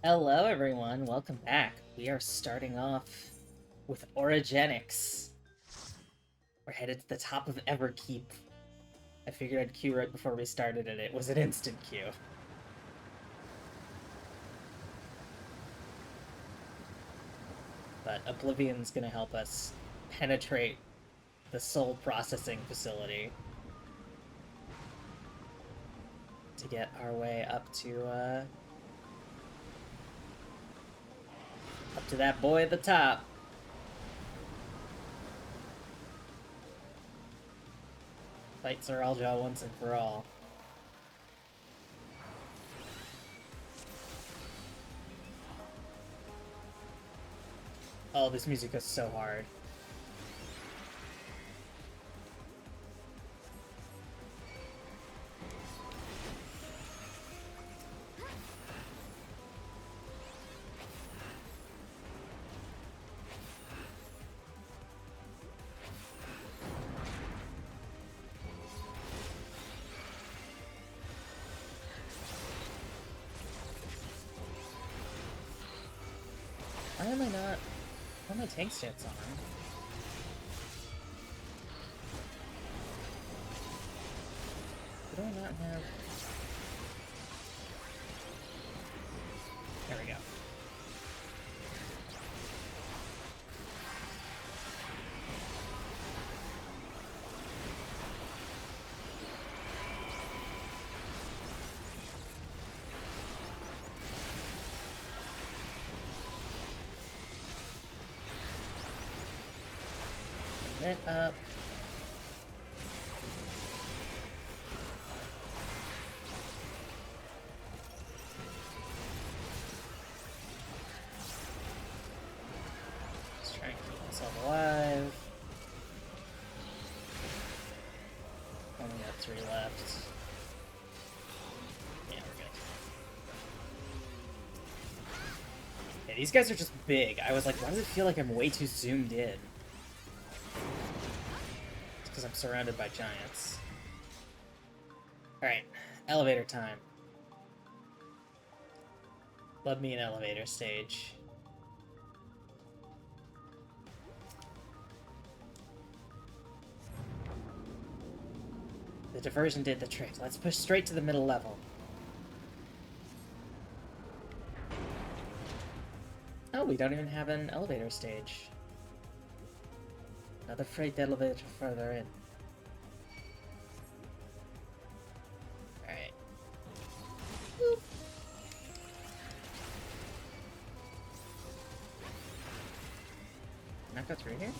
Hello everyone, welcome back. We are starting off with Origenics. We're headed to the top of Everkeep. I figured I'd queue right before we started and it was an instant queue. But Oblivion's gonna help us penetrate the soul processing facility to get our way up to that boy at the top. Fight Sir Alja once and for all. Oh, this music is so hard. Why am I not... Why are my tank stats on? Do I not have... There we go. It up. Let's try and keep myself alive. Only got 3 left. Yeah, we're good. Yeah, these guys are just big. I was like, why does it feel like I'm way too zoomed in? Because I'm surrounded by giants. Alright, elevator time. Love me an elevator stage. The diversion did the trick. Let's push straight to the middle level. Oh, we don't even have an elevator stage. Another freight elevator further in. Alright. Not go through here?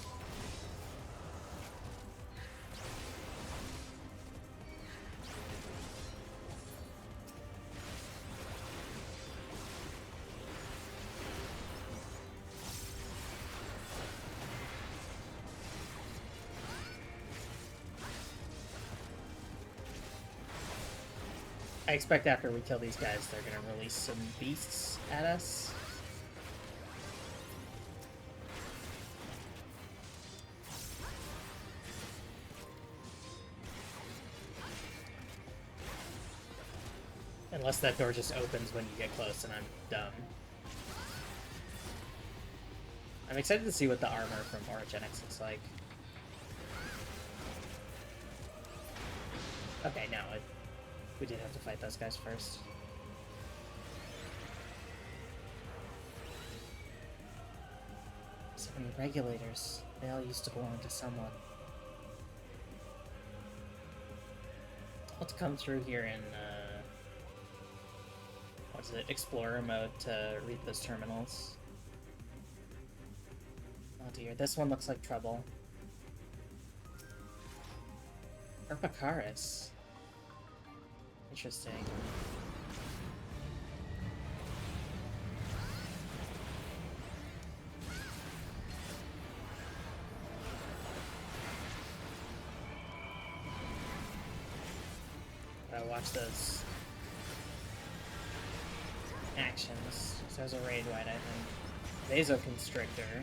I expect after we kill these guys, they're gonna release some beasts at us. Unless that door just opens when you get close and I'm dumb. I'm excited to see what the armor from Origenics looks like. Okay, no, we did have to fight those guys first. So many regulators. They all used to belong to someone. Let's come through here in, what's it, Explorer mode to read those terminals. Oh dear, this one looks like trouble. Herpacaris. Interesting. Gotta watch those actions. So there's a raid white, I think. Vasoconstrictor.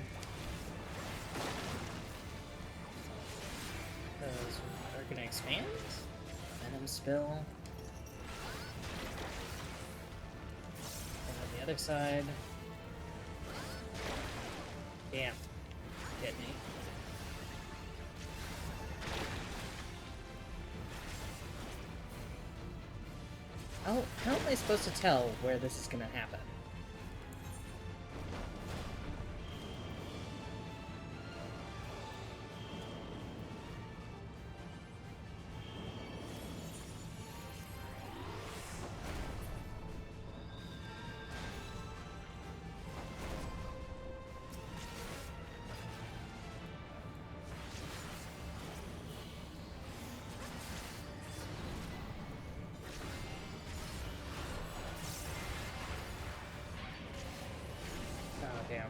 Those are gonna expand. Venom spill. other side. Damn. Hit me. How am I supposed to tell where this is gonna happen? Oh, damn.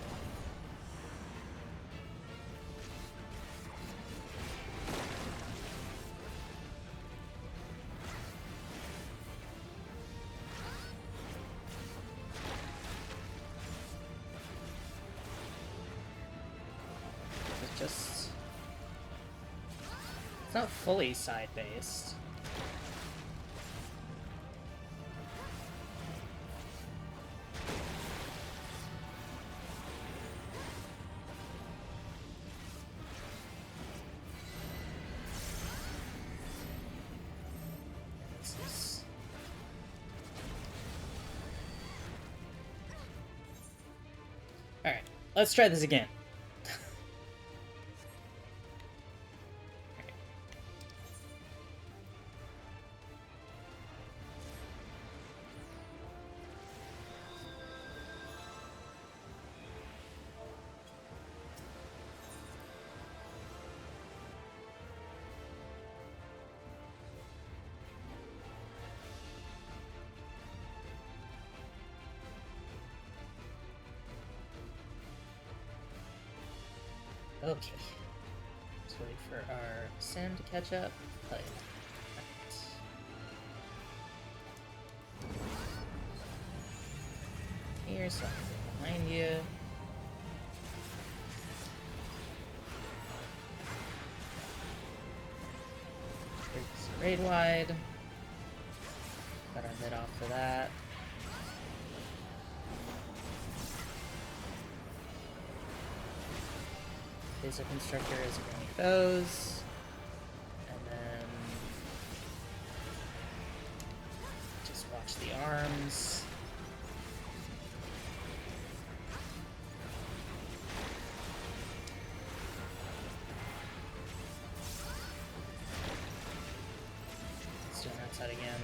It's just... It's not fully side-based. Alright, let's try this again. Okay. Let's wait for our sand to catch up. Oh, yeah. Right. Here's something behind you. Raid wide. Got our mid off for that. Laser Constructor is going those. And then just watch the arms. Let's do that side again.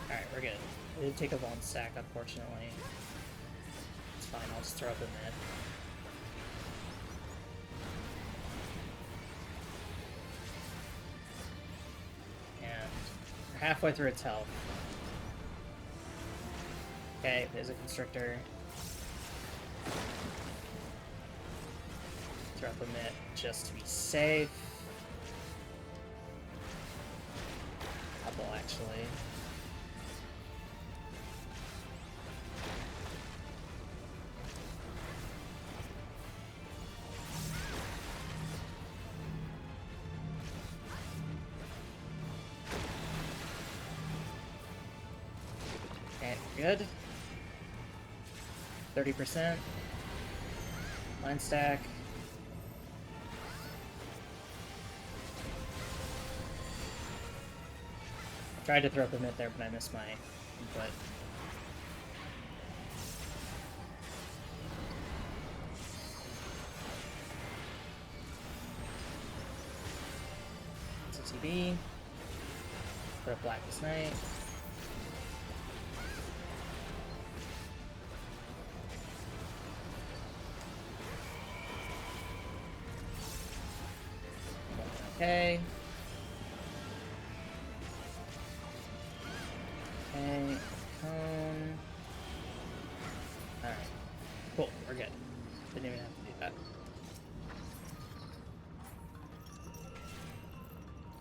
Alright, we're good. It did take a long stack, unfortunately. It's fine, I'll just throw up a mid. And we're halfway through its health. Okay, there's a Constrictor. Throw up a mid just to be safe. Couple, actually. Okay, good. 30%. Line stack. I tried to throw up a mid there, but I missed my input. CCB. Throw up Blackest Night. Okay. Okay, cone. Alright. Cool, we're good. Didn't even have to do that.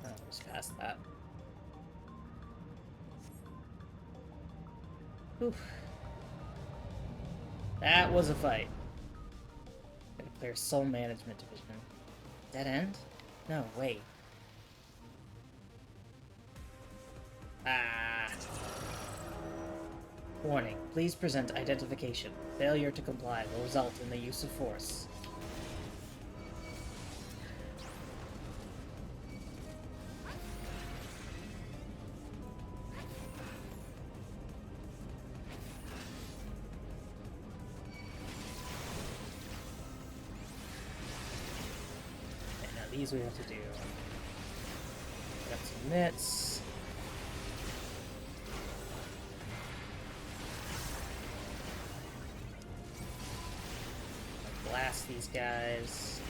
Oh, just past that. Whew. That was a fight. Gonna clear Soul Management Division. Dead end? No, wait. Ah. Warning. Please present identification. Failure to comply will result in the use of force. Okay, now these we have to do. Got some mitts. Blast these guys.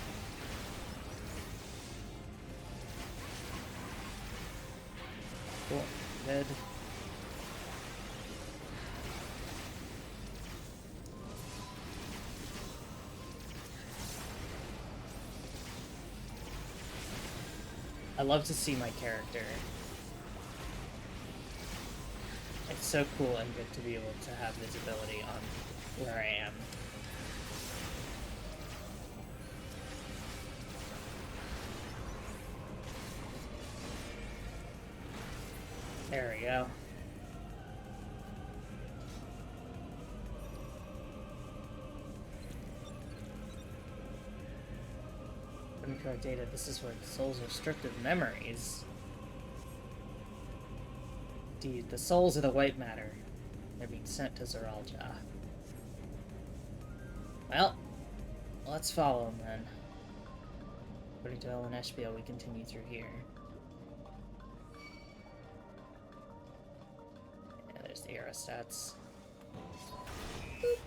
Cool. Good. I love to see my character. It's so cool and good to be able to have visibility on where I am. There we go. Correct data. This is where the soul's restricted memories. Indeed, the souls of the white matter. They're being sent to Zeralja. Well, let's follow them then. According to Ellen Eshbiel, we continue through here. Yeah, there's the aerostats. Boop.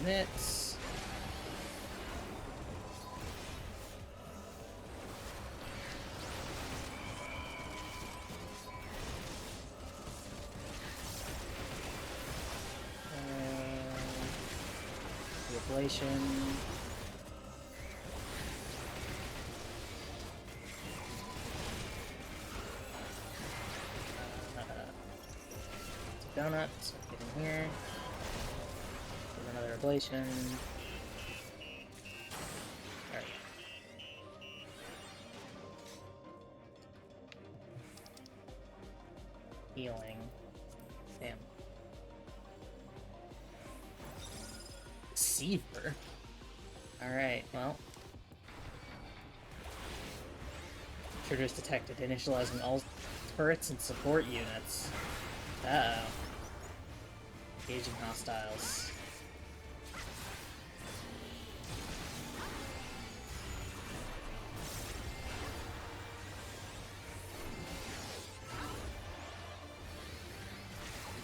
Mitts. The ablation. Donut. So get in here. Another ablation. Alright. Healing. Damn. Deceiver. Alright, well. Triggers detected, initializing all turrets and support units. Uh-oh. Engaging hostiles.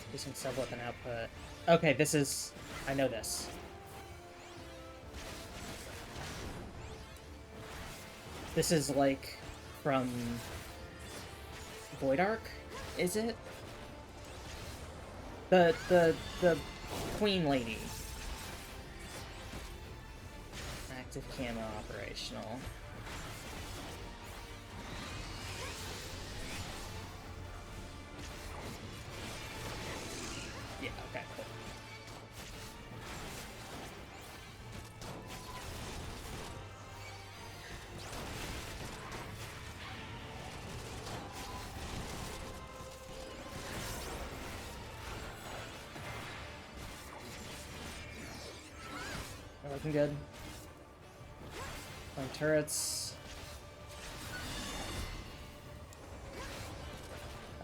Increasing sub-weapon output. Okay, this is... I know this. This is like from Void Arc, is it? The Queen Lady. Active camo operational. Yeah, okay, cool. We're looking good. On turrets.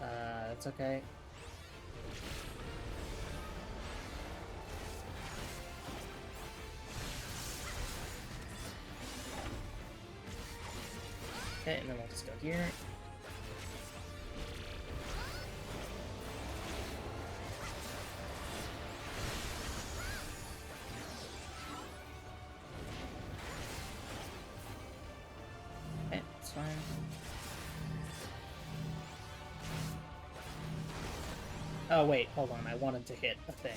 That's okay. Okay, and then we'll just go here. That's fine. Oh, wait, hold on. I wanted to hit a thing.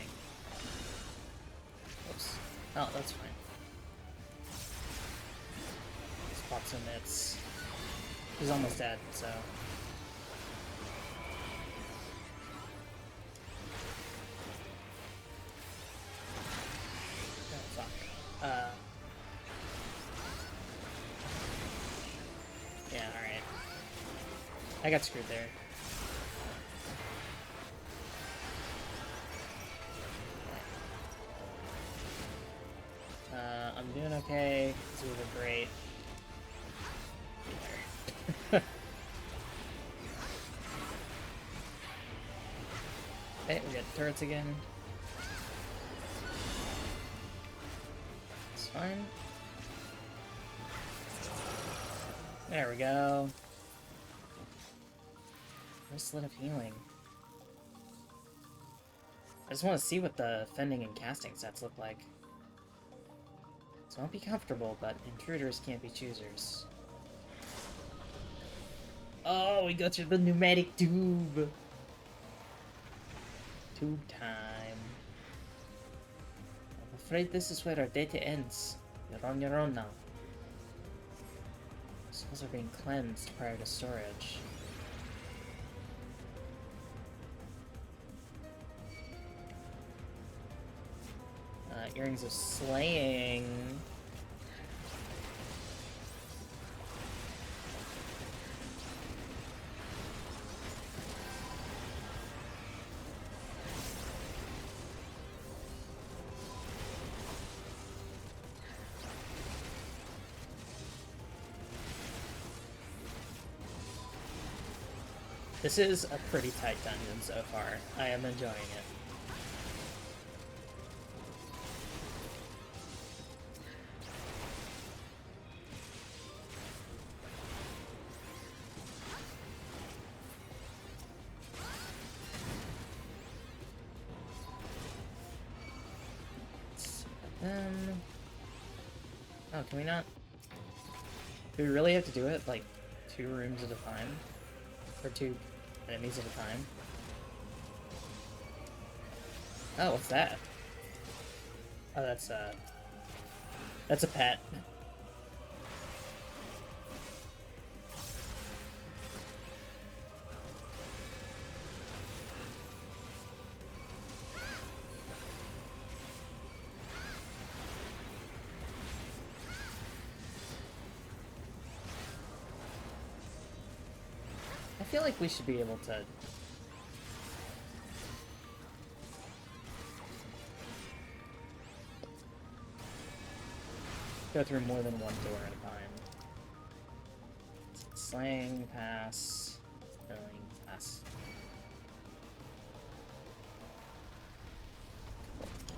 Oops. Oh, that's fine. Just pop some hits. He's almost dead, so... Oh, fuck. Yeah, alright. I got screwed there. I'm doing okay. This was a great. Okay, we got turrets again. It's fine. There we go. Wristlet of healing. I just want to see what the fending and casting sets look like. So don't be comfortable, but intruders can't be choosers. Oh, we go through the pneumatic tube. Tube time. I'm afraid this is where our data ends. You're on your own now. Souls are being cleansed prior to storage. Earrings of Slaying. This is a pretty tight dungeon so far. I am enjoying it. Oh, can we not? Do we really have to do it, like, 2 rooms at a time? Or 2 enemies at a time? Oh, what's that? Oh, that's a pet. I feel like we should be able to... go through more than one door at a time. Slaying, pass. Killing, pass.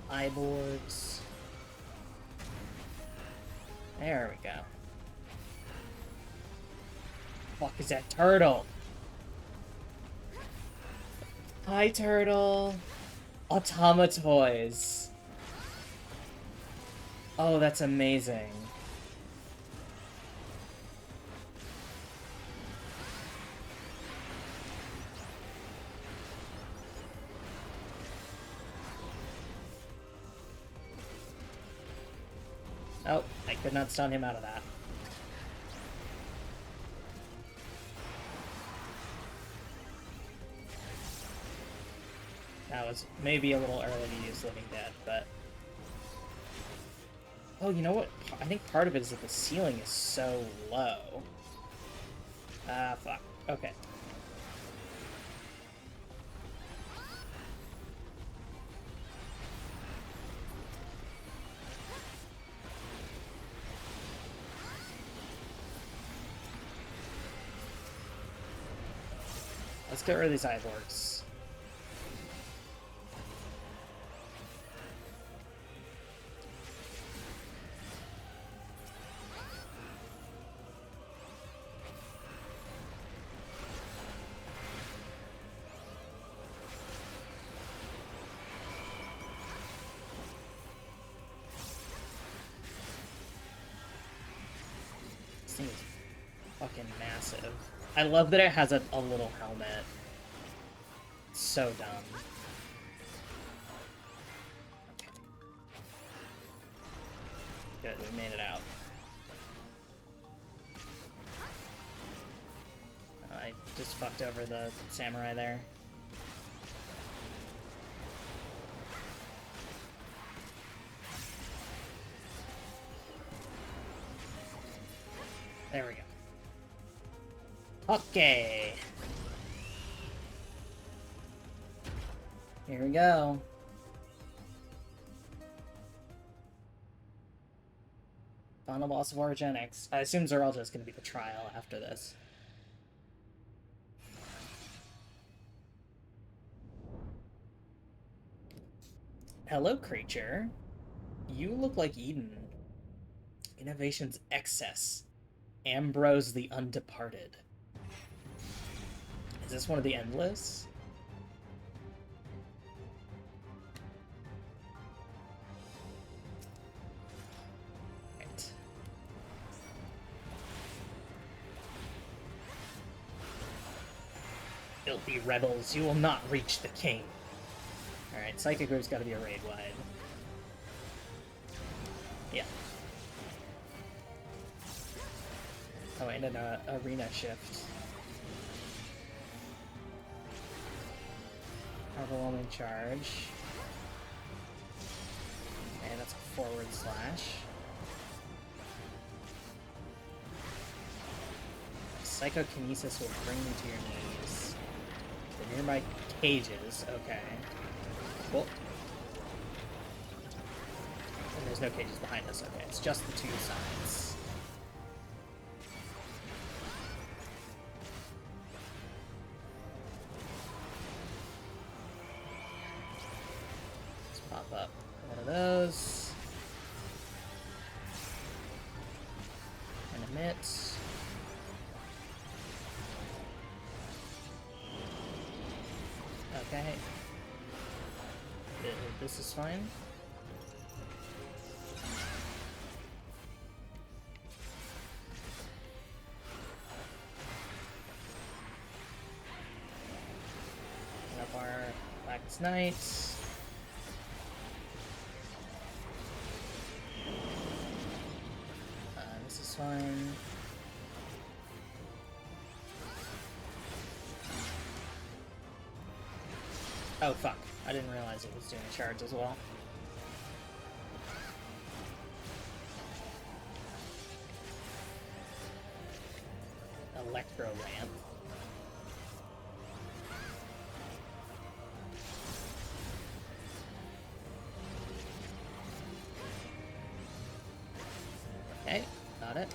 Eye boards. There we go. Fuck is that turtle? Hi, turtle. Automatoys. Oh, that's amazing. Oh, I could not stun him out of that. That was maybe a little early to use Living Dead, but... Oh, you know what? I think part of it is that the ceiling is so low. Ah, fuck. Okay. Let's get rid of these cyborgs. fucking massive. I love that it has a little helmet. It's so dumb. Okay. Good, we made it out. I just fucked over the samurai there. There we go. Okay. Here we go. Final boss of Origenics. I assume Zeralja is going to be the trial after this. Hello, creature. You look like Eden. Innovation's excess. Ambrose the Undeparted. Is this one of the Endless? Right. Filthy rebels, you will not reach the king. Alright, Psychic Grove's gotta be a raid wide. Yeah. Oh, and an arena shift. Overwhelming charge. Okay, that's a forward slash. Psychokinesis will bring you to your knees. The nearby cages, okay. Cool. And there's no cages behind us, okay. It's just the two sides. Up one of those. And emit. Okay. This is fine. Open up our Blackest Night. Fine. Oh fuck, I didn't realize it was doing a charge as well. Electro ramp. Okay. Got it.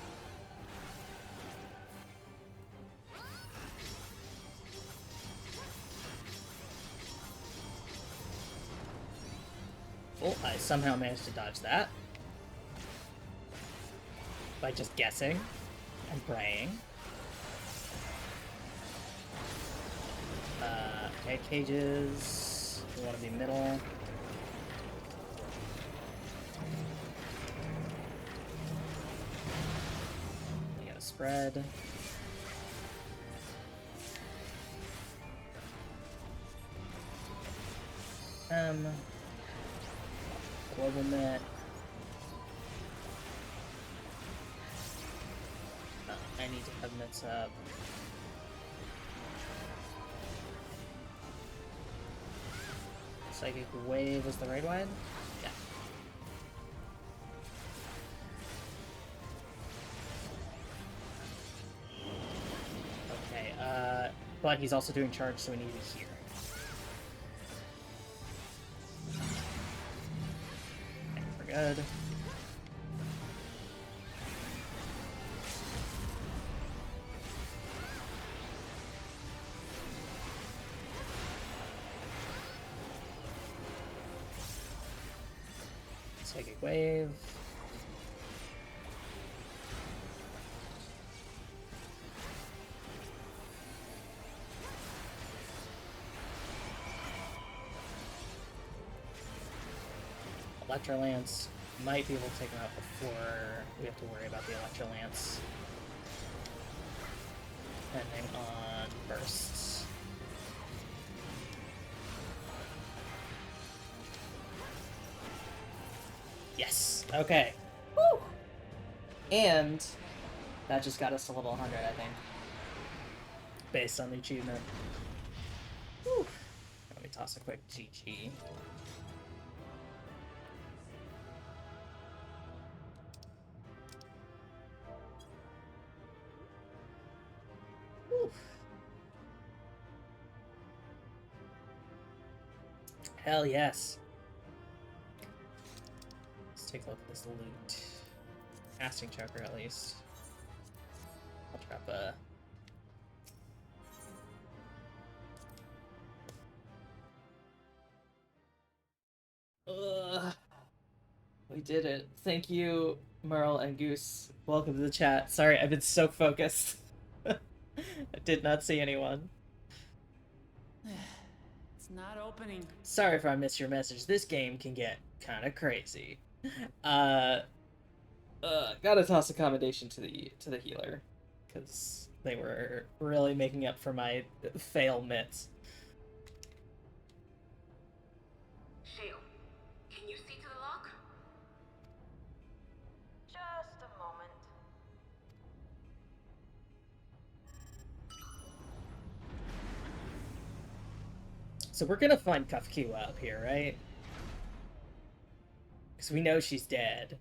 Oh, I somehow managed to dodge that. By just guessing and praying. Okay, cages. We want to be middle. Spread. Global net. I need to have nets up. Psychic Wave was the right one? Yeah. But he's also doing charge, so we need to hear. Okay, we're good. Psychic Wave. Electro Lance might be able to take him out before we have to worry about the Electro Lance. depending on bursts. Yes. Okay. Woo! And that just got us to level 100, I think. Based on the achievement. Whew. Let me toss a quick GG. Whew. Hell yes. Let's take a look at this loot. Casting choker, at least. I'll drop a... We did it. Thank you, Merle and Goose. Welcome to the chat. Sorry, I've been so focused. I did not see anyone. It's not opening. Sorry if I missed your message. This game can get kind of crazy. Gotta toss accommodation to the healer, because they were really making up for my fail mitts. Shale, can you see to the lock? Just a moment. So we're gonna find Kafkiwa up here, right? Because we know she's dead.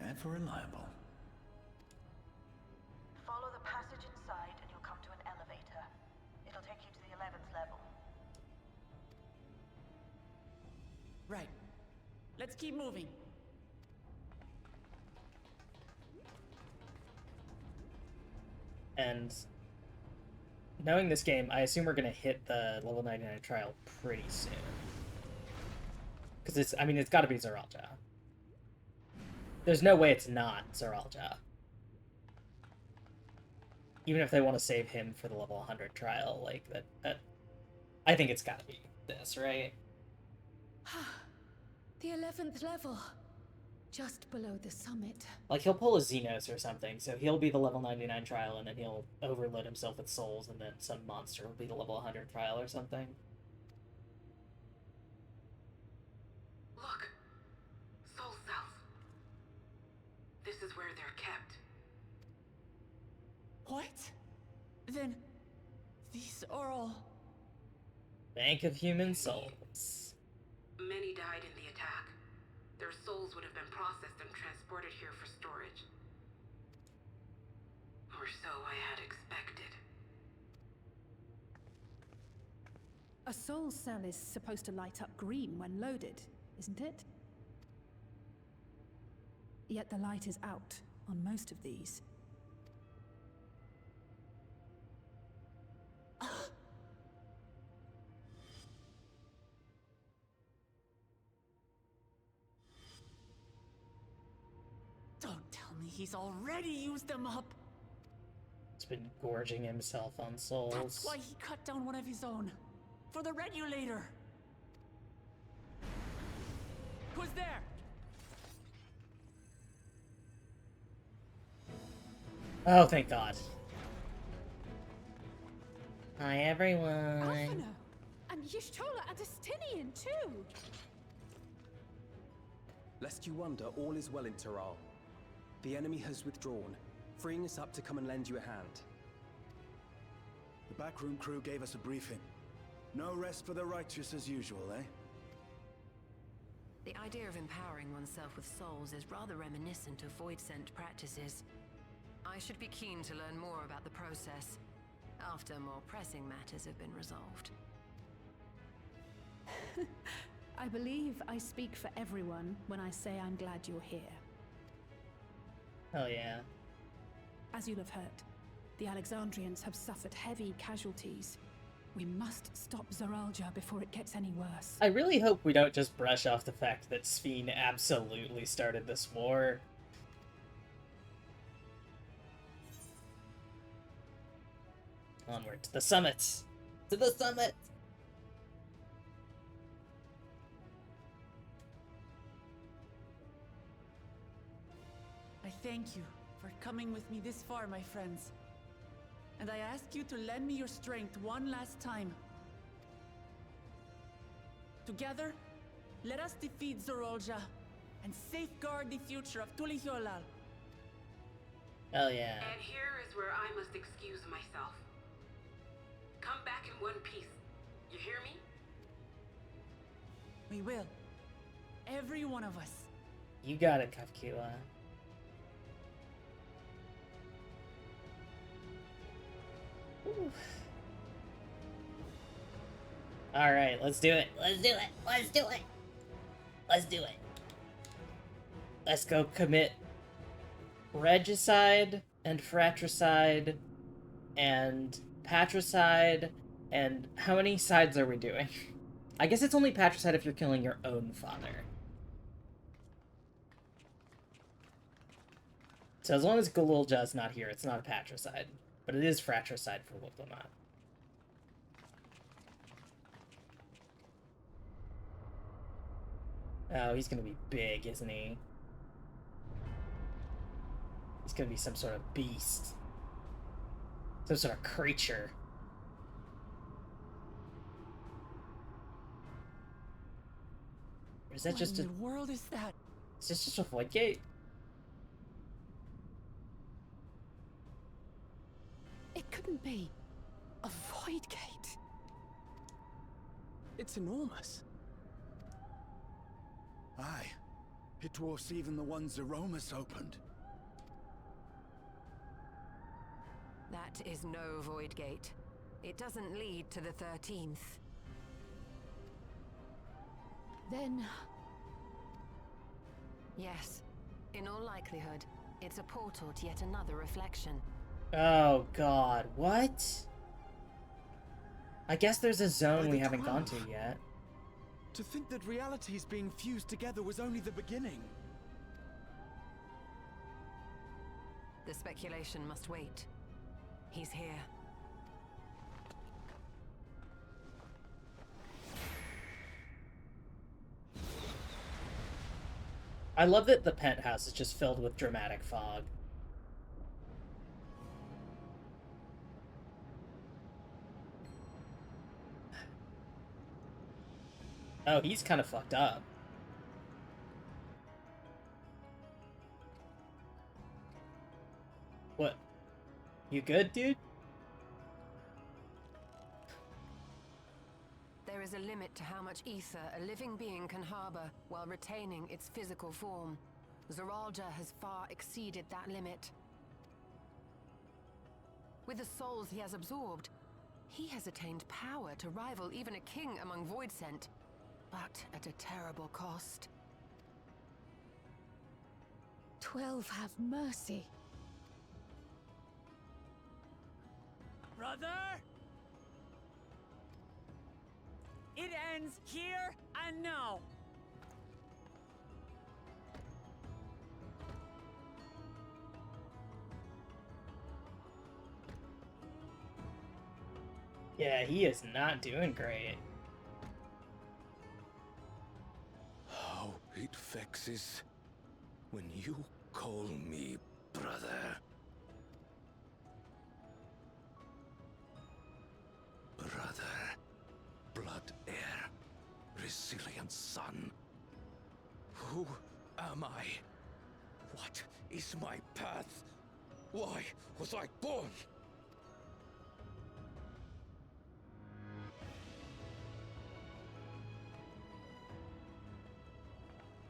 Ever reliable. Follow the passage inside and you'll come to an elevator. It'll take you to the 11th level. Right. Let's keep moving. And knowing this game, I assume we're gonna hit the level 99 trial pretty soon. Because it's gotta be Zeralja. There's no way it's not Zeralja. Even if they want to save him for the level 100 trial, like, that I think it's gotta be this, right? The 11th level. Just below the summit. Like, he'll pull a Xenos or something, so he'll be the level 99 trial, and then he'll overload himself with souls, and then some monster will be the level 100 trial or something. Look, soul cells. This is where they're kept. What? Then these are all... Bank of Human Souls. Many died in the attack. Their souls would have been processed and transported here for storage. Or so I had expected. A soul cell is supposed to light up green when loaded, isn't it? Yet the light is out on most of these. Don't tell me he's already used them up. He's been gorging himself on souls. That's why he cut down one of his own. For the regulator. Who's there? Oh, thank God. Hi, everyone. Alphino! And Y'shtola and Estinian, too! Lest you wonder, all is well in Taral. The enemy has withdrawn, freeing us up to come and lend you a hand. The backroom crew gave us a briefing. No rest for the righteous as usual, eh? The idea of empowering oneself with souls is rather reminiscent of void-sent practices. I should be keen to learn more about the process, after more pressing matters have been resolved. I believe I speak for everyone when I say I'm glad you're here. Oh, yeah. As you'll have heard, the Alexandrians have suffered heavy casualties. We must stop Zeralja before it gets any worse. I really hope we don't just brush off the fact that Sphene absolutely started this war. Onward to the summit! To the summit! I thank you for coming with me this far, my friends. and I ask you to lend me your strength one last time. Together, let us defeat Zorolja and safeguard the future of Tulihyolal. Hell yeah. And here is where I must excuse myself. Come back in one piece. You hear me? We will. Every one of us. You got it, Kafkila. Alright, let's do it. Let's do it. Let's do it. Let's do it. Let's go commit regicide and fratricide and patricide. And how many sides are we doing? I guess it's only patricide if you're killing your own father. So as long as Galulja's not here, it's not a patricide. But it is fratricide for Wuklamot. Oh, he's gonna be big, isn't he? He's gonna be some sort of beast. Some sort of creature. Or is that What just in a... the world is that? Is this just a void gate? It couldn't be. A void gate. It's enormous. Aye. It dwarfs even the one Zeromus opened. That is no void gate. It doesn't lead to the 13th. Then... Yes. In all likelihood, it's a portal to yet another reflection. Oh god, what? I guess there's a zone By we the haven't gone to 12. yet. To think that realities being fused together was only the beginning. The speculation must wait. He's here. I love that the penthouse is just filled with dramatic fog. Oh, he's kind of fucked up. What? You good, dude? There is a limit to how much ether a living being can harbor while retaining its physical form. Zoralja has far exceeded that limit. With the souls he has absorbed, he has attained power to rival even a king among Voidsent, but at a terrible cost. 12 have mercy. Brother? It ends here and now. Yeah, he is not doing great. How it vexes when you call me brother. Brother, blood heir, resilient son. Who am I? What is my path? Why was I born?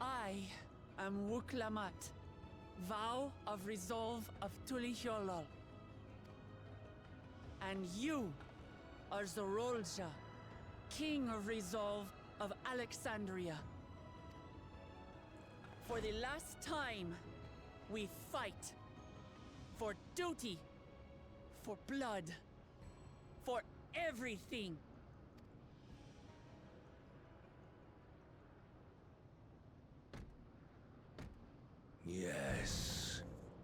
I am Wuklamat, vow of resolve of Tulihyolal. And you are Zorolja, king of resolve of Alexandria. For the last time, we fight. For duty. For blood. For everything. Yes,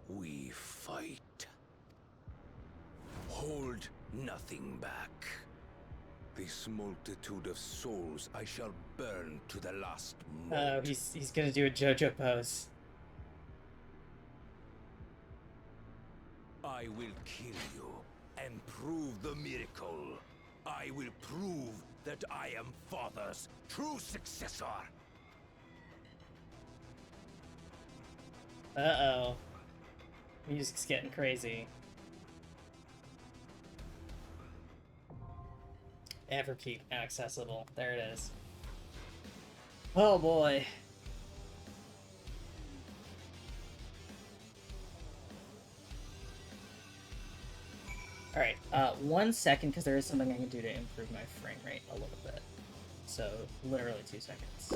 we fight. Hold nothing back. This multitude of souls I shall burn to the last Oh, mote. he's gonna do a JoJo pose. I will kill you and prove the miracle. I will prove that I am Father's true successor. Uh-oh. Music's getting crazy. Everkeep accessible. There it is. Oh boy. Alright, 1 second, because there is something I can do to improve my frame rate a little bit. So, literally 2 seconds.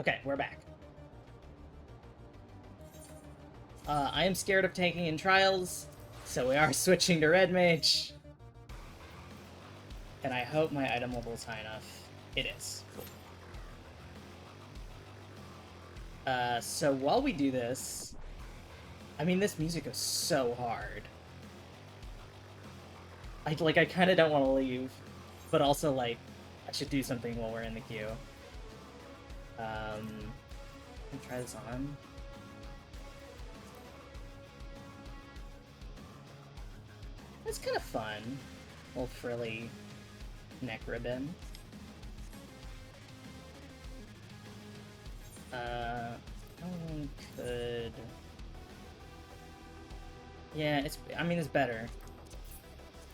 Okay, we're back. I am scared of tanking in trials, so we are switching to Red Mage. And I hope my item level is high enough. It is. Cool. So while we do this, I mean, this music is so hard. I kind of don't want to leave, but also, like, I should do something while we're in the queue. Let me try this on. It's kind of fun. Little frilly neck ribbon. Could... Yeah, it's better.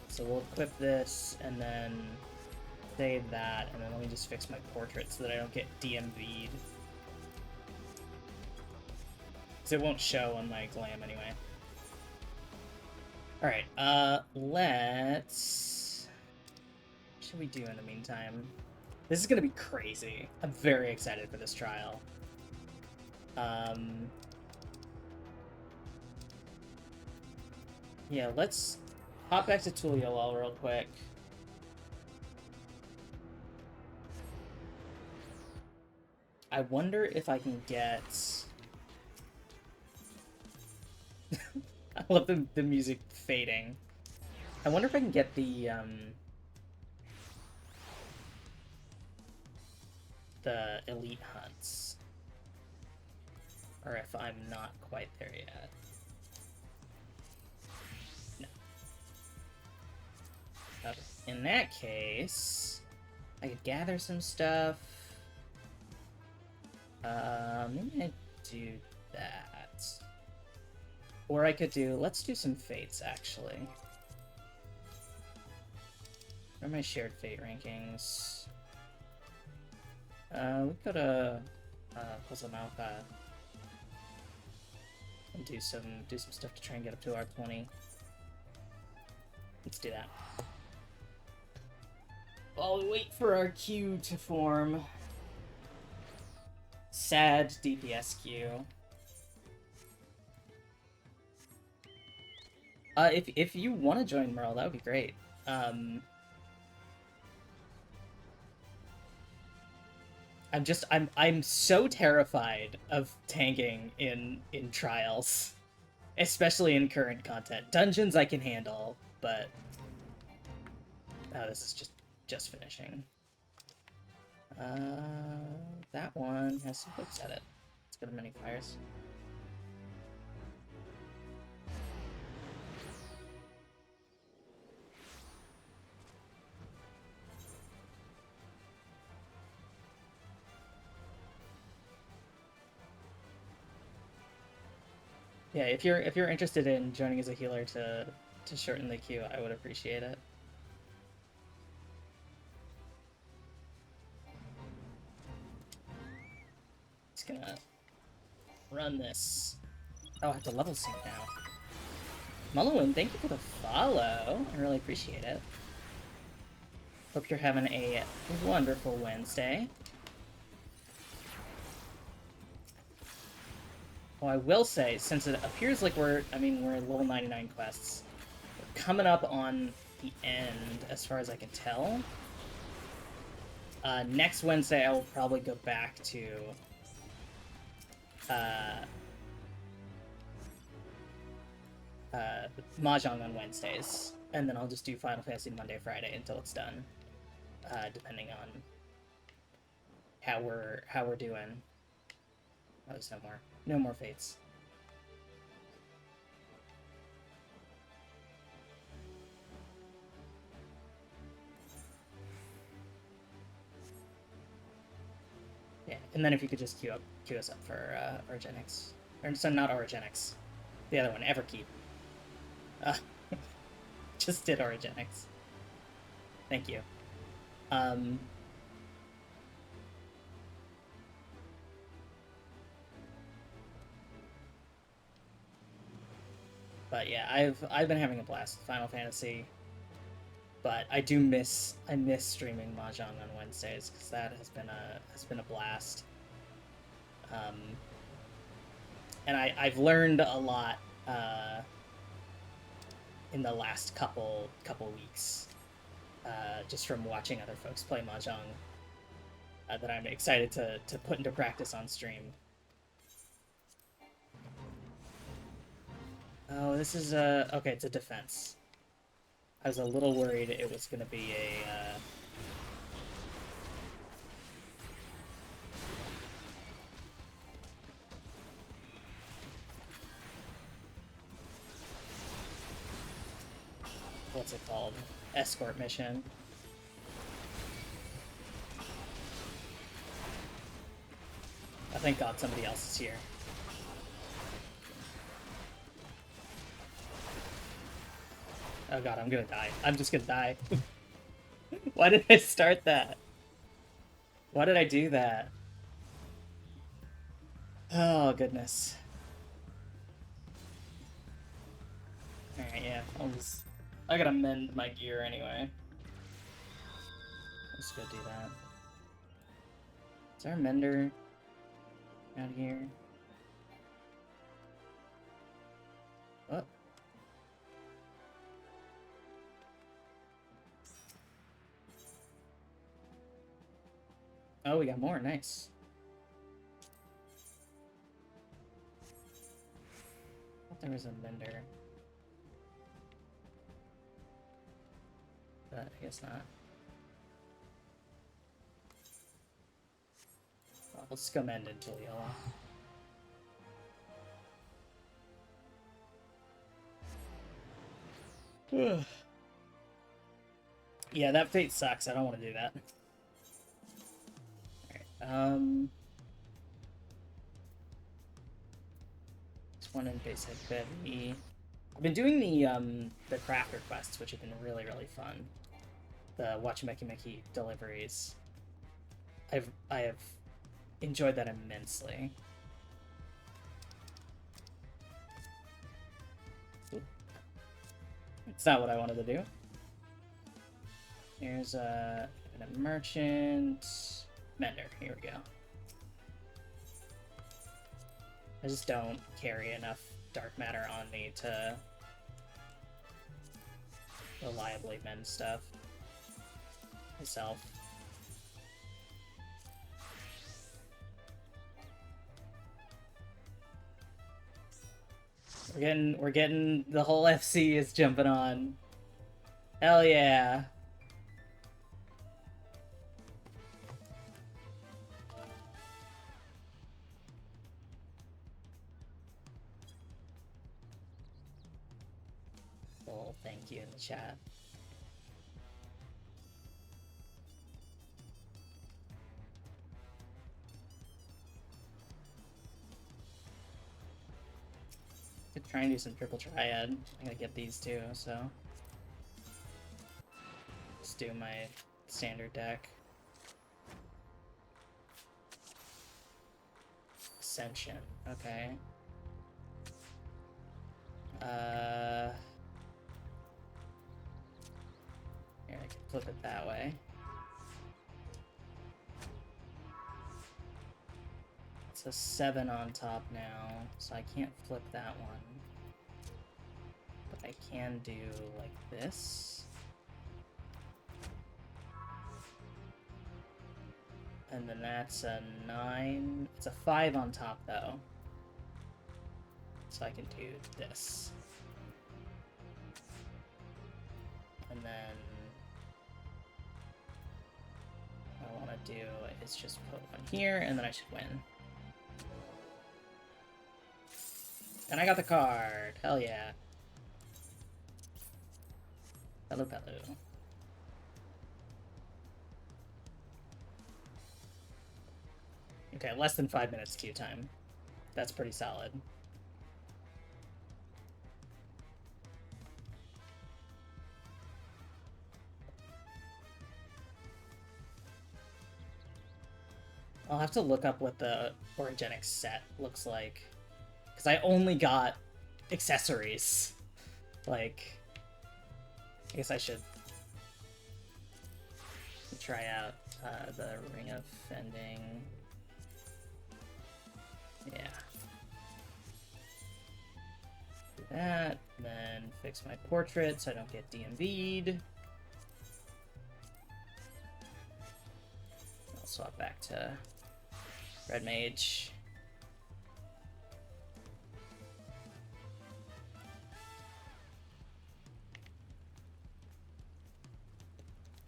So we'll equip this, and then save that, and then let me just fix my portrait so that I don't get DMV'd. Because it won't show on my glam anyway. Alright, let's... What should we do in the meantime? This is gonna be crazy. I'm very excited for this trial. Yeah, let's hop back to Tuliolol real quick. I wonder if I can get... I love the music fading. I wonder if I can get the elite hunts. Or if I'm not quite there yet. No. Okay. In that case, I could gather some stuff. Maybe I do that. Or I could do, let's do some fates, actually. Where are my shared fate rankings? We go to Kozamauka and do some stuff to try and get up to R20. Let's do that. While we wait for our queue to form. Sad DPS queue. If you want to join Merle, that would be great. I'm so terrified of tanking in trials, especially in current content. Dungeons I can handle, but this is just finishing. That one has some hooks at it. Let's go to many fires. Yeah, if you're interested in joining as a healer to shorten the queue, I would appreciate it. Just gonna run this. Oh, I have to level sync now. Mullowin, thank you for the follow. I really appreciate it. Hope you're having a wonderful Wednesday. Oh, I will say, since it appears like we're at level 99 quests, we're coming up on the end, as far as I can tell. Next Wednesday, I will probably go back to Mahjong on Wednesdays. And then I'll just do Final Fantasy Monday, Friday until it's done, depending on how we're doing. Oh, there's no more fates. Yeah, and then if you could just queue us up for Origenics, or so not Origenics, the other one, Everkeep. Just did Origenics. Thank you. But yeah, I've been having a blast with Final Fantasy. But I miss streaming Mahjong on Wednesdays because that has been a blast. And I've learned a lot in the last couple weeks, just from watching other folks play Mahjong, that I'm excited to put into practice on stream. Oh, this is okay, it's a defense. I was a little worried it was gonna be a what's it called? Escort mission. Oh, thank God somebody else is here. Oh God, I'm gonna die. I'm just gonna die. Why did I start that? Why did I do that? Oh, goodness. Alright, yeah, I gotta mend my gear anyway. Let's go do that. Is there a mender out here? What? Oh, we got more. Nice. I thought there was a mender. But I guess not. Well, let's go mend until yellow. Yeah, that fate sucks. I don't want to do that. Alright, this one in base head Betty. I've been doing the crafter quests, which have been really, really fun. The Wachimeki deliveries. I have enjoyed that immensely. It's not what I wanted to do. Here's a merchant. Mender, here we go. I just don't carry enough dark matter on me to reliably mend stuff myself. We're getting the whole FC is jumping on. Hell yeah. Well, thank you in the chat. Could try and do some triple triad. I gotta get these too, so let's do my standard deck. Ascension, okay. Here, I can flip it that way. It's a 7 on top now, so I can't flip that one. But I can do like this. And then that's a 9. It's a 5 on top though. So I can do this. And then what I want to do is just put one here, and then I should win. And I got the card. Hell yeah. Hello, hello. Okay, less than 5 minutes queue time. That's pretty solid. I'll have to look up what the orogenic set looks like. Because I only got accessories. Like, I guess I should try out the Ring of Fending. Yeah. Do that, then fix my portrait so I don't get DMV'd. I'll swap back to Red Mage.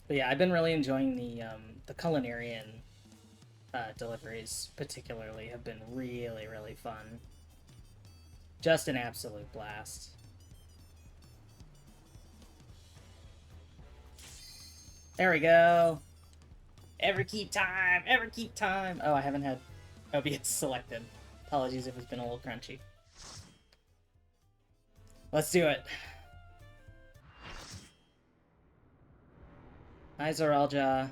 But yeah, I've been really enjoying the Culinarian deliveries, particularly, have been really, really fun. Just an absolute blast. There we go. Ever keep time, ever keep time. Oh, I haven't had OBS selected. Apologies if it's been a little crunchy. Let's do it. Hi, Zoralja.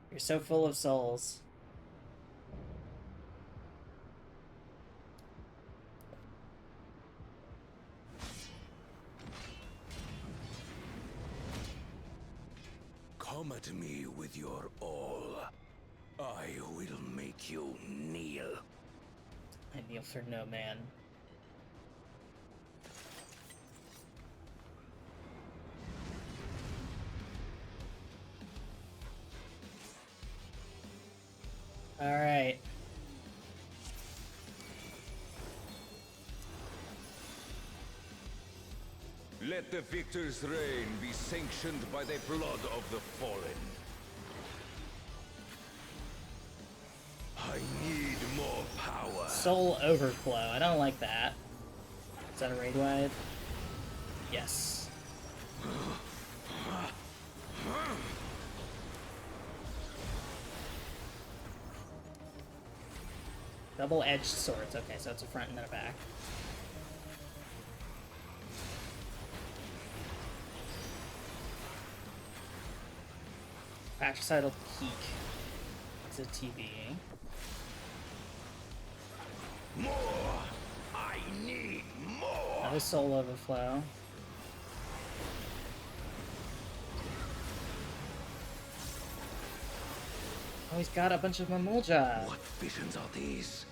You're so full of souls. Come at me with your all. I will make you kneel. I kneel for no man. Alright. Let the victor's reign be sanctioned by the blood of the fallen. I need more power. Soul Overflow. I don't like that. Is that a raid wide? Yes. Double-edged swords. Okay, so it's a front and then a back. Patricidal Peak. It's a TV. More! I need more! Another Soul Overflow. Oh, he's got a bunch of Mamulja. What visions are these?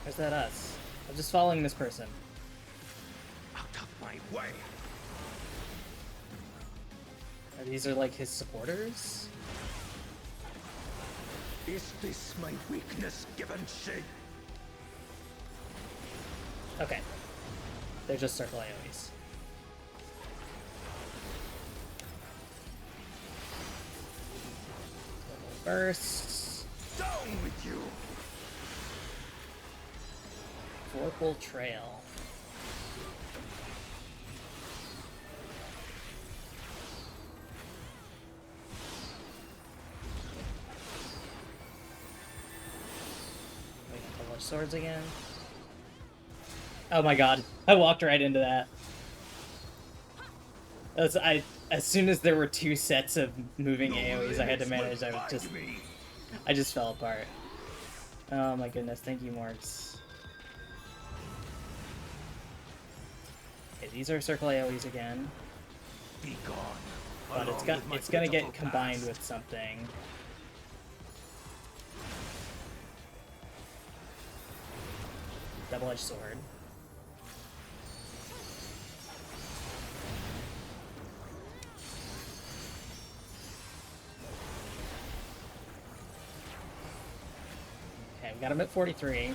Or is that us? I'm just following this person. Out of my way! These are like his supporters? Is this my weakness given shape? Okay. They're just circle AoEs. Bursts. Down with you! Vorpal Trail. We can publish swords again. Oh my god, I walked right into that. As soon as there were two sets of moving AoEs I had to manage, I just fell apart. Oh my goodness, thank you, Morgs. Okay, these are circle AoEs again. Be gone. But it's gonna get combined with something. Double-edged sword. Okay, we got him at 43.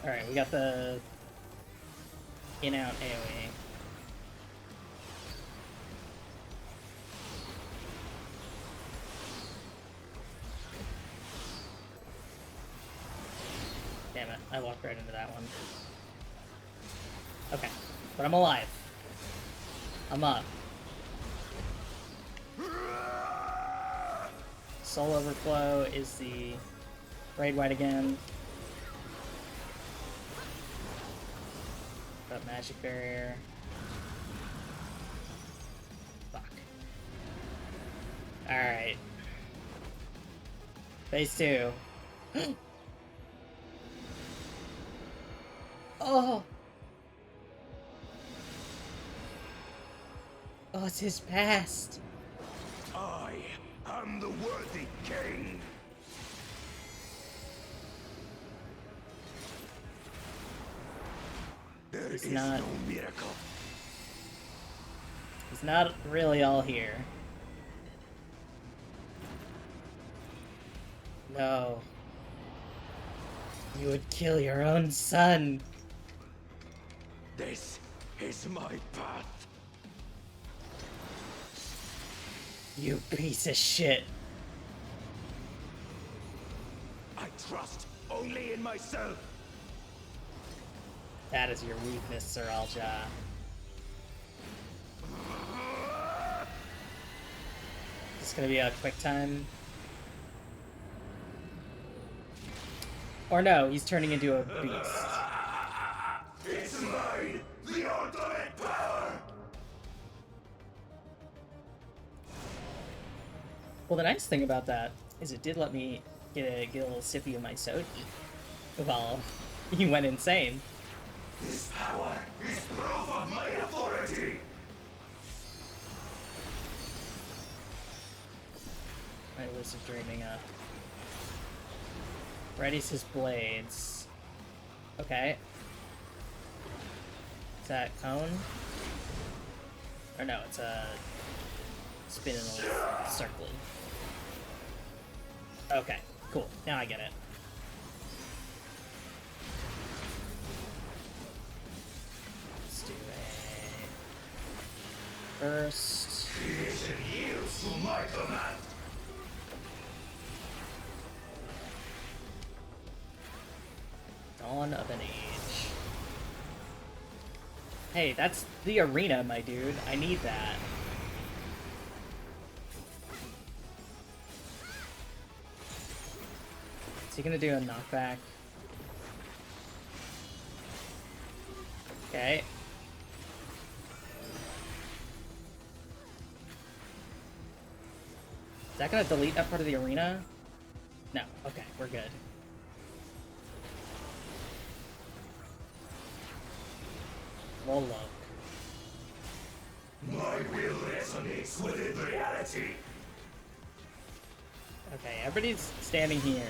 Alright, we got the in-out AoE. Damn it, I walked right into that one. Okay, but I'm alive. I'm up. Soul Overflow is the Raid White again. Got Magic Barrier. Fuck. Alright. Phase 2. Oh! Oh, it's his past! I am the worthy king. There is not- no miracle. He's not really all here. No. You would kill your own son! This is my path. You piece of shit. I trust only in myself. That is your weakness, Sir Alja. It's gonna be a quick time. Or no, he's turning into a beast. It's mine, the ultimate power. Well, the nice thing about that is it did let me get a little sippy of my soda while he went insane. This power is proof of my authority. My lucid dreaming up. Readies his blades. Okay. Is that cone? Or no, it's a spinning little circle. Okay, cool. Now I get it. Let's do a burst. Creation yields to my command. Dawn of an Age. Hey, that's the arena, my dude. I need that. Is he gonna do a knockback? Okay. Is that gonna delete that part of the arena? No. Okay, we're good. Roll low. My will resonates within reality. Okay, everybody's standing here.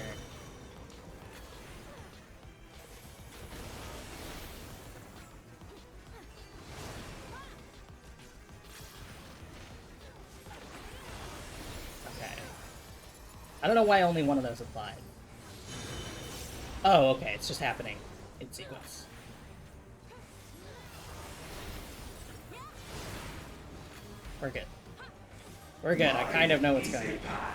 Okay. I don't know why only one of those applied. Oh, okay, it's just happening in sequence. We're good. We're good, I kind of know what's going on.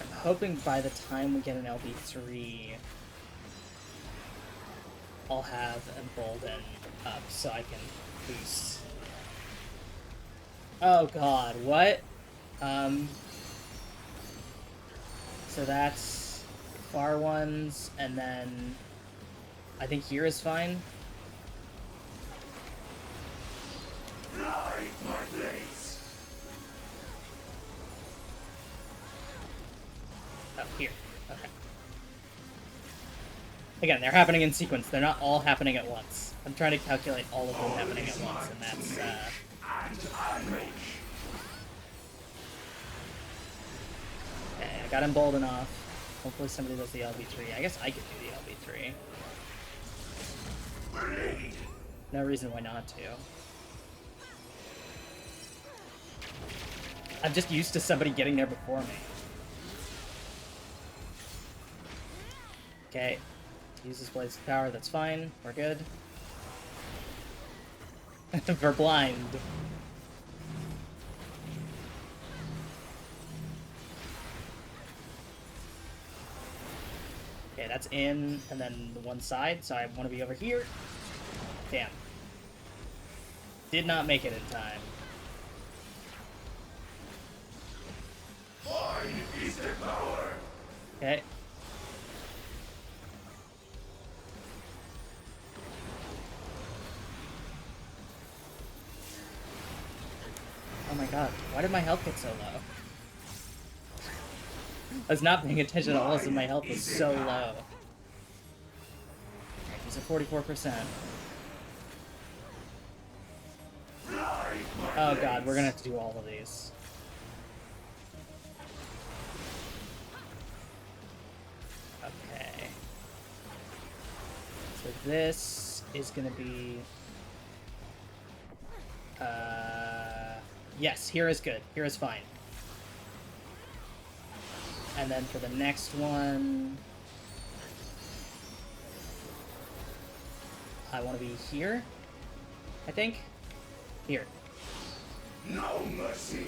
I'm hoping by the time we get an LB3, I'll have Embolden up so I can boost. Oh god, what? So that's far ones, and then I think here is fine. Light my blades. Oh, here. Okay. Again, they're happening in sequence. They're not all happening at once. I'm trying to calculate all of them happening at once, and that's, Okay, I got Embolden off. Hopefully somebody does the LB3. I guess I could do the LB3. Blade. No reason why not to. I'm just used to somebody getting there before me. Okay. Uses Blaze of Power, that's fine. We're good. We're blind. Okay, that's in, and then the one side, so I want to be over here. Damn. Did not make it in time. Mine is the power. Okay. Oh my god, why did my health get so low? I was not paying attention at all, so my health was so low. He's at 44%. Oh god, we're gonna have to do all of these. Okay. So this is gonna be... yes, here is good. Here is fine. And then for the next one... I want to be here, I think. Here. No mercy.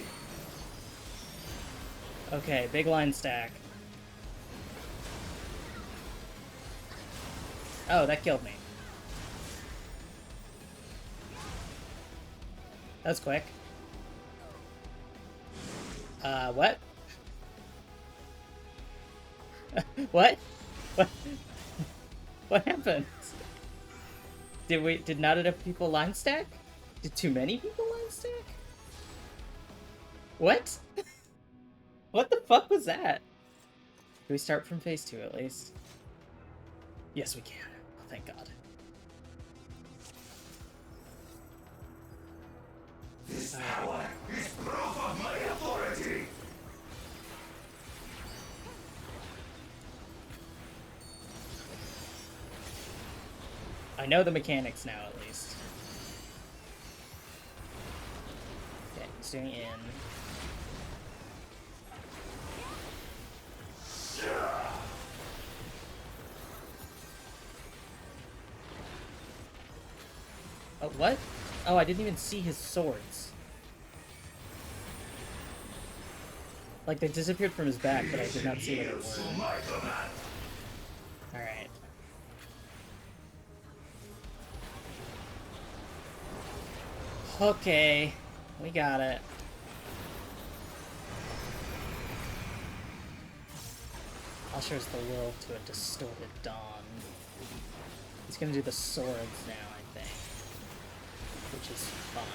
Okay, big line stack. Oh, that killed me. That was quick. What? What? What? What happened? Did not enough people line stack? Did too many people line stack? What? What the fuck was that? Do we start from phase 2 at least? Yes, we can. Oh, thank God. This power is proof of my authority. I know the mechanics now, at least. Okay, he's doing in. Oh, what? Oh, I didn't even see his swords. Like, they disappeared from his back, but I did not see what it was. Alright. Okay, we got it. Ushers the will to a distorted dawn. He's gonna do the swords now, I think. Which is fine.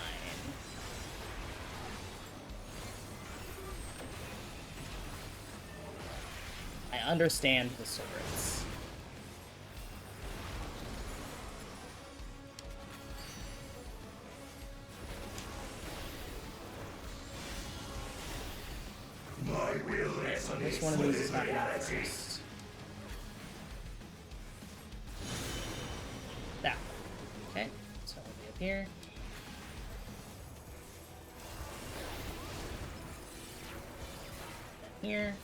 I understand the swords. My will resonates Which one of these is happening first? That one. Okay, so we'll be up here. Then here.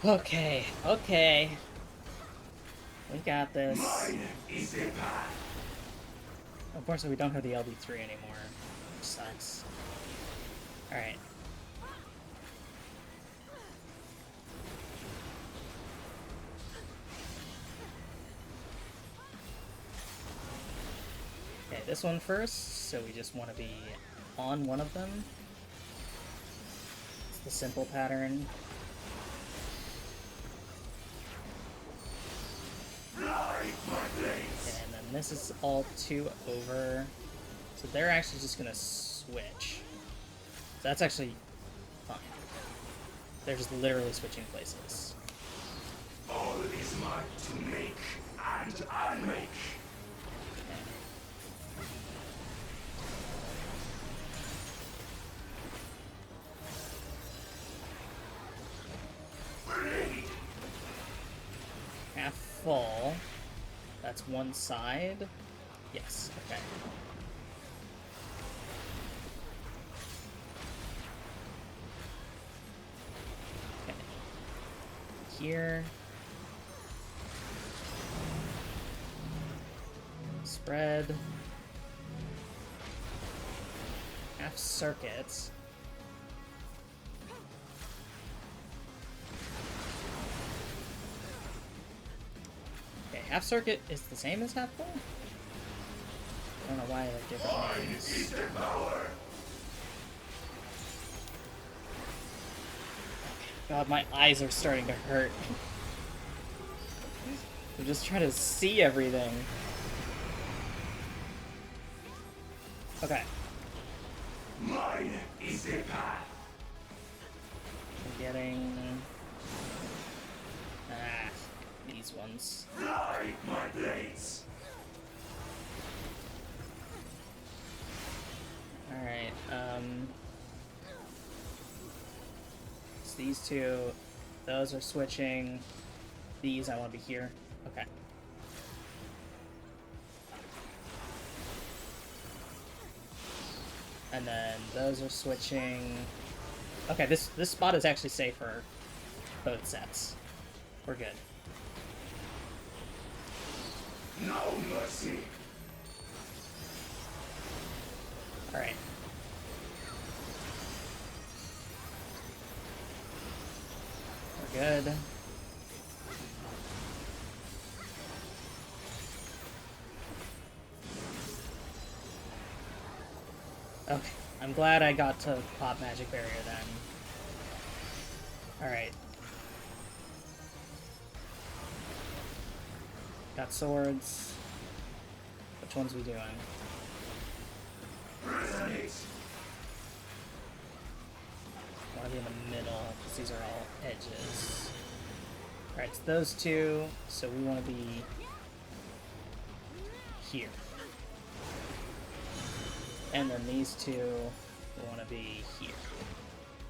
Okay, okay. We got this. Mine is the path. Unfortunately, we don't have the LB3 anymore, which sucks. Alright. Okay, this one first, so we just want to be on one of them. It's the simple pattern. And then this is all 2 over. So they're actually just gonna switch. So that's actually fine. They're just literally switching places. All is mine to make and unmake. Half full. That's one side. Yes, okay. Okay. Here. Spread. Half circuits. Okay, half circuit is the same as half full? I don't know why they're different names. God, my eyes are starting to hurt. I'm just trying to see everything. Okay. Mine is the path. I'm getting... these ones. Fly my blades. Alright, it's these two. Those are switching. These, I want to be here. Okay. And then those are switching. Okay, this spot is actually safe for both sets. We're good. No mercy. Alright. We're good. Okay, I'm glad I got to pop Magic Barrier then. Alright. Got swords. Which ones we doing? Resonate. I want to be in the middle, because these are all edges. Alright, it's those two, so we want to be here. And then these two, we want to be here.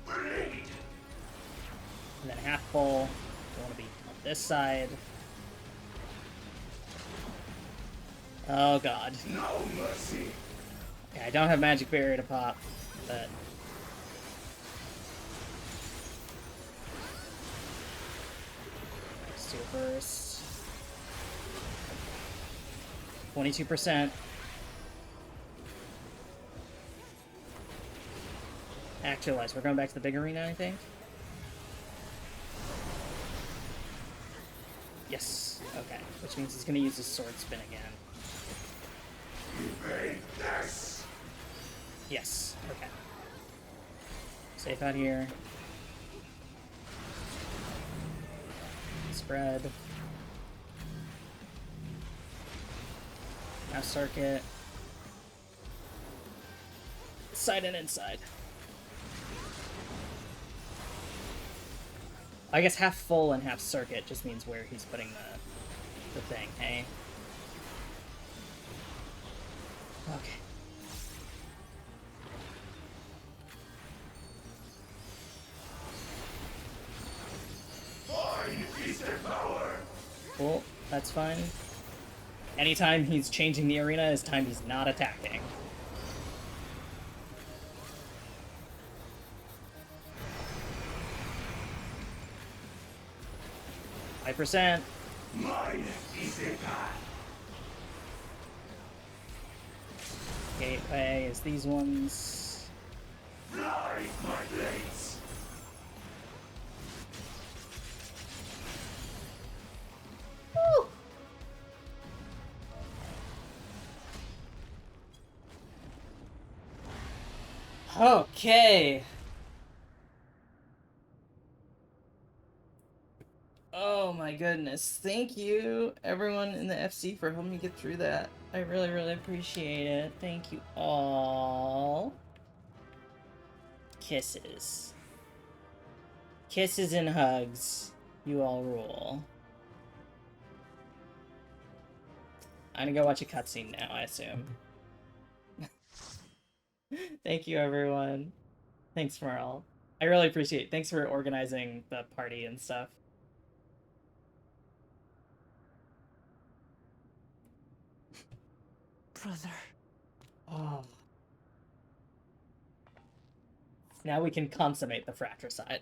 Blade. And then half full, we want to be on this side. Oh god. No mercy. Okay, I don't have Magic Barrier to pop, but... Let's do it first. 22%. Actualize. We're going back to the big arena, I think. Yes. Okay. Which means he's going to use his sword spin again. Evade this. Yes. Okay. Safe out here. Spread. Now circuit. Side and inside. I guess half full and half circuit just means where he's putting the thing, hey? Okay. Mine is the power. Cool, that's fine. Anytime he's changing the arena is time he's not attacking. %. Mine is the path. Gateway is these ones. Fly my blades. Woo! Okay. Oh my goodness. Thank you, everyone in the FC, for helping me get through that. I really, really appreciate it. Thank you all. Kisses. Kisses and hugs. You all rule. I'm gonna go watch a cutscene now, I assume. Thank you, everyone. Thanks, Merle. I really appreciate it. Thanks for organizing the party and stuff. brother. Oh. Now we can consummate the fratricide.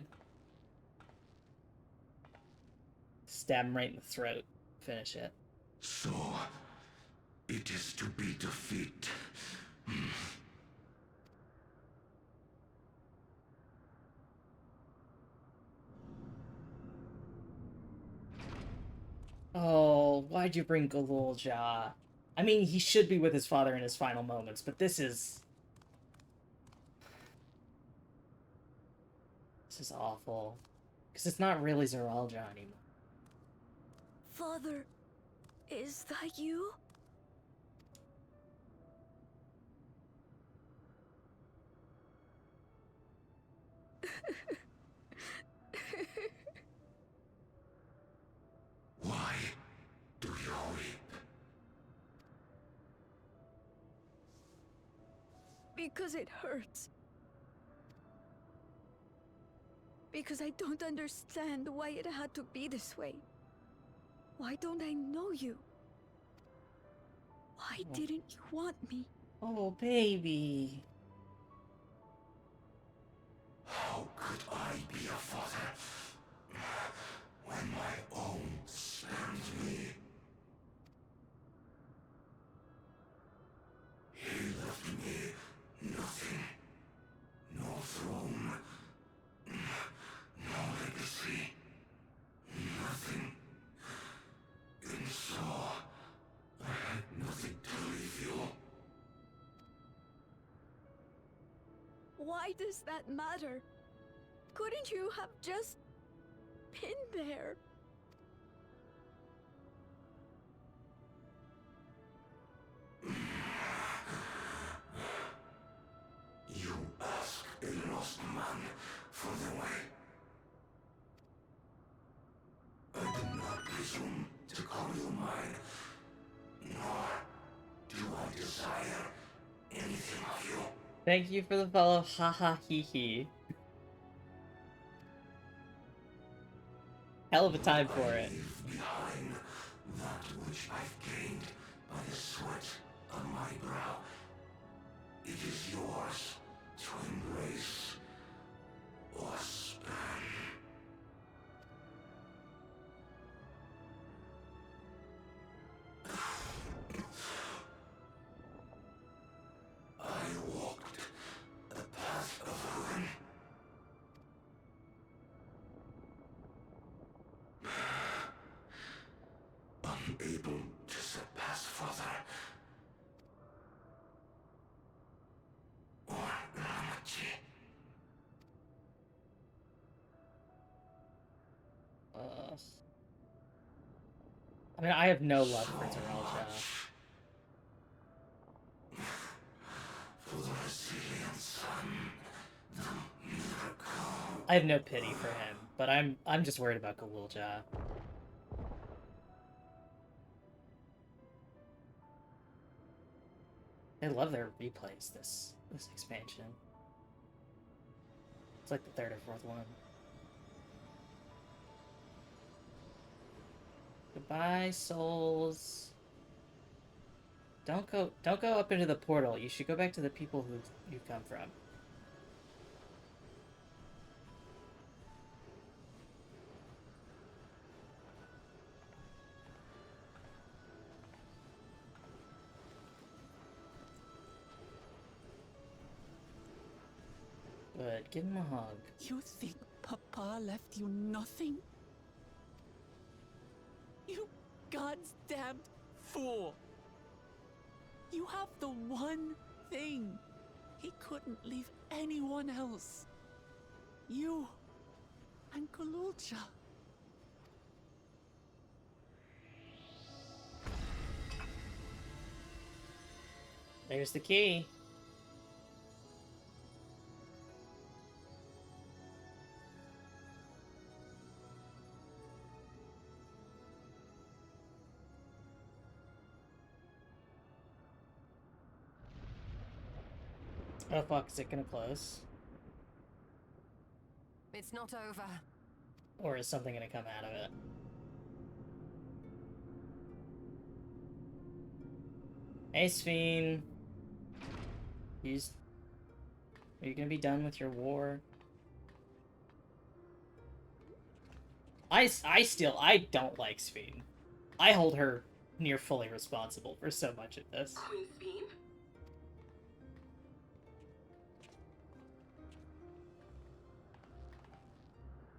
Stab him right in the throat. Finish it. So, it is to be defeat. Oh, why'd you bring Galulja? I mean, he should be with his father in his final moments, but this is awful. Because it's not really Zoraljah anymore. Father, is that you? Why do you weep? Because it hurts. Because I don't understand why it had to be this way. Why don't I know you? Why didn't you want me? Oh, baby. How could I be a father when my own spurned me? He left me nothing. No throne. No legacy. Nothing. And so, I had nothing to leave you. Why does that matter? Couldn't you have just been there? You ask a lost man for the way. I do not presume to call you mine, nor do I desire anything of you. Thank you for the follow. Haha hee hee. Hell of a time for it. Leave behind that which I've gained by the sweat of my brow. It is yours to embrace or spurn. I walked the path of ruin. Unable to surpass father or Ramachi. I mean, I have no love for Zoraljah. For the resilient son, the miracle. I have no pity for him, but I'm just worried about Galulja. I love their replays this expansion. It's like the third or fourth one. Goodbye, souls. Don't go up into the portal. You should go back to the people who you come from. Good. Give him a hug. You think Papa left you nothing? You God's damned fool! You have the one thing he couldn't leave anyone else. You and Galulja. There's the key. Oh fuck, is it gonna close? It's not over. Or is something gonna come out of it? Hey, Sphene. Are you gonna be done with your war? I don't like Sphene. I hold her near fully responsible for so much of this. Queen Beam?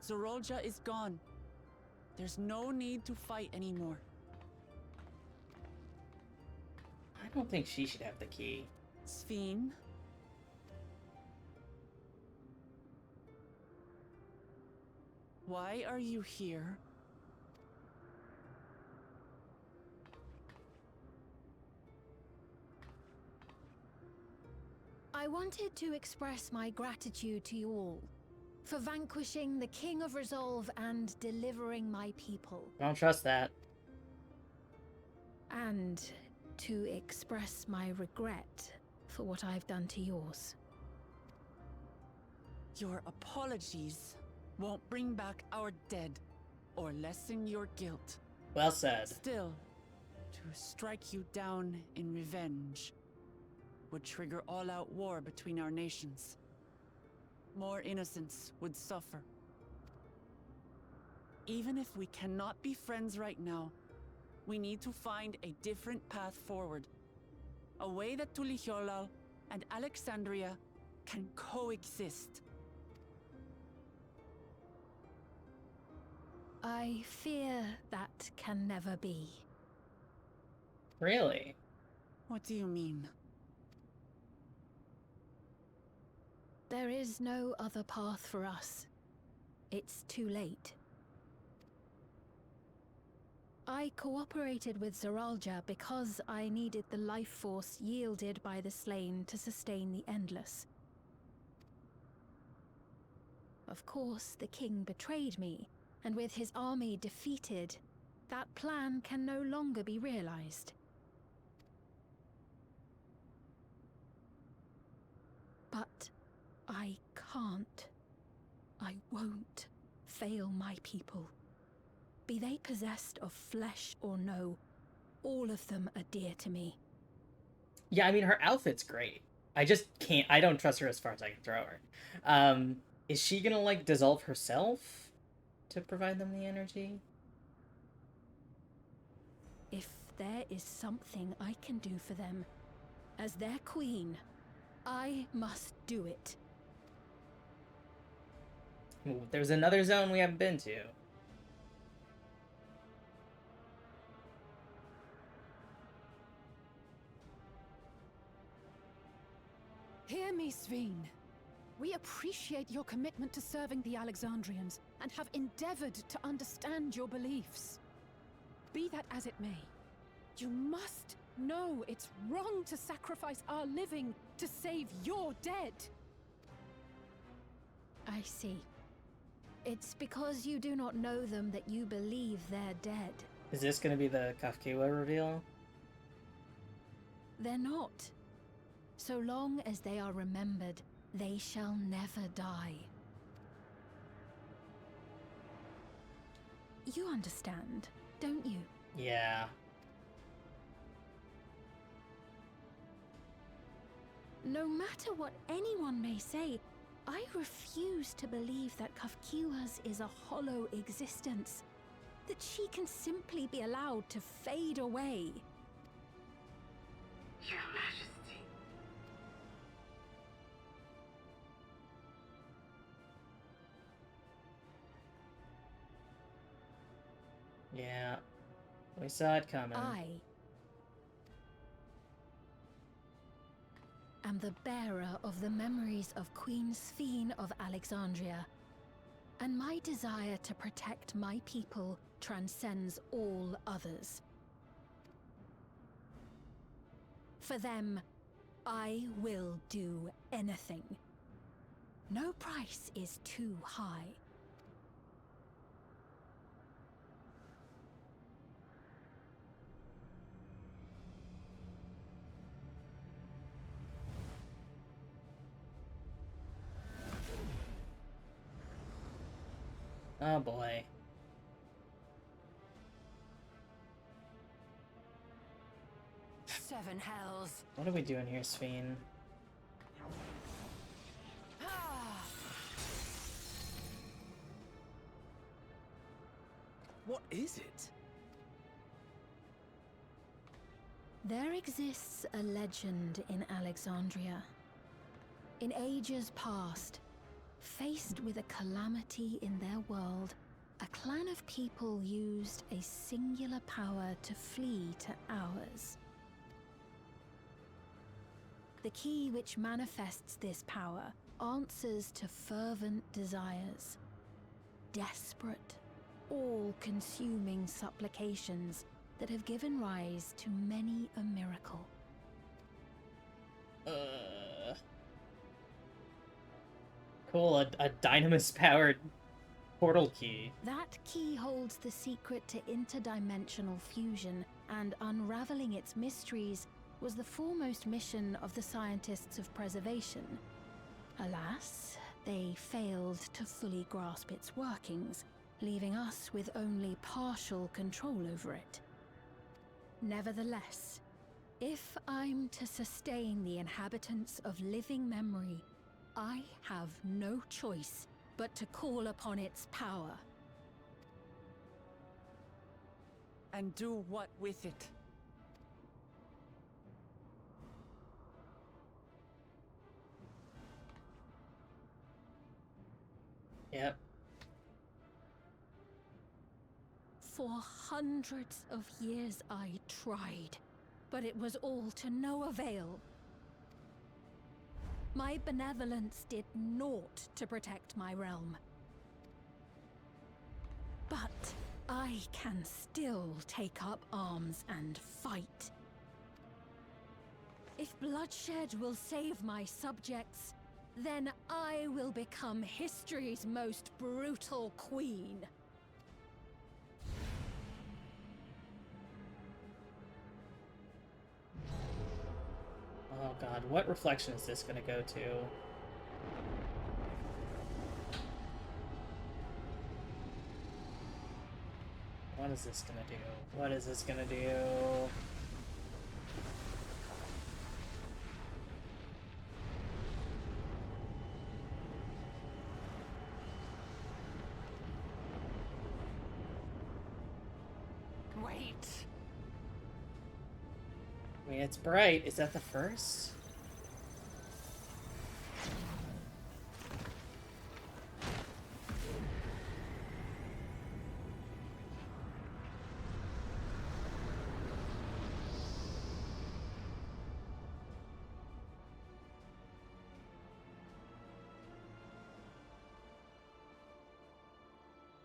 Zorolja is gone. There's no need to fight anymore. I don't think she should have the key. Sphene? Why are you here? I wanted to express my gratitude to you all for vanquishing the King of Resolve and delivering my people. I don't trust that. And to express my regret for what I've done to yours. Your apologies won't bring back our dead or lessen your guilt. Well said. Still, to strike you down in revenge would trigger all-out war between our nations. More innocents would suffer. Even if we cannot be friends right now, we need to find a different path forward. A way that Tulihyolal and Alexandria can coexist. I fear that can never be. Really? What do you mean? There is no other path for us. It's too late. I cooperated with Zoralja because I needed the life force yielded by the slain to sustain the Endless. Of course, the king betrayed me, and with his army defeated, that plan can no longer be realized. But I can't. I won't fail my people. Be they possessed of flesh or no, all of them are dear to me. Yeah, I mean, her outfit's great. I just can't... I don't trust her as far as I can throw her. Is she gonna, like, dissolve herself to provide them the energy? If there is something I can do for them, as their queen, I must do it. Ooh, there's another zone we haven't been to. Hear me, Sphene. We appreciate your commitment to serving the Alexandrians and have endeavored to understand your beliefs. Be that as it may, you must know it's wrong to sacrifice our living to save your dead. I see. It's because you do not know them that you believe they're dead. Is this gonna be the Kafkiwa reveal? They're not. So long as they are remembered, they shall never die. You understand, don't you? Yeah. No matter what anyone may say, I refuse to believe that Kafkiwa's is a hollow existence. That she can simply be allowed to fade away. Your Majesty. Yeah. We saw it coming. I am the bearer of the memories of Queen Sphene of Alexandria, and my desire to protect my people transcends all others. For them, I will do anything. No price is too high. Oh boy. Seven hells. What are we doing here, Sveen? What is it? There exists a legend in Alexandria. In ages past, faced with a calamity in their world, a clan of people used a singular power to flee to ours. The key which manifests this power answers to fervent desires, desperate, all-consuming supplications that have given rise to many a miracle. Cool, a Dynamis-powered portal key. That key holds the secret to interdimensional fusion, and unraveling its mysteries was the foremost mission of the scientists of preservation. Alas, they failed to fully grasp its workings, leaving us with only partial control over it. Nevertheless, if I'm to sustain the inhabitants of living memory, I have no choice but to call upon its power. And do what with it? Yep. For hundreds of years I tried, but it was all to no avail. My benevolence did naught to protect my realm. But I can still take up arms and fight. If bloodshed will save my subjects, then I will become history's most brutal queen. Oh god, what reflection is this gonna go to? What is this gonna do? What is this gonna do? Wait. I mean, it's bright. Is that the first?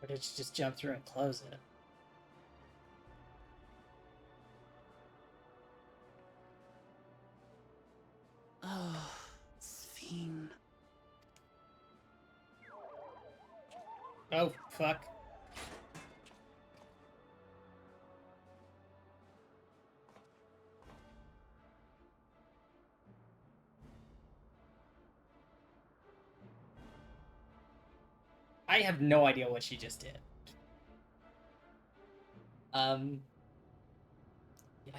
Or did you just jump through and close it? Oh, Sphene. Oh, fuck. I have no idea what she just did. I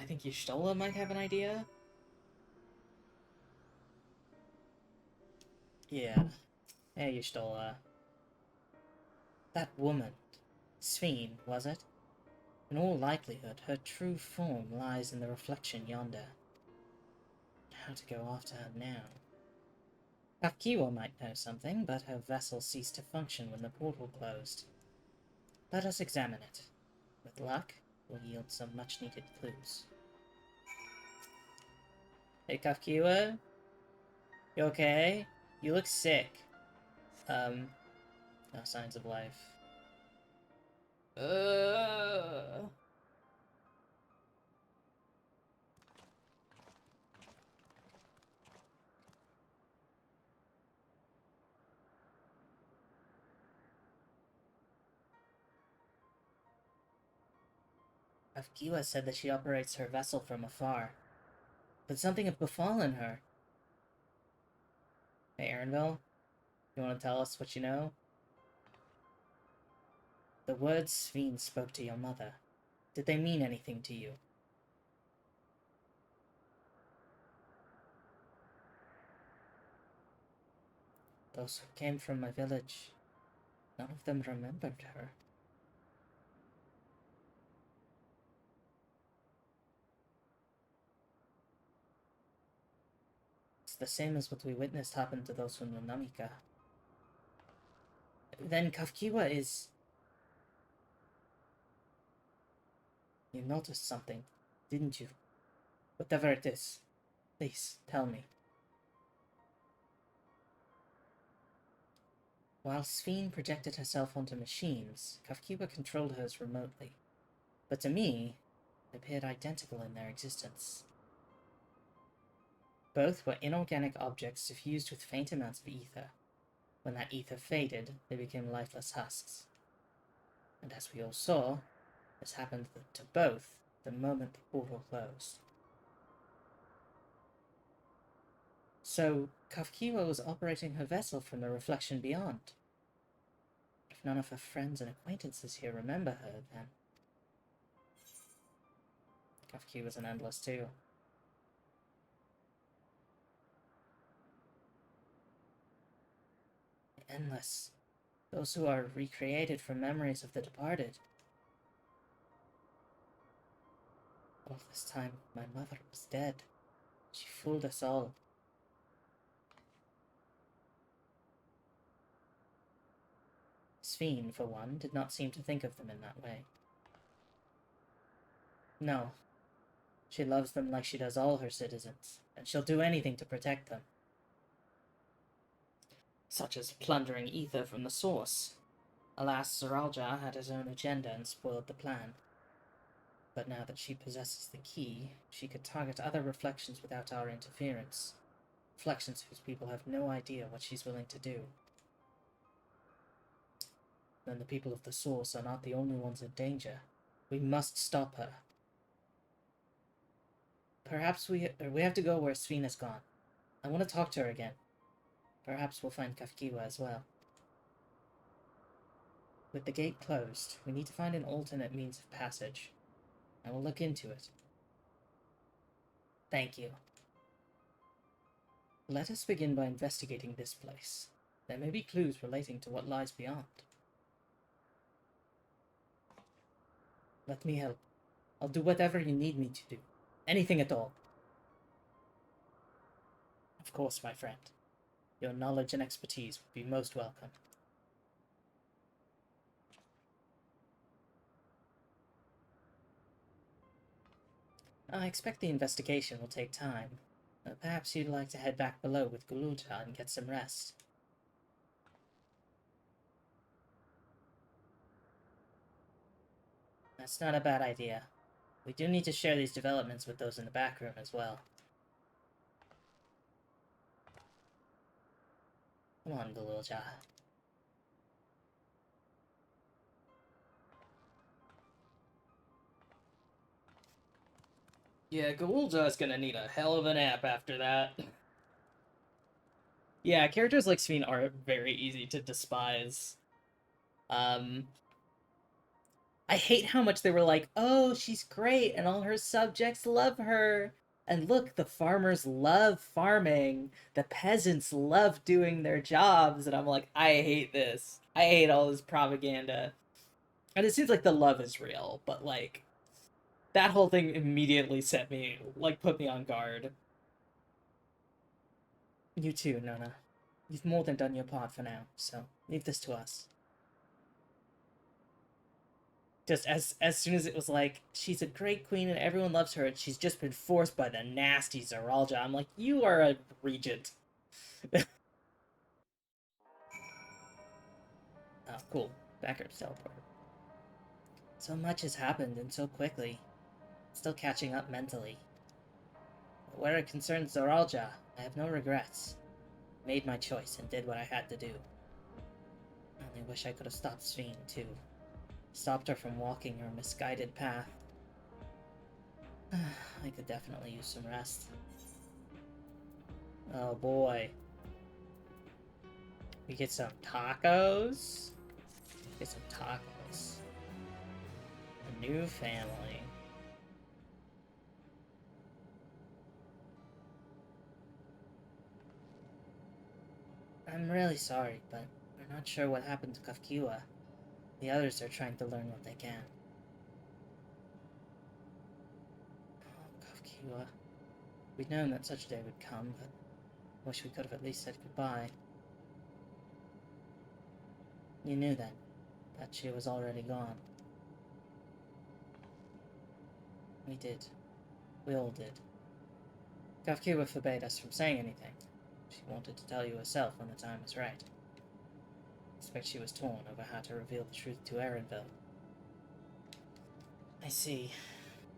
think Y'shtola might have an idea. Yeah. Hey, Y'shtola. That woman, Sphene, was it? In all likelihood, her true form lies in the reflection yonder. How to go after her now? Kafkiwa might know something, but her vessel ceased to function when the portal closed. Let us examine it. With luck, we'll yield some much-needed clues. Hey, Kafkiwa? You okay? You look sick. No signs of life. Kafkiwa said that she operates her vessel from afar. But something had befallen her. Hey, Aaronville? You want to tell us what you know? The words Sphene spoke to your mother. Did they mean anything to you? Those who came from my village, none of them remembered her. It's the same as what we witnessed happen to those from Namika. Then Kafkiwa is... You noticed something, didn't you? Whatever it is, please tell me. While Sveen projected herself onto machines, Kafkiwa controlled hers remotely. But to me, they appeared identical in their existence. Both were inorganic objects suffused with faint amounts of ether. When that ether faded, they became lifeless husks. And as we all saw, this happened to both the moment the portal closed. So, Kafkiwa was operating her vessel from the reflection beyond. If none of her friends and acquaintances here remember her, then... Kafkiwa's an endless too. Endless. Those who are recreated from memories of the departed. All this time, my mother was dead. She fooled us all. Sveen, for one, did not seem to think of them in that way. No. She loves them like she does all her citizens, and she'll do anything to protect them. Such as plundering ether from the source. Alas, Zaralja had his own agenda and spoiled the plan. But now that she possesses the key, she could target other reflections without our interference. Reflections whose people have no idea what she's willing to do. Then the people of the source are not the only ones in danger. We must stop her. Perhaps we have to go where Sveen has gone. I want to talk to her again. Perhaps we'll find Kafkiwa as well. With the gate closed, we need to find an alternate means of passage. I will look into it. Thank you. Let us begin by investigating this place. There may be clues relating to what lies beyond. Let me help. I'll do whatever you need me to do. Anything at all. Of course, my friend. Your knowledge and expertise would be most welcome. I expect the investigation will take time. Perhaps you'd like to head back below with Gululja and get some rest. That's not a bad idea. We do need to share these developments with those in the back room as well. Come on, Gululja. Yeah, Gululja's gonna need a hell of a nap after that. Yeah, characters like Sveen are very easy to despise. I hate how much they were like, oh, she's great, and all her subjects love her. And look, the farmers love farming. The peasants love doing their jobs. And I'm like, I hate this. I hate all this propaganda. And it seems like the love is real, but like, that whole thing immediately set me, like, put me on guard. You too, Nona. You've more than done your part for now, so leave this to us. Just as soon as it was like, she's a great queen and everyone loves her, and she's just been forced by the nasty Zaralja, I'm like, you are a regent. Oh, cool. Backup teleport. So much has happened, and so quickly. Still catching up mentally. But where it concerns Zaralja, I have no regrets. Made my choice and did what I had to do. I only wish I could have stopped Sveen, too. Stopped her from walking her misguided path. I could definitely use some rest. Oh boy. We get some tacos? Get some tacos. A new family. I'm really sorry, but we're not sure what happened to Kafkiwa. The others are trying to learn what they can. Oh, Kafkiwa. We'd known that such a day would come, but wish we could have at least said goodbye. You knew then that she was already gone. We did. We all did. Kafkiwa forbade us from saying anything. She wanted to tell you herself when the time was right. I expect she was torn over how to reveal the truth to Erenville. I see.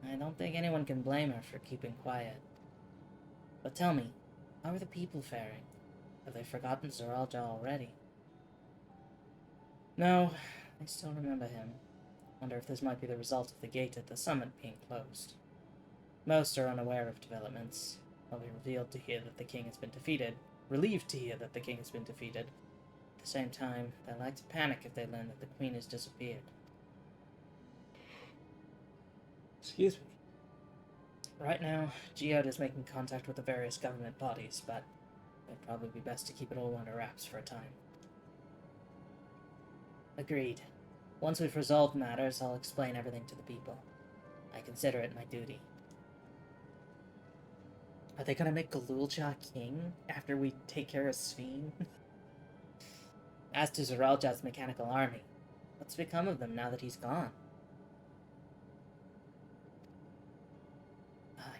I don't think anyone can blame her for keeping quiet. But tell me, how are the people faring? Have they forgotten Zeralja already? No, I still remember him. Wonder if this might be the result of the gate at the summit being closed. Most are unaware of developments. They'll be relieved to hear that the king has been defeated. At the same time, they like to panic if they learn that the queen has disappeared. Excuse me. Right now, Geode is making contact with the various government bodies, but it'd probably be best to keep it all under wraps for a time. Agreed. Once we've resolved matters, I'll explain everything to the people. I consider it my duty. Are they gonna make Galulja king after we take care of Sveen? As to Zeralja's mechanical army, what's become of them now that he's gone?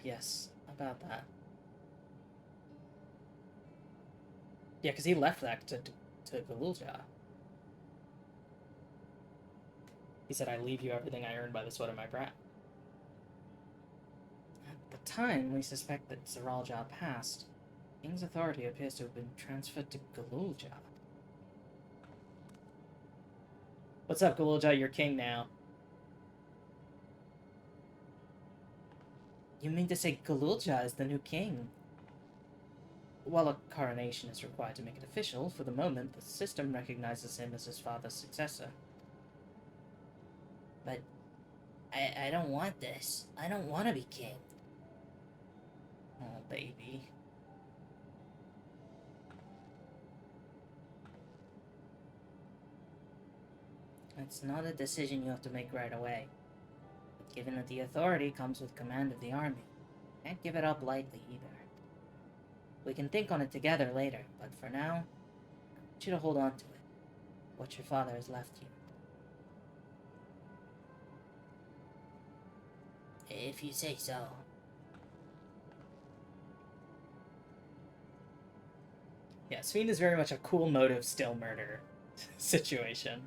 Yes, about that. Yeah, because he left that to Galulja. He said, I leave you everything I earned by the sweat of my brow. At the time, we suspect that Zeralja passed. King's authority appears to have been transferred to Galulja. What's up, Galulja? You're king now. You mean to say Galulja is the new king? While a coronation is required to make it official, for the moment, the system recognizes him as his father's successor. But I don't want this. I don't want to be king. Oh, baby. It's not a decision you have to make right away. But given that the authority comes with command of the army, can't give it up lightly either. We can think on it together later, but for now, I want you to hold on to it. What your father has left you. If you say so. Yeah, Sveen is very much a cool motive still murder situation.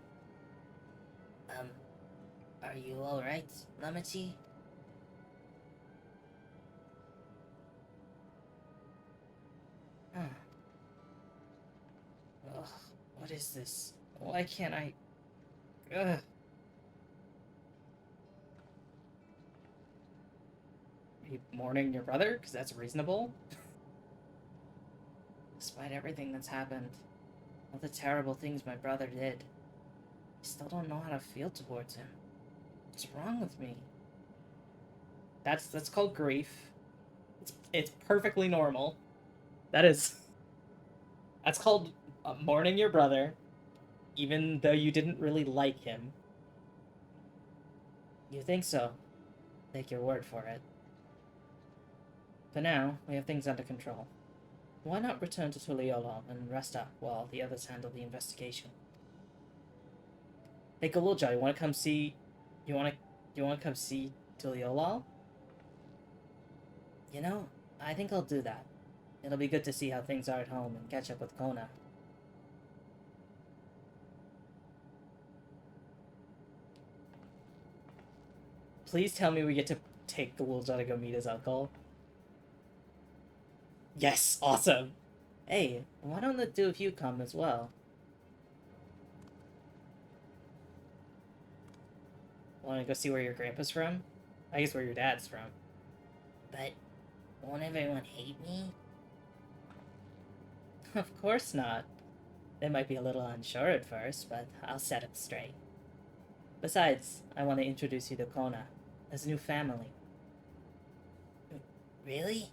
Are you alright, Lamati? Huh. Ugh, what is this? Why can't I... Ugh. Are you mourning your brother? Because that's reasonable. Despite everything that's happened, all the terrible things my brother did, I still don't know how to feel towards him. What's wrong with me? That's called grief. It's perfectly normal. That's called mourning your brother, even though you didn't really like him. You think so? Take your word for it. For now, we have things under control. Why not return to Tuliolol and rest up while the others handle the investigation? Hey, Galulja, you wanna come see... You wanna come see Tuliolol? You know, I think I'll do that. It'll be good to see how things are at home and catch up with Kona. Please tell me we get to take Galulja to go meet his uncle. Yes, awesome! Hey, why don't the two of you come as well? Wanna go see where your grandpa's from? I guess where your dad's from. But won't everyone hate me? Of course not. They might be a little unsure at first, but I'll set it straight. Besides, I want to introduce you to Kona, his new family. Really?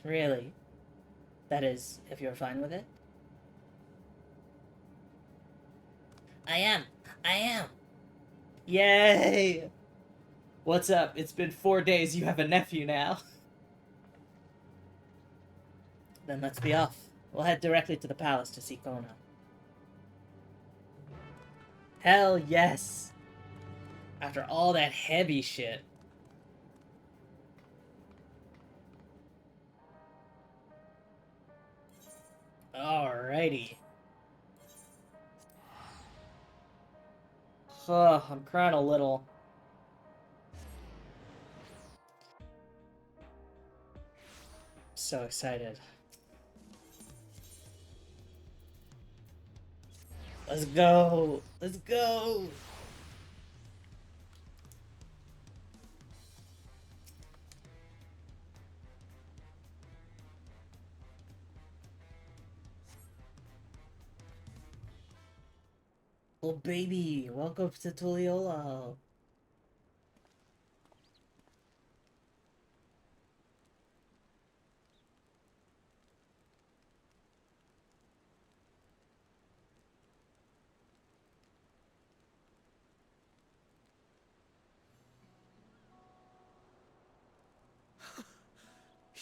Really. That is, if you're fine with it? I am. I am. Yay! What's up? It's been 4 days. You have a nephew now. Then let's be off. We'll head directly to the palace to see Kona. Hell yes! After all that heavy shit. Alrighty. I'm crying a little. So excited. Let's go! Let's go! Oh baby, welcome to Tuliolo.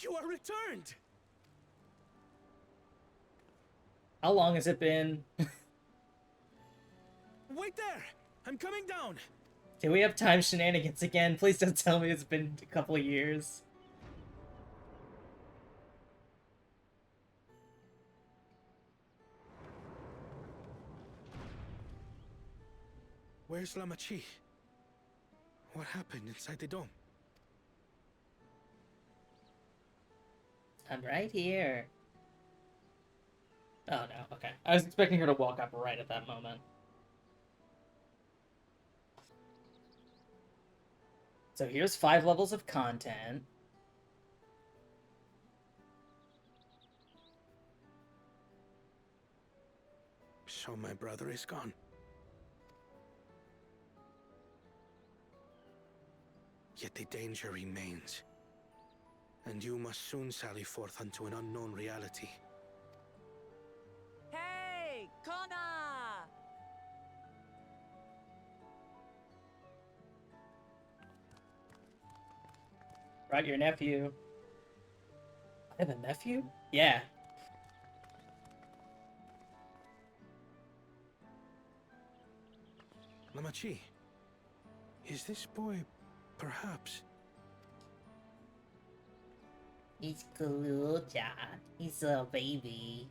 You are returned! How long has it been? Wait there! I'm coming down! Can we have time shenanigans again? Please don't tell me it's been a couple of years. Where's Lamachi? What happened inside the dome? I'm right here. Oh no, okay. I was expecting her to walk up right at that moment. So here's 5 levels of content. So my brother is gone. Yet the danger remains. And you must soon sally forth unto an unknown reality. Hey, Kona! Brought your nephew. I have a nephew? Yeah. Lamachi, is this boy, perhaps? He's Kaluja. He's a baby.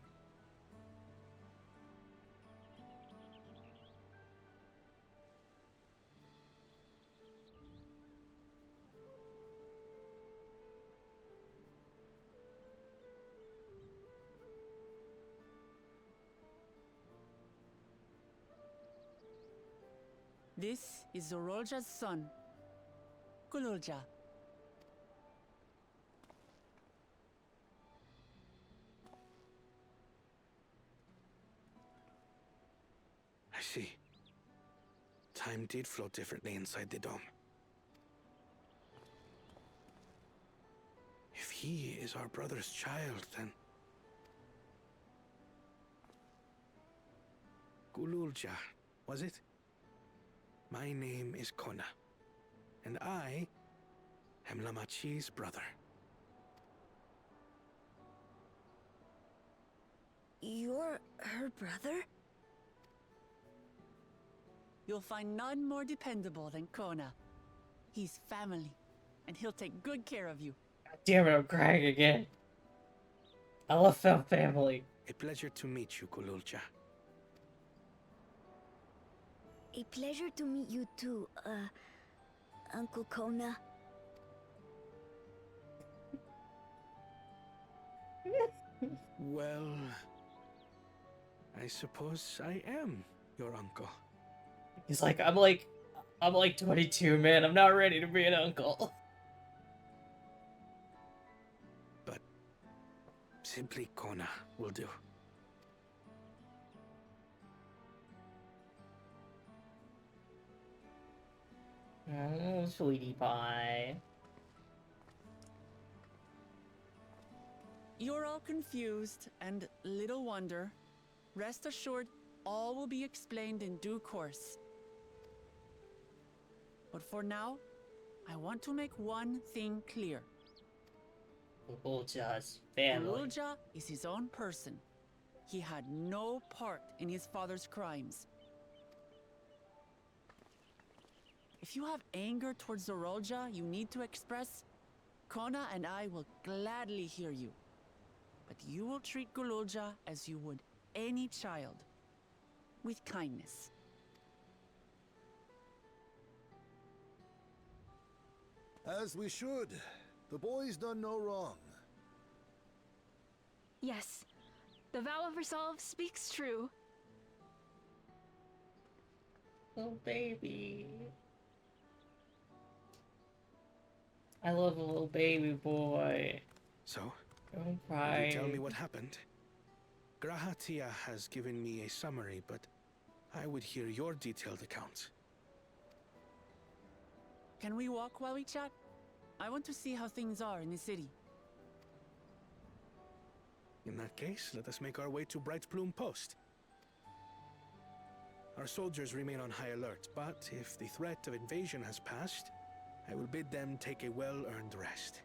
This is Zorolja's son, Kululja. I see. Time did flow differently inside the dome. If he is our brother's child, then... Gululja, was it? My name is Kona, and I am Lamachi's brother. You're her brother? You'll find none more dependable than Kona. He's family, and he'll take good care of you. God damn it, I'm crying again. I love family. A pleasure to meet you, Gululja. A pleasure to meet you too, Uncle Kona. Well, I suppose I am your uncle. He's like, I'm like 22, man. I'm not ready to be an uncle. But simply Kona will do. Oh, sweetie pie. You're all confused, and little wonder. Rest assured, all will be explained in due course. But for now, I want to make one thing clear. Gululja's family. Gululja is his own person. He had no part in his father's crimes. If you have anger towards Zorolja you need to express, Kona and I will gladly hear you. But you will treat Gululja as you would any child, with kindness. As we should. The boy's done no wrong. Yes, the vow of resolve speaks true. Little baby. I love a little baby boy. So, Don't will cry. you tell me what happened? Grahatia has given me a summary, but I would hear your detailed account. Can we walk while we chat? I want to see how things are in the city. In that case, let us make our way to Bright Plume Post. Our soldiers remain on high alert, but if the threat of invasion has passed, I will bid them take a well-earned rest.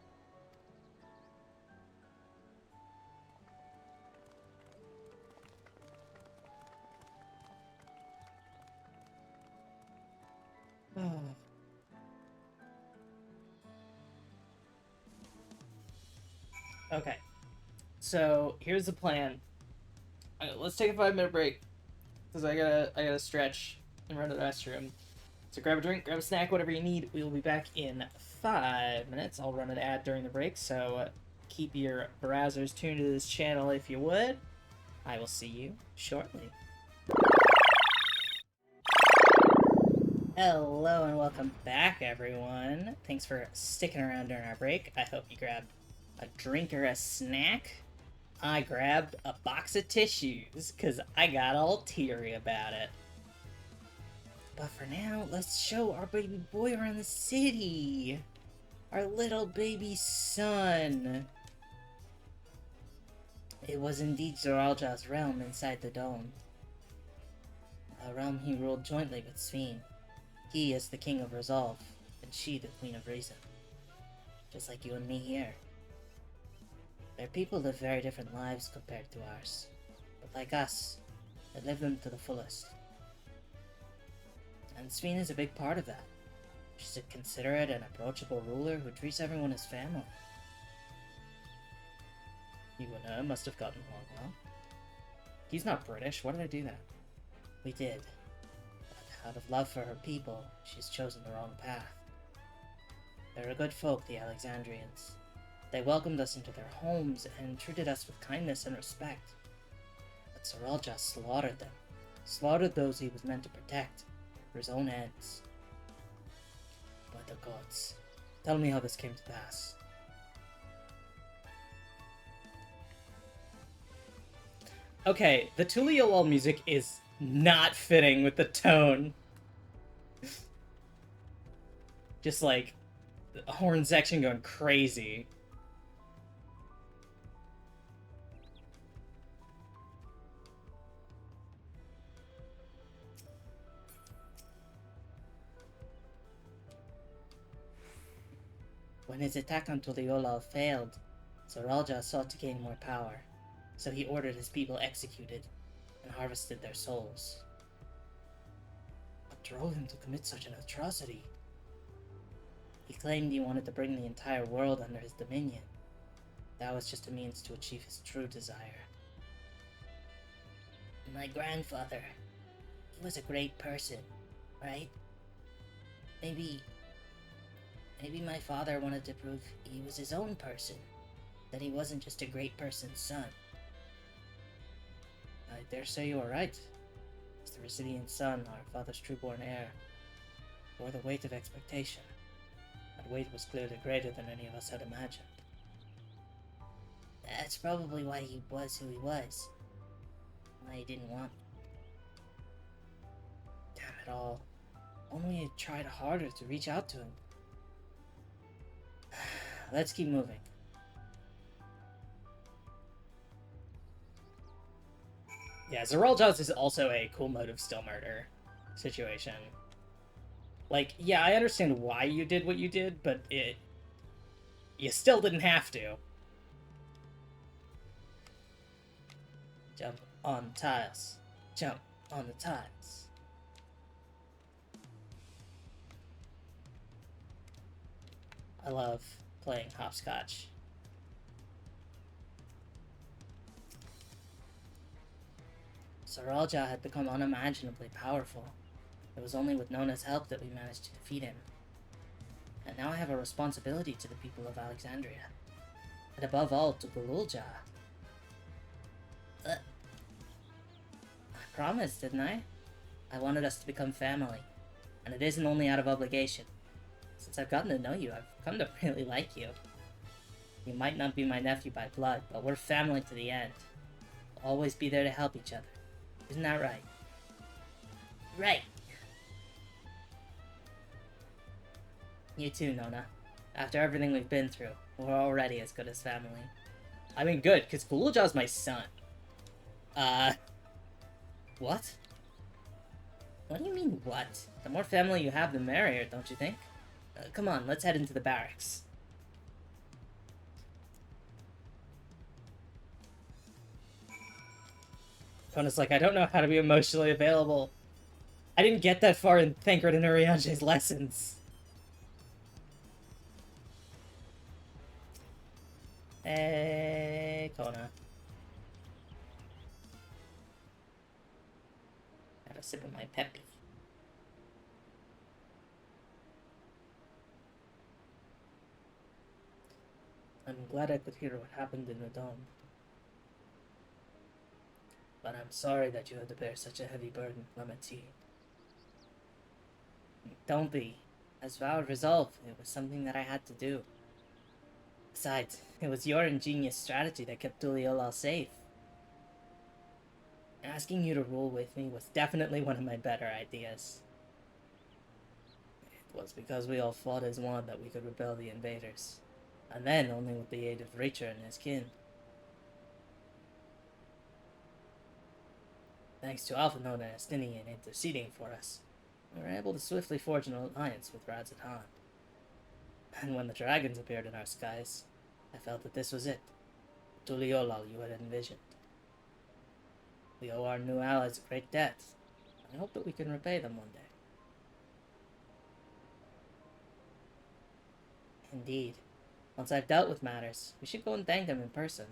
Okay, so here's the plan. Let's take a 5-minute break because I gotta stretch and run to the restroom. So grab a drink, grab a snack, whatever you need. We will be back in 5 minutes. I'll run an ad during the break, so keep your browsers tuned to this channel if you would. I will see you shortly. Hello and welcome back, everyone. Thanks for sticking around during our break. I hope you grabbed a drink or a snack. I grabbed a box of tissues because I got all teary about it. But for now, let's show our baby boy around the city. Our little baby son. It was indeed Zoralja's realm inside the dome. A realm he ruled jointly with Sveen. He is the king of resolve, and she the queen of reason. Just like you and me here. Their people live very different lives compared to ours. But like us, they live them to the fullest. And Sveen is a big part of that. She's a considerate and approachable ruler who treats everyone as family. You and her must have gotten along well. He's not British, why did I do that? We did. But out of love for her people, she's chosen the wrong path. They're a good folk, the Alexandrians. They welcomed us into their homes and treated us with kindness and respect. But Zoralja slaughtered them. Slaughtered those he was meant to protect. For his own ends. By the gods, tell me how this came to pass. Okay, the Tuliolol music is not fitting with the tone. Just like the horn section going crazy. When his attack on Tuliolol failed, Zoralja sought to gain more power, so he ordered his people executed and harvested their souls. What drove him to commit such an atrocity? He claimed he wanted to bring the entire world under his dominion. That was just a means to achieve his true desire. My grandfather, he was a great person, right? Maybe my father wanted to prove he was his own person, that he wasn't just a great person's son. I dare say you are right. As the resilient son, our father's true-born heir, bore the weight of expectation. That weight was clearly greater than any of us had imagined. That's probably why he was who he was. Why he didn't want me. Damn it all. Only I tried harder to reach out to him. Let's keep moving. Yeah, Zeralja's is also a cool mode of still murder situation. Like, yeah, I understand why you did what you did, but you still didn't have to. Jump on the tiles. Jump on the tiles. I love playing hopscotch. Zeralja had become unimaginably powerful. It was only with Nona's help that we managed to defeat him. And now I have a responsibility to the people of Alexandria. And above all, to Gululja. I promised, didn't I? I wanted us to become family. And it isn't only out of obligation. Since I've gotten to know you, I've come to really like you. You might not be my nephew by blood, but we're family to the end. We'll always be there to help each other. Isn't that right? Right. You too, Nona. After everything we've been through, we're already as good as family. I mean, good, because Gululja's my son. What? What do you mean, what? The more family you have, the merrier, don't you think? Come on, let's head into the barracks. Kona's like, I don't know how to be emotionally available. I didn't get that far in Thancred and Uriange's lessons. Hey, Kona. Have a sip of my peppy. I'm glad I could hear what happened in the dome. But I'm sorry that you had to bear such a heavy burden, Clementine. Don't be. As vowed resolve, it was something that I had to do. Besides, it was your ingenious strategy that kept Tuliolal safe. Asking you to rule with me was definitely one of my better ideas. It was because we all fought as one that we could repel the invaders. And then only with the aid of Reacher and his kin. Thanks to Alpha Nona and Estinian interceding for us, we were able to swiftly forge an alliance with Radzatan. And when the dragons appeared in our skies, I felt that this was it. The Tuliolal you had envisioned. We owe our new allies a great debt. I hope that we can repay them one day. Indeed. Once I've dealt with matters, we should go and thank them in person.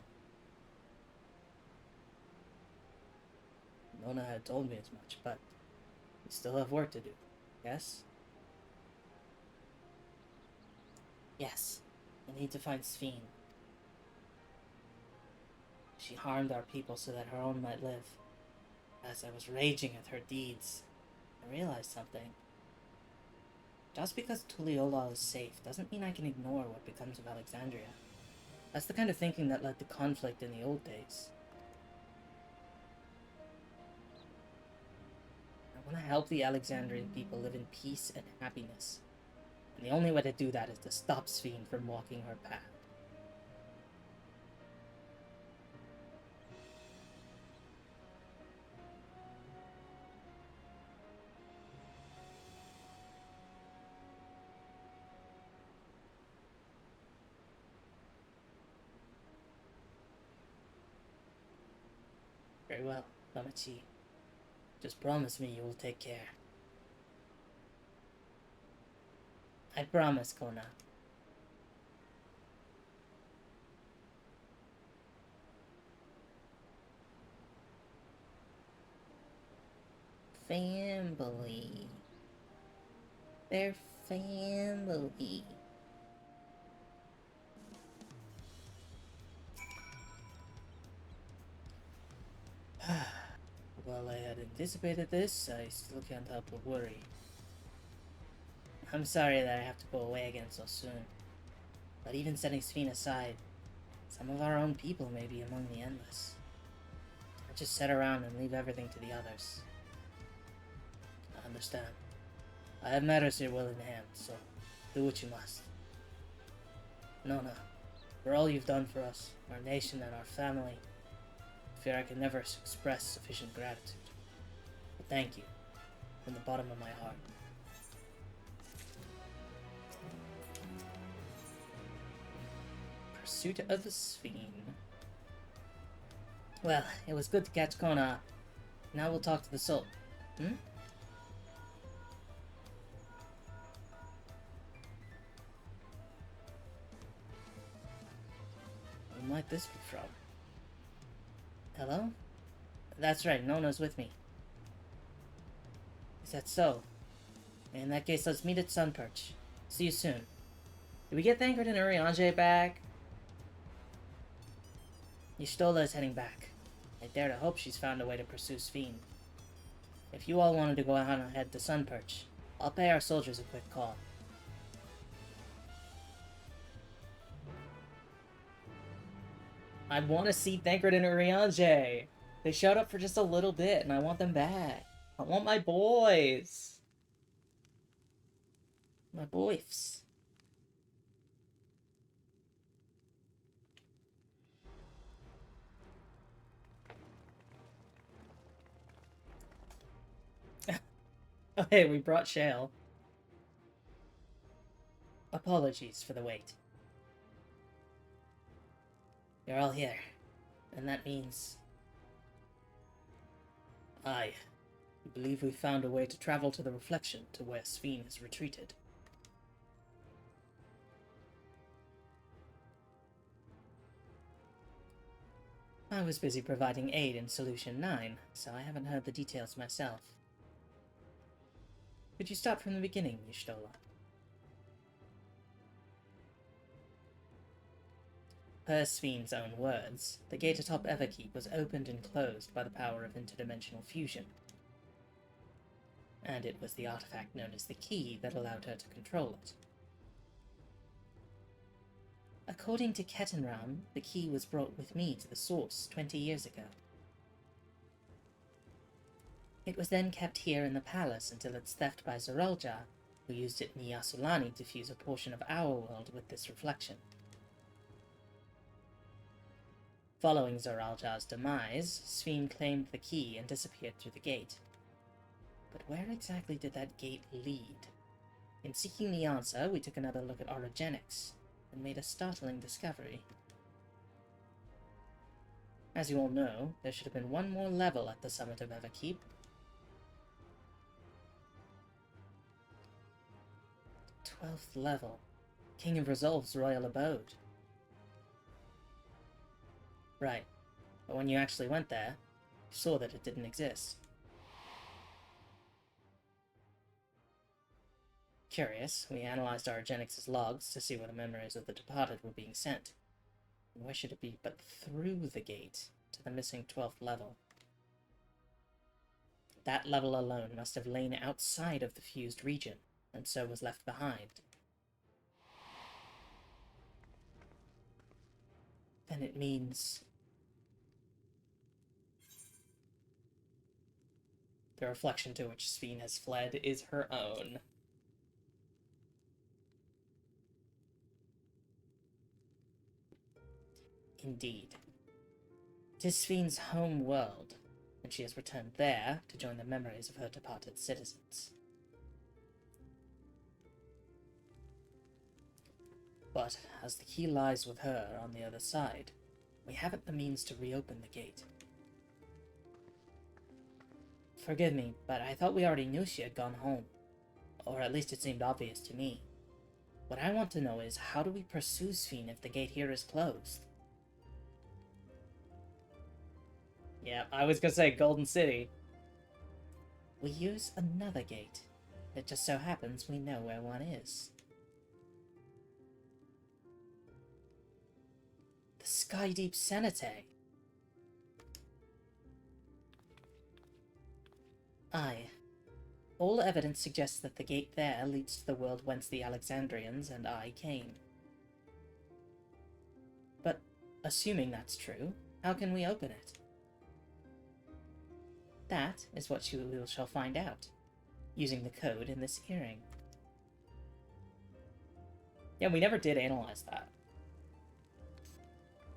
Nona had told me as much, but we still have work to do, yes? Yes, we need to find Sphene. She harmed our people so that her own might live. As I was raging at her deeds, I realized something. Just because Tuliolal is safe doesn't mean I can ignore what becomes of Alexandria. That's the kind of thinking that led to conflict in the old days. I want to help the Alexandrian people live in peace and happiness. And the only way to do that is to stop Sphene from walking her path. Very well, Lamachi. Just promise me you will take care. I promise, Kona. Family. They're family. While I had anticipated this, I still can't help but worry. I'm sorry that I have to go away again so soon. But even setting Sphene aside, some of our own people may be among the Endless. Can't just sit around and leave everything to the others. I understand. I have matters here well in hand, so do what you must. Nona, for all you've done for us, our nation and our family, fear I can never express sufficient gratitude. But thank you, from the bottom of my heart. Pursuit of the Sphene. Well, it was good to catch Kona. Now we'll talk to the soul. Hmm? Who might this be from? Hello? That's right, Nona's with me. Is that so? In that case, let's meet at Sunperch. See you soon. Did we get Thancred and Urianger back? Y'shtola is heading back. I dare to hope she's found a way to pursue Sphene. If you all wanted to go on ahead to Sunperch, I'll pay our soldiers a quick call. I want to see Thancred and Urianger. They showed up for just a little bit, and I want them back. I want my boys. My boys. Oh, hey, we brought Shale. Apologies for the wait. You're all here, and that means... I believe we found a way to travel to the Reflection to where Sphene has retreated. I was busy providing aid in Solution 9, so I haven't heard the details myself. Could you start from the beginning, Y'shtola? Per Sphene's own words, the gate atop Everkeep was opened and closed by the power of interdimensional fusion. And it was the artifact known as the Key that allowed her to control it. According to Kettenram, the Key was brought with me to the Source 20 years ago. It was then kept here in the palace until its theft by Zoralja, who used it in Yasulani to fuse a portion of our world with this reflection. Following Zoralja's demise, Sphene claimed the key and disappeared through the gate. But where exactly did that gate lead? In seeking the answer, we took another look at orogenics, and made a startling discovery. As you all know, there should have been one more level at the summit of Everkeep. 12th level. King of Resolve's royal abode. Right, but when you actually went there, you saw that it didn't exist. Curious, we analyzed Orogenics' logs to see where the memories of the departed were being sent. And where should it be but through the gate to the missing 12th level? That level alone must have lain outside of the fused region, and so was left behind. Then it means... the reflection to which Sphene has fled is her own. Indeed. It is Sphene's home world, and she has returned there to join the memories of her departed citizens. But, as the key lies with her on the other side, we haven't the means to reopen the gate. Forgive me, but I thought we already knew she had gone home. Or at least it seemed obvious to me. What I want to know is, how do we pursue Sphene if the gate here is closed? Yeah, I was gonna say Golden City. We use another gate. It just so happens we know where one is. The Skydeep Cenotaph. Aye. All evidence suggests that the gate there leads to the world whence the Alexandrians and I came. But, assuming that's true, how can we open it? That is what we shall find out, using the code in this earring. Yeah, we never did analyze that.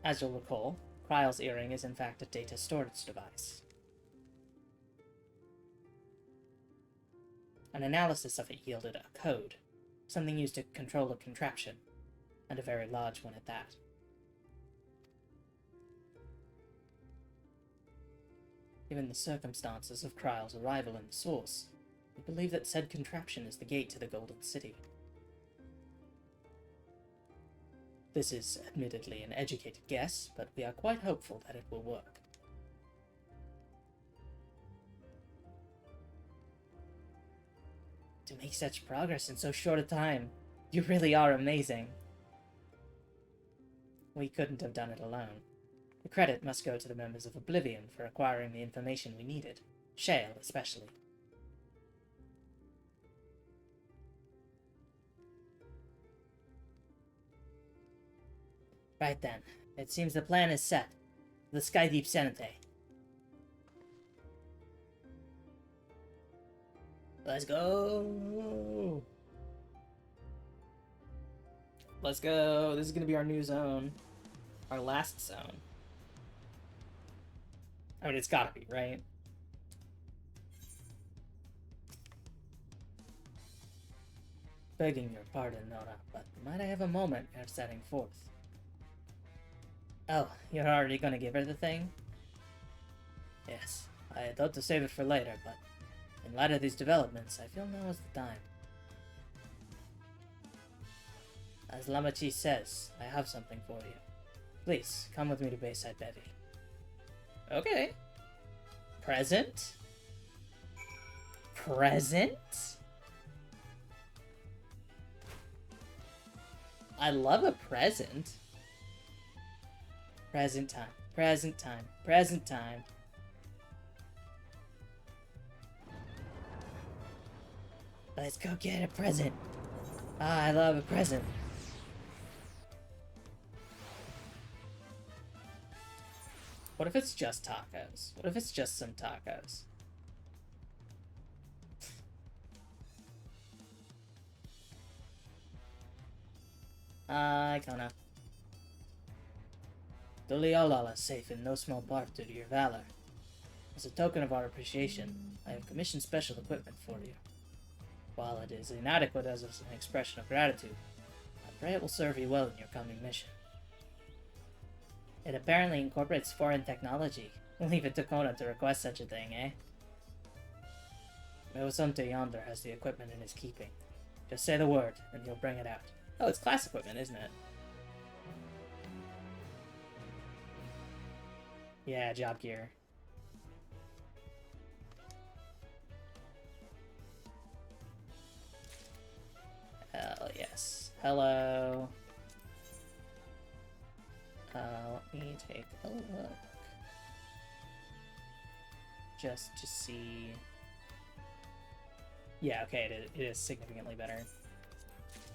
As you'll recall, Kryle's earring is in fact a data storage device. An analysis of it yielded a code, something used to control a contraption, and a very large one at that. Given the circumstances of Kryle's arrival in the Source, we believe that said contraption is the gate to the Golden City. This is admittedly an educated guess, but we are quite hopeful that it will work. To make such progress in so short a time, you really are amazing. We couldn't have done it alone. The credit must go to the members of Oblivion for acquiring the information we needed, Shale especially. Right then, it seems the plan is set. The Skydeep Senate. Let's go! Let's go! This is gonna be our new zone. Our last zone. I mean, it's gotta be, right? Begging your pardon, Nora, but might I have a moment ere setting forth? Oh, you're already gonna give her the thing? Yes, I had thought to save it for later, but in light of these developments, I feel now is the time. As Lamachi says, I have something for you. Please, come with me to Bayside Bevy. Okay. Present? Present? I love a present. Present time, present time, present time. Let's go get a present. Ah, I love a present. What if it's just tacos? What if it's just some tacos? Icona. Doliolala is safe in no small part due to your valor. As a token of our appreciation, I have commissioned special equipment for you. While it is inadequate as an expression of gratitude, I pray it will serve you well in your coming mission. It apparently incorporates foreign technology. Leave it to Kona to request such a thing, eh? Meosante yonder has the equipment in his keeping. Just say the word, and he'll bring it out. Oh, it's class equipment, isn't it? Yeah, job gear. Hell yes. Hello. Let me take a look. Just to see... Yeah, okay, it is significantly better.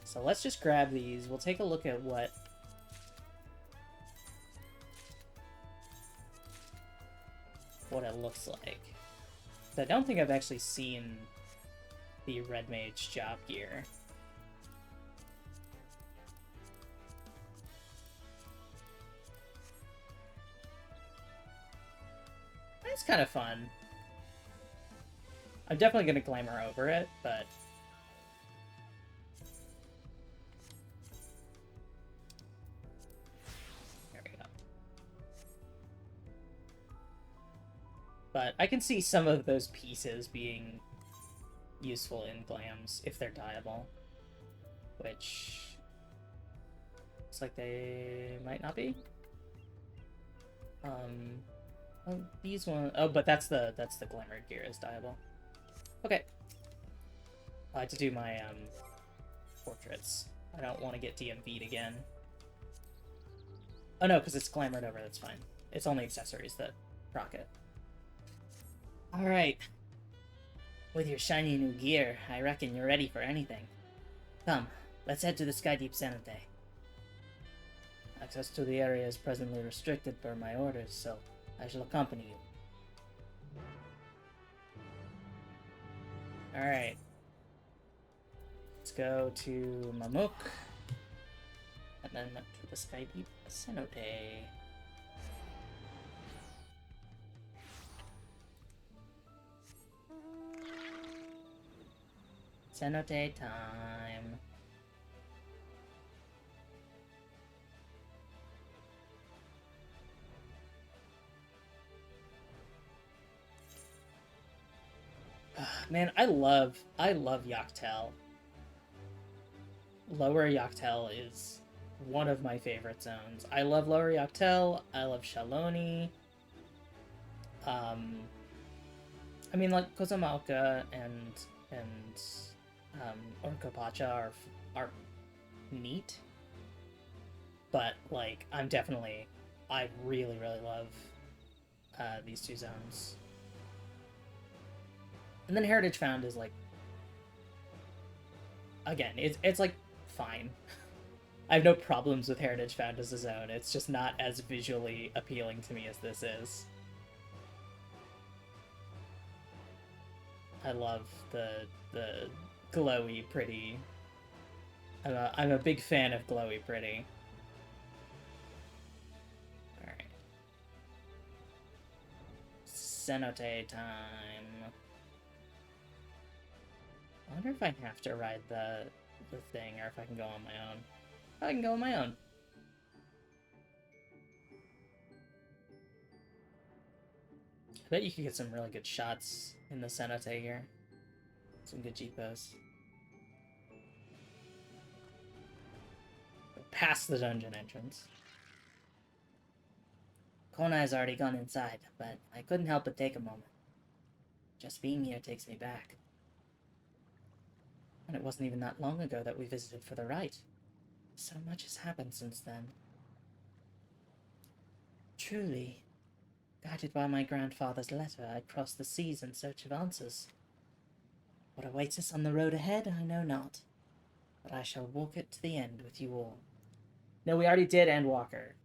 So let's just grab these. We'll take a look at what... it looks like. I don't think I've actually seen the Red Mage job gear. It's kind of fun. I'm definitely going to glamour over it, but... There we go. But I can see some of those pieces being useful in glams if they're dyeable. Which... looks like they might not be. Oh, these ones... Oh, but that's the glamour gear is dyeable. Okay. I like to do my, portraits. I don't want to get DMV'd again. Oh no, because it's glamored over, that's fine. It's only accessories that proc it. Alright. With your shiny new gear, I reckon you're ready for anything. Come, let's head to the Skydeep Senate. Access to the area is presently restricted per my orders, so I shall accompany you. Alright. Let's go to Mamuk. And then to the Skydeep Cenote. Cenote time. Man, I love Yoctel. Lower Yoctel is one of my favorite zones. I love Lower Yoctel. I love Shaloni. I mean, like, Kozamalka and Orkopacha are neat, but like, I really love these two zones. And then Heritage Found is like, again, it's like fine. I have no problems with Heritage Found as a zone. It's just not as visually appealing to me as this is. I love the glowy pretty. I'm a big fan of glowy pretty. Alright. Cenote time. I wonder if I have to ride the thing or if I can go on my own. I can go on my own. I bet you could get some really good shots in the Cenote here. Some good Jeepos. Past the dungeon entrance. Konai's already gone inside, but I couldn't help but take a moment. Just being here takes me back. And it wasn't even that long ago that we visited for the rite. So much has happened since then. Truly, guided by my grandfather's letter, I crossed the seas in search of answers. What awaits us on the road ahead, I know not. But I shall walk it to the end with you all. No, we already did end Walker.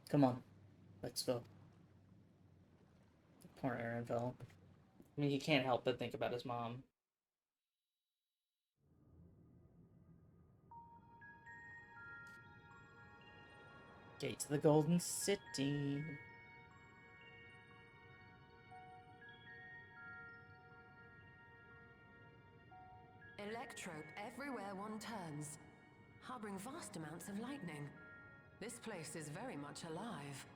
Come on. Let's go. Poor Aaronville. I mean, he can't help but think about his mom. Gate to the Golden City. Electrope everywhere one turns, harboring vast amounts of lightning. This place is very much alive.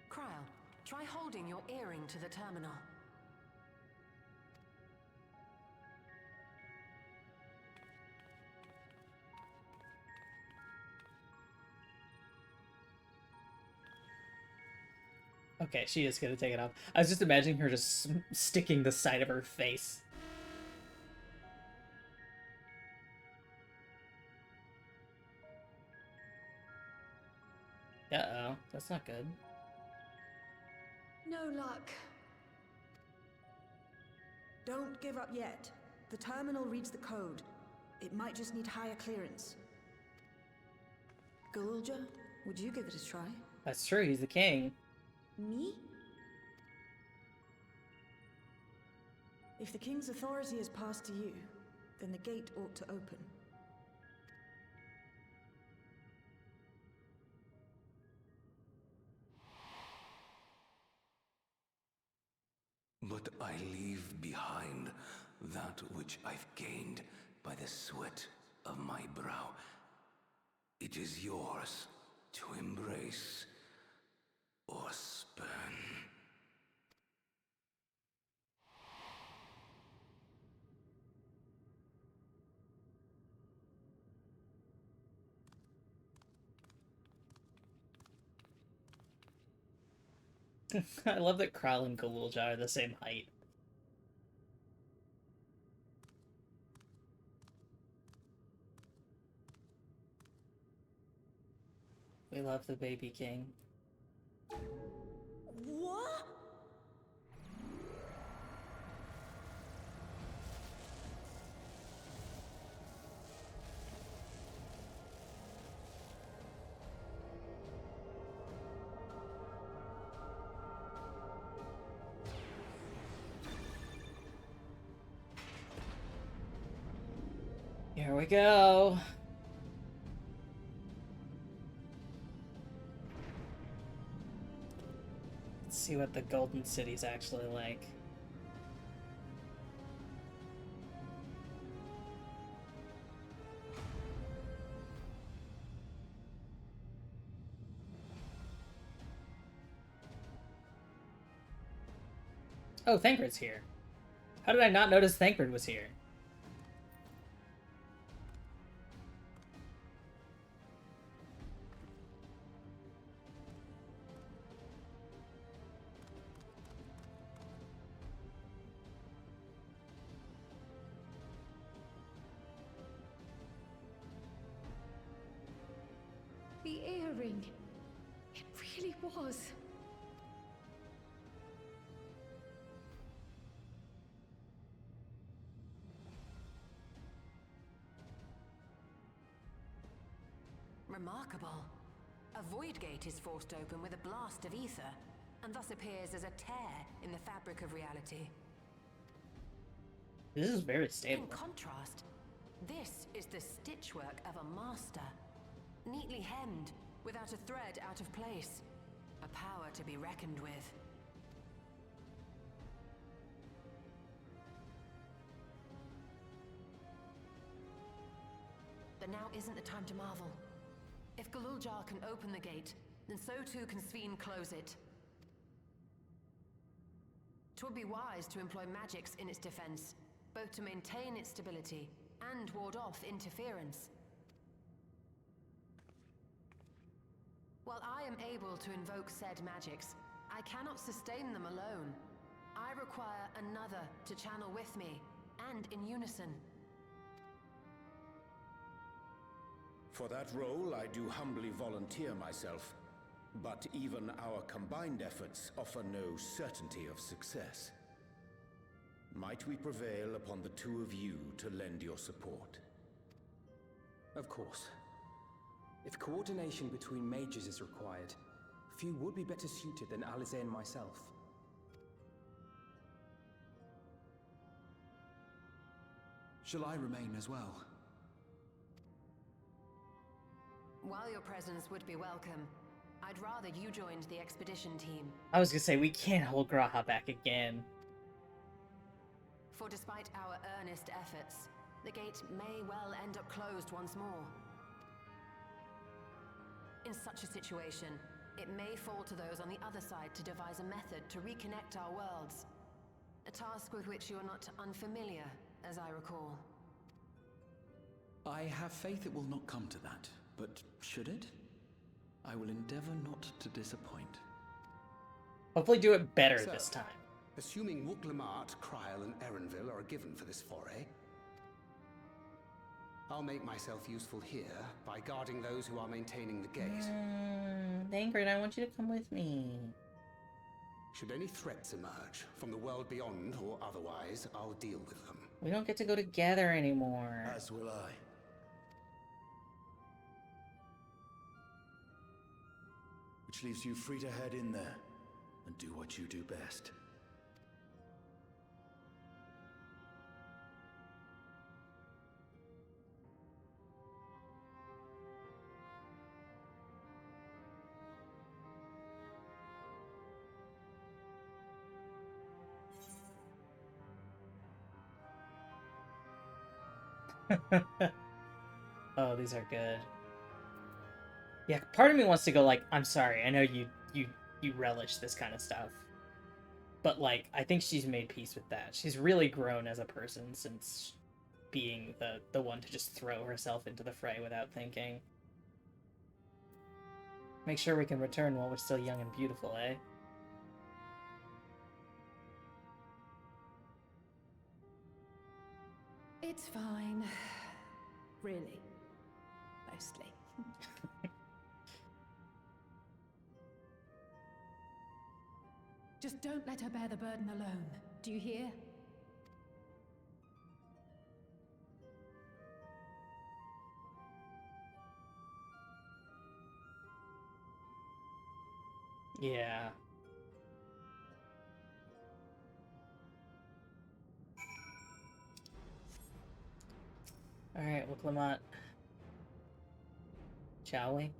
Kryl, try holding your earring to the terminal. Okay, she is gonna take it off. I was just imagining her just sticking the side of her face. Uh-oh, that's not good. No luck. Don't give up yet. The terminal reads the code. It might just need higher clearance. Galulja, would you give it a try? That's true, he's the king. Me? If the king's authority is passed to you, then the gate ought to open. But I leave behind that which I've gained by the sweat of my brow. It is yours to embrace or spurn. I love that Kryl and Galulja are the same height. We love the baby king. What? Here we go. Let's see what the Golden City's actually like. Oh, Thancred's here. How did I not notice Thancred was here? The earring. It really was. Remarkable. A void gate is forced open with a blast of ether, and thus appears as a tear in the fabric of reality. This is very stable. In contrast, this is the stitchwork of a master. Neatly hemmed, without a thread out of place. A power to be reckoned with. But now isn't the time to marvel. If Galuljar can open the gate, then so too can Sveen close it. 'Twould be wise to employ magics in its defense, both to maintain its stability and ward off interference. While I am able to invoke said magics, I cannot sustain them alone. I require another to channel with me, and in unison. For that role, I do humbly volunteer myself. But even our combined efforts offer no certainty of success. Might we prevail upon the two of you to lend your support? Of course. If coordination between mages is required, few would be better suited than Alize and myself. Shall I remain as well? While your presence would be welcome, I'd rather you joined the expedition team. I was gonna say, we can't hold Graha back again. For despite our earnest efforts, the gate may well end up closed once more. In such a situation, it may fall to those on the other side to devise a method to reconnect our worlds. A task with which you are not unfamiliar, as I recall. I have faith it will not come to that, but should it? I will endeavor not to disappoint. Hopefully do it better this time. Assuming Wuk-Lamart, Kryl, and Erenville are a given for this foray, I'll make myself useful here by guarding those who are maintaining the gate. Thancred, I want you to come with me. Should any threats emerge, from the world beyond or otherwise, I'll deal with them. We don't get to go together anymore. As will I. Which leaves you free to head in there and do what you do best. Oh, these are good. Yeah, part of me wants to go like, I'm sorry, I know you relish this kind of stuff. But like, I think she's made peace with that. She's really grown as a person since being the one to just throw herself into the fray without thinking. Make sure we can return while we're still young and beautiful, eh? It's fine. Really. Mostly. Just don't let her bear the burden alone. Do you hear? Yeah. Alright, Wuk-Lamart. Shall we?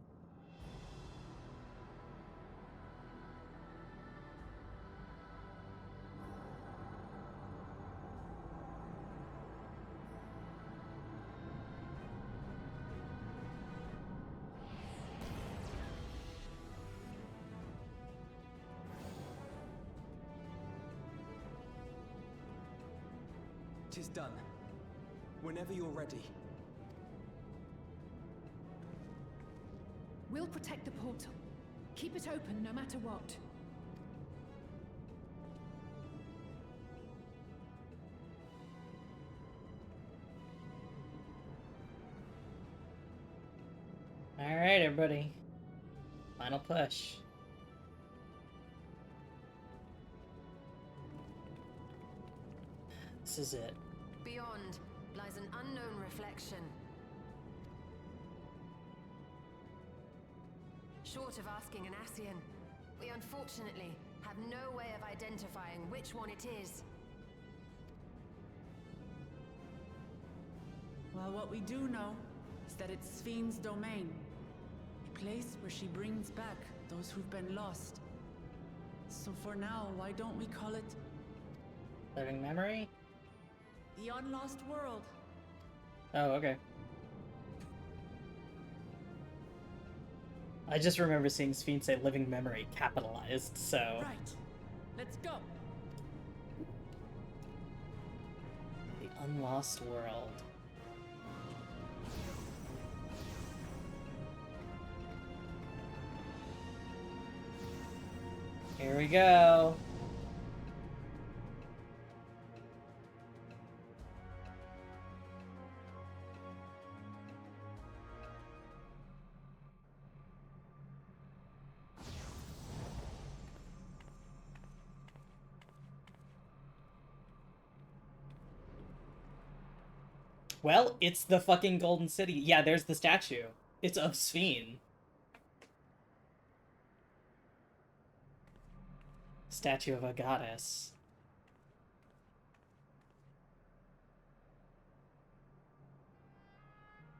it is done. Whenever you're ready. We'll protect the portal. Keep it open no matter what. Alright, everybody. Final push. This is it. Beyond lies an unknown reflection. Short of asking an Ascian, we unfortunately have no way of identifying which one it is. Well, what we do know is that it's Sphne's domain. A place where she brings back those who've been lost. So for now, why don't we call it... Living memory? The Unlost World. Oh, okay. I just remember seeing Sphene say living memory capitalized, so... Right. Let's go. The Unlost World. Here we go. Well, it's the fucking Golden City. Yeah, there's the statue. It's of Sphene. Statue of a goddess.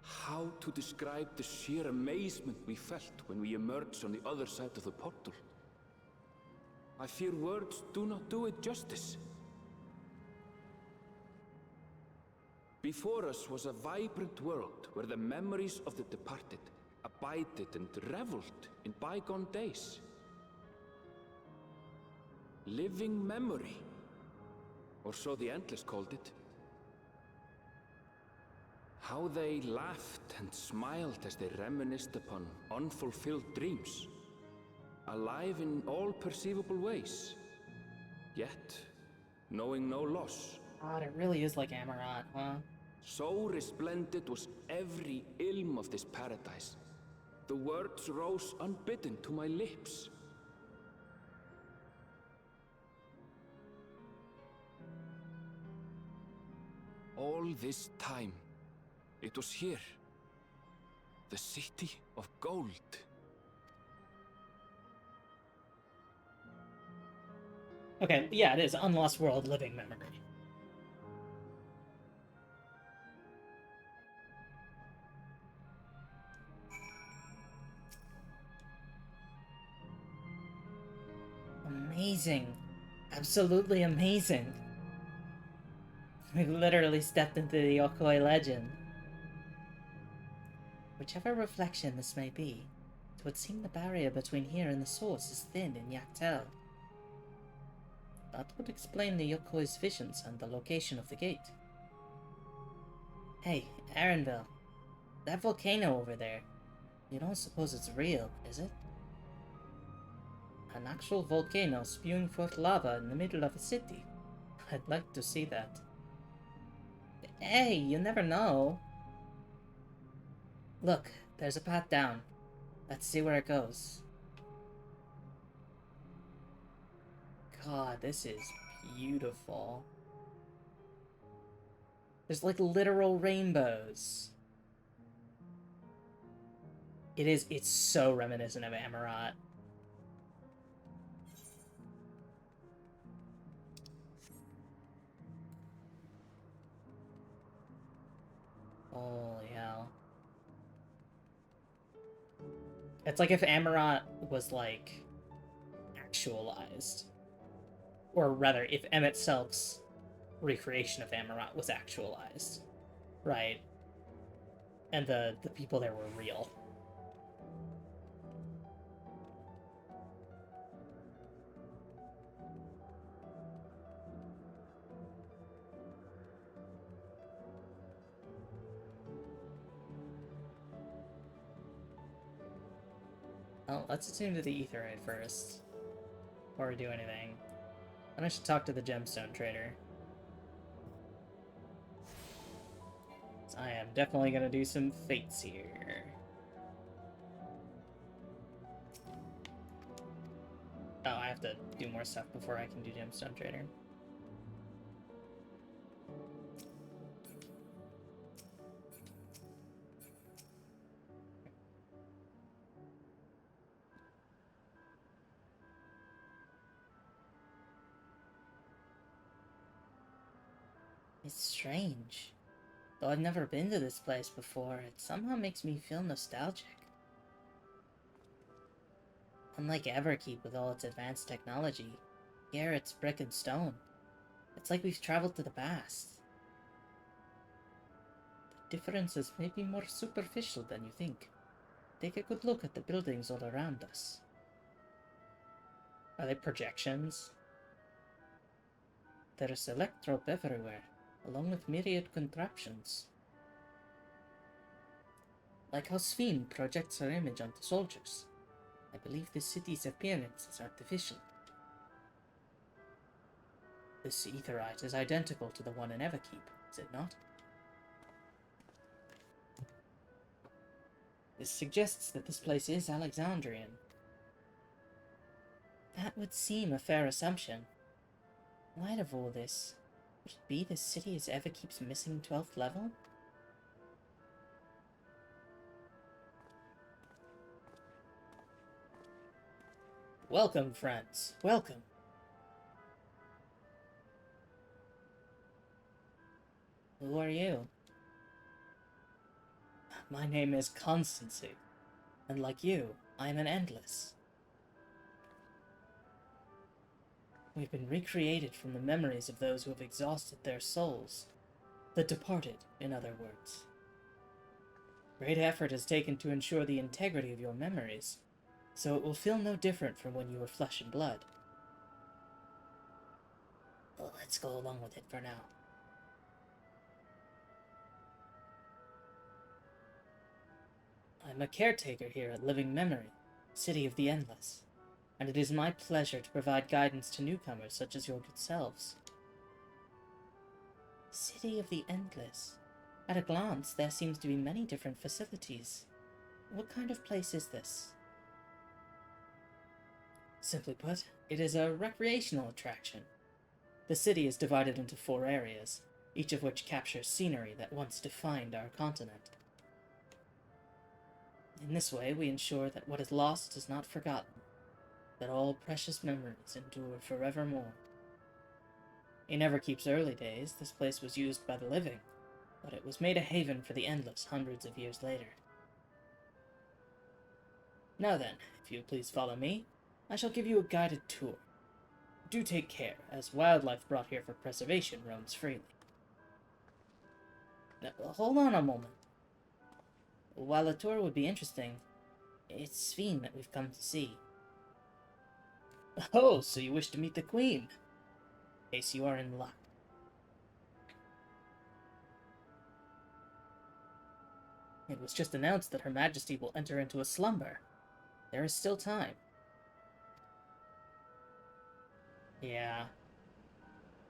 How to describe the sheer amazement we felt when we emerged on the other side of the portal? I fear words do not do it justice. Before us was a vibrant world where the memories of the departed abided and reveled in bygone days. Living memory, or so the Endless called it. How they laughed and smiled as they reminisced upon unfulfilled dreams, alive in all perceivable ways, yet knowing no loss. God, it really is like Amaranth, huh? So resplendent was every ilm of this paradise. The words rose unbidden to my lips. All this time, it was here. The city of gold. Okay, yeah, it is. Unlost World, living memory. Amazing. Absolutely amazing. We literally stepped into the Yokoi legend. Whichever reflection this may be, it would seem the barrier between here and the source is thin in Yaktel. That would explain the Yokoi's visions and the location of the gate. Hey, Arenville. That volcano over there. You don't suppose it's real, is it? An actual volcano spewing forth lava in the middle of a city. I'd like to see that. Hey, you never know. Look, there's a path down. Let's see where it goes. God, this is beautiful. There's like literal rainbows. It's so reminiscent of Amaranth. Holy hell. It's like if Amaranth was, like, actualized. Or rather, if Emmett Selk's recreation of Amaranth was actualized. Right? And the people there were real. Well, let's attune to the Aetheryte first. Before we do anything. Then I should talk to the gemstone trader. So I am definitely gonna do some fates here. Oh, I have to do more stuff before I can do gemstone trader. It's strange. Though I've never been to this place before, it somehow makes me feel nostalgic. Unlike Everkeep with all its advanced technology, here it's brick and stone. It's like we've traveled to the past. The differences may be more superficial than you think. Take a good look at the buildings all around us. Are they projections? There is electrope everywhere, along with myriad contraptions. Like how Sphene projects her image onto soldiers. I believe the city's appearance is artificial. This Aetheryte is identical to the one in Everkeep, is it not? This suggests that this place is Alexandrian. That would seem a fair assumption. In light of all this, would it be this city is Everkeep's missing 12th level? Welcome, friends. Welcome. Who are you? My name is Constancy, and like you, I am an Endless. We've been recreated from the memories of those who have exhausted their souls. The departed, in other words. Great effort is taken to ensure the integrity of your memories, so it will feel no different from when you were flesh and blood. Well, let's go along with it for now. I'm a caretaker here at Living Memory, City of the Endless, and it is my pleasure to provide guidance to newcomers such as your good selves. City of the Endless. At a glance, there seems to be many different facilities. What kind of place is this? Simply put, it is a recreational attraction. The city is divided into 4 areas, each of which captures scenery that once defined our continent. In this way, we ensure that what is lost is not forgotten, that all precious memories endure forevermore. In Everkeep's early days, this place was used by the living, but it was made a haven for the Endless hundreds of years later. Now then, if you please follow me, I shall give you a guided tour. Do take care, as wildlife brought here for preservation roams freely. Now, hold on a moment. While the tour would be interesting, it's Sphene that we've come to see. Oh, so you wish to meet the Queen? In case you are in luck. It was just announced that Her Majesty will enter into a slumber. There is still time. Yeah.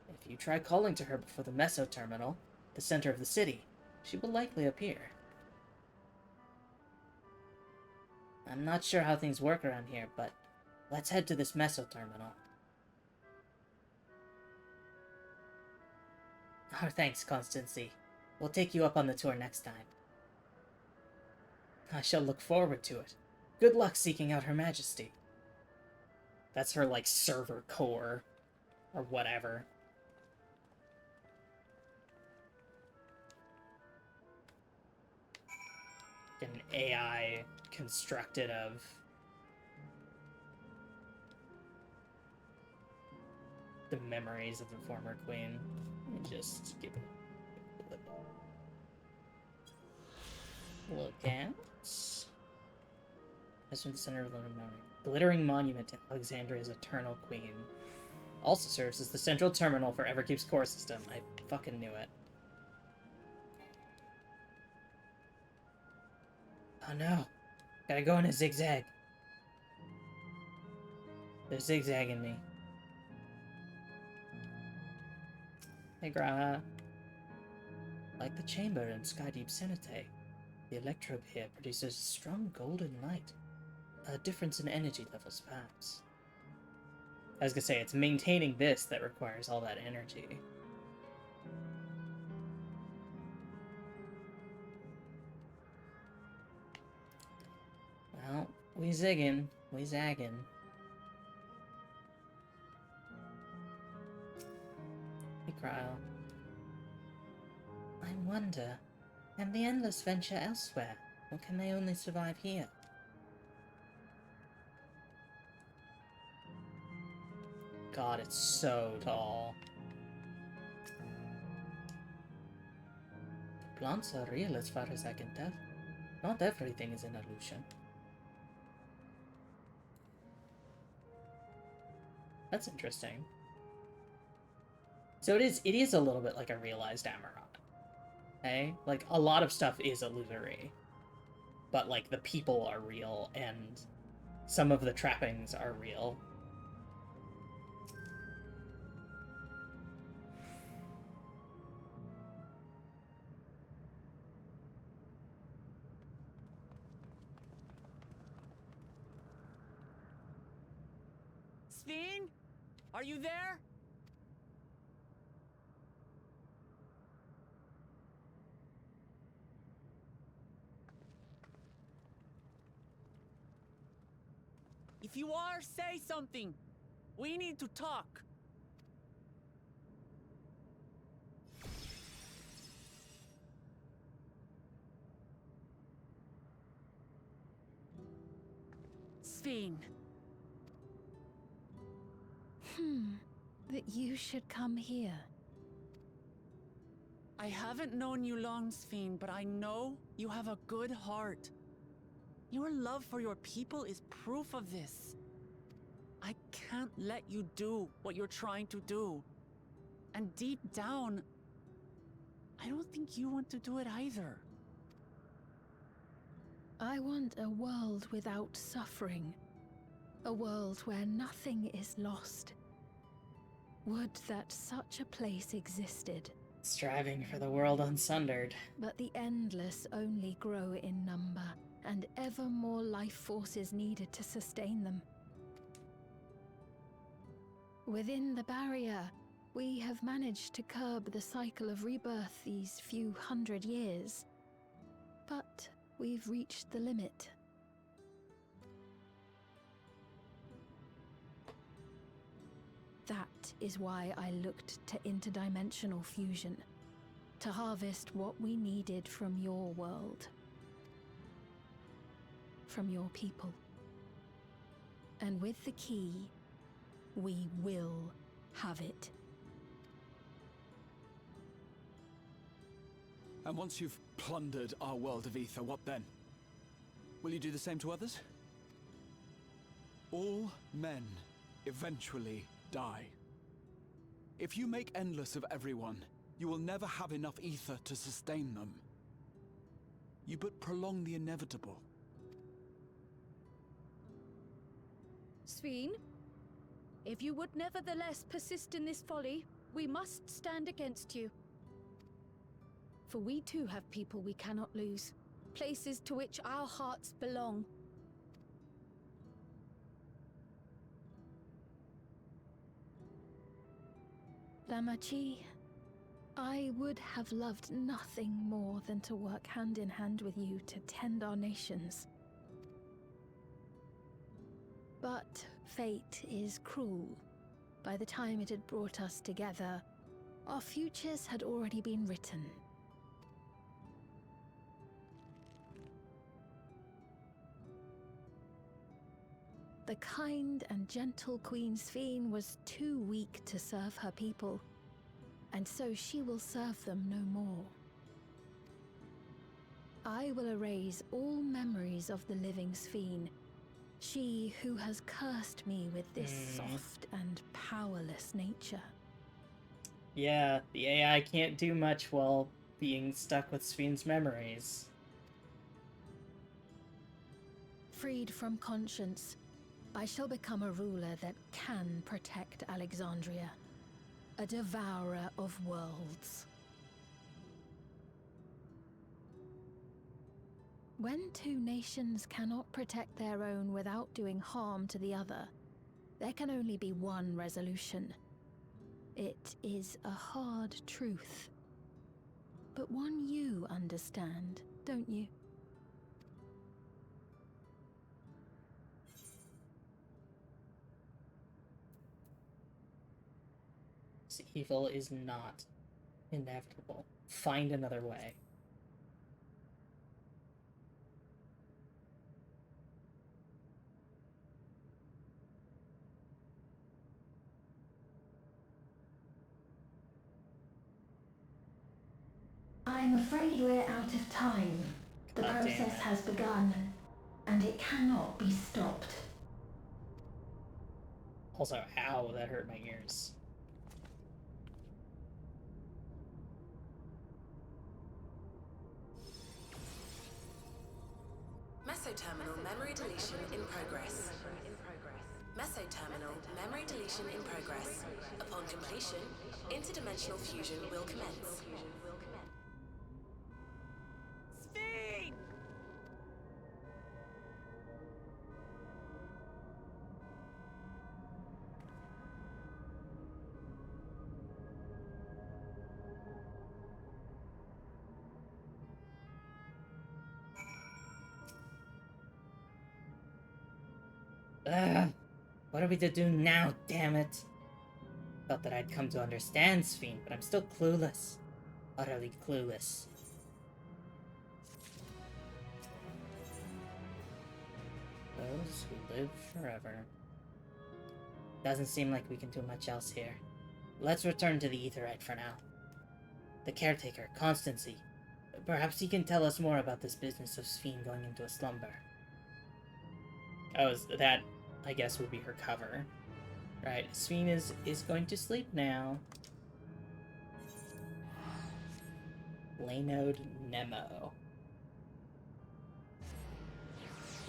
If you try calling to her before the Meso Terminal, the center of the city, she will likely appear. I'm not sure how things work around here, but let's head to this Meso Terminal. Oh, thanks, Constancy. We'll take you up on the tour next time. I shall look forward to it. Good luck seeking out Her Majesty. That's her, like, server core. Or whatever. An AI constructed of the memories of the former queen. Let me just give it a look at. That's from the center of the memory. Glittering monument to Alexandria's eternal queen. Also serves as the central terminal for Everkeep's core system. I fucking knew it. Oh no. Gotta go in a zigzag. They're zigzagging me. Hey, Graha. Like the chamber in Skydeep Cenite, the electrobe here produces strong golden light. A difference in energy levels, perhaps. I was gonna say, it's maintaining this that requires all that energy. Well, we ziggin', we zaggin'. Hey, Cryle. I wonder, can the Endless venture elsewhere, or can they only survive here? God, it's so tall. The plants are real as far as I can tell. Not everything is an illusion. That's interesting. So it is a little bit like a realized Amarant. Okay? Like, a lot of stuff is illusory. But, like, the people are real, and some of the trappings are real. Sven? Are you there? If you are, say something. We need to talk. Sven. That you should come here. I haven't known you long, Sven, but I know you have a good heart. Your love for your people is proof of this. I can't let you do what you're trying to do. And deep down, I don't think you want to do it either. I want a world without suffering. A world where nothing is lost. Would that such a place existed. Striving for the world unsundered. But the Endless only grow in number, and ever more life forces needed to sustain them. Within the barrier, we have managed to curb the cycle of rebirth these few hundred years. But we've reached the limit. That is why I looked to interdimensional fusion, to harvest what we needed from your world, from your people. And with the key, we will have it. And once you've plundered our world of ether, what then? Will you do the same to others? All men eventually die. If you make endless of everyone, you will never have enough ether to sustain them. You but prolong the inevitable. Sven, if you would nevertheless persist in this folly, we must stand against you. For we too have people we cannot lose, places to which our hearts belong. Damachi, I would have loved nothing more than to work hand in hand with you to tend our nations. But fate is cruel. By the time it had brought us together, our futures had already been written. The kind and gentle Queen Sven was too weak to serve her people, and so she will serve them no more. I will erase all memories of the living Sven, she who has cursed me with this soft and powerless nature. Yeah, the AI can't do much while being stuck with Sven's memories. Freed from conscience, I shall become a ruler that can protect Alexandria. A devourer of worlds. When two nations cannot protect their own without doing harm to the other, there can only be one resolution. It is a hard truth, but one you understand, don't you? This evil is not inevitable. Find another way. I'm afraid we're out of time. The God damn process it. has begun, and it cannot be stopped. Also, ow, that hurt my ears. Mesoterminal memory deletion in progress. Mesoterminal memory deletion in progress. Upon completion, interdimensional fusion will commence. Sphene! Ugh, what are we to do now, damn it? Thought that I'd come to understand Sphene, but I'm still clueless. Utterly clueless. Those who live forever. Doesn't seem like we can do much else here. Let's return to the Aetheryte for now. The caretaker, Constancy. Perhaps he can tell us more about this business of Sphene going into a slumber. Oh, that, I guess, would be her cover. Right, Sphene is going to sleep now. Laynode Nemo.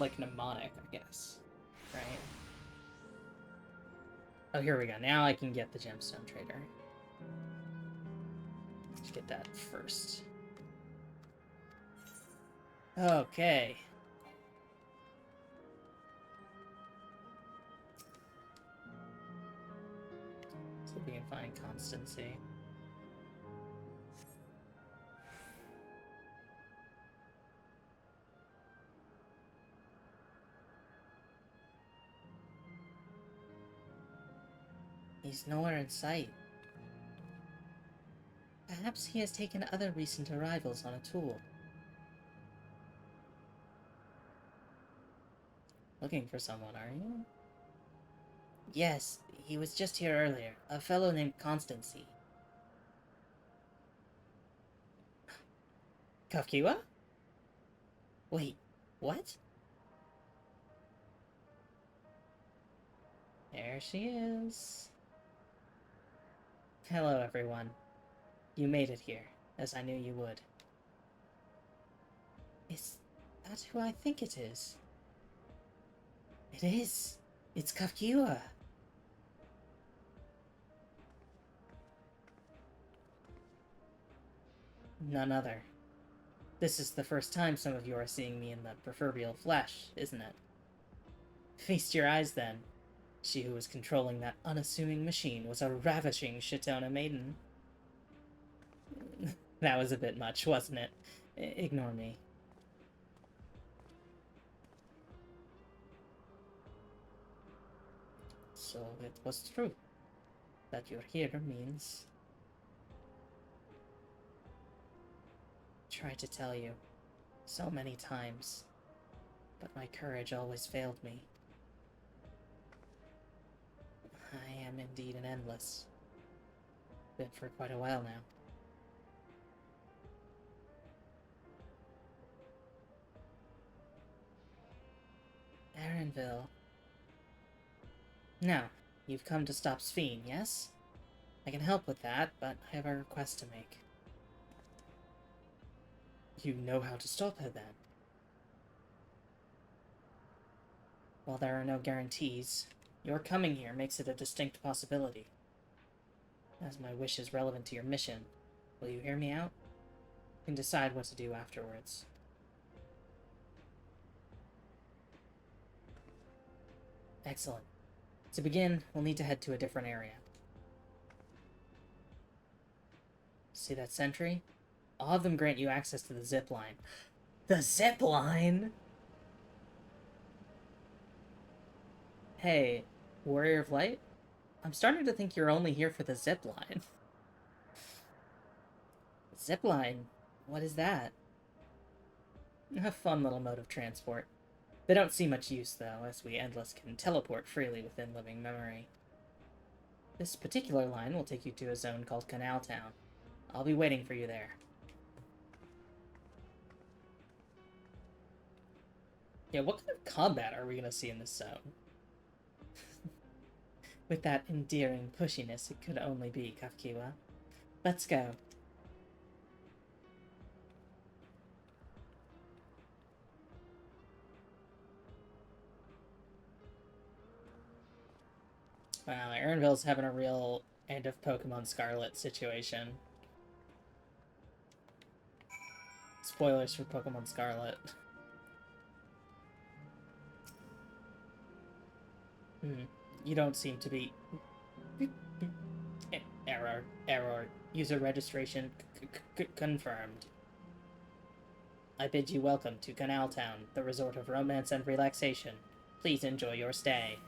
Like mnemonic, I guess. Right? Oh, here we go. Now I can get the Gemstone Trader. Let's get that first. Okay. See if we can find Constancy. He's nowhere in sight. Perhaps he has taken other recent arrivals on a tour. Looking for someone, are you? Yes, he was just here earlier. A fellow named Constancy. Kafkiwa? Wait, what? There she is. Hello, everyone. You made it here, as I knew you would. Is that who I think it is? It is. It's Kafkiwa. None other. This is the first time some of you are seeing me in the proverbial flesh, isn't it? Feast your eyes, then. She who was controlling that unassuming machine was a ravishing Shitona maiden. That was a bit much, wasn't it? Ignore me. So it was true. That you're here means... Tried to tell you so many times, but my courage always failed me. I am indeed an endless. Been for quite a while now. Aaronville. Now, you've come to stop Sphene, yes? I can help with that, but I have a request to make. You know how to stop her, then? While there are no guarantees, your coming here makes it a distinct possibility. As my wish is relevant to your mission, will you hear me out? You can decide what to do afterwards. Excellent. To begin, we'll need to head to a different area. See that sentry? All of them grant you access to the zip line. The zip line?! Hey, Warrior of Light? I'm starting to think you're only here for the zip line. Zip line? What is that? A fun little mode of transport. They don't see much use, though, as we Endless can teleport freely within living memory. This particular line will take you to a zone called Canal Town. I'll be waiting for you there. Yeah, what kind of combat are we gonna see in this zone? With that endearing pushiness, it could only be Kafkiwa. Let's go. Wow, Aaronville's having a real end of Pokemon Scarlet situation. Spoilers for Pokemon Scarlet. You don't seem to be... Error. User registration confirmed. I bid you welcome to Canal Town, the resort of romance and relaxation. Please enjoy your stay.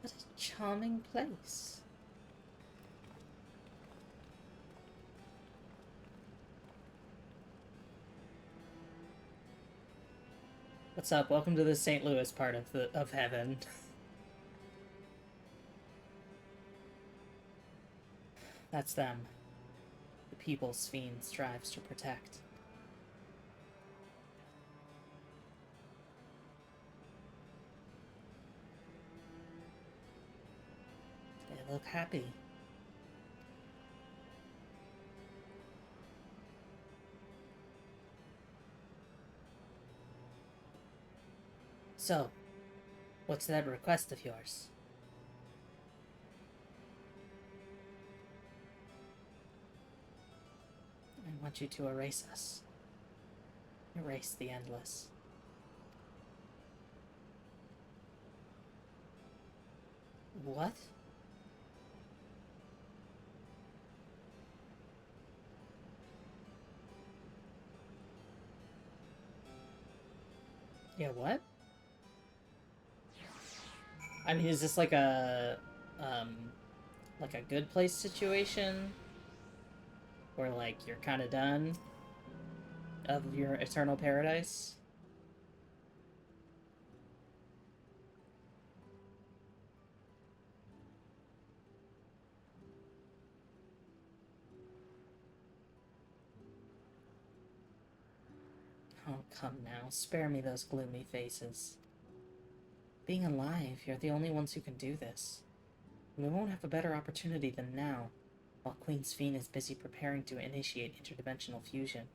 What a charming place. What's up? Welcome to the St. Louis part of heaven. That's them. The people's fiend strives to protect. They look happy. So, what's that request of yours? I want you to erase us. Erase the Endless. What? Yeah, what? I mean, is this like a good place situation? Where, like, you're kind of done of your eternal paradise? Oh, come now. Spare me those gloomy faces. Being alive, you're the only ones who can do this. And we won't have a better opportunity than now, while Queen's Fiend is busy preparing to initiate interdimensional fusion.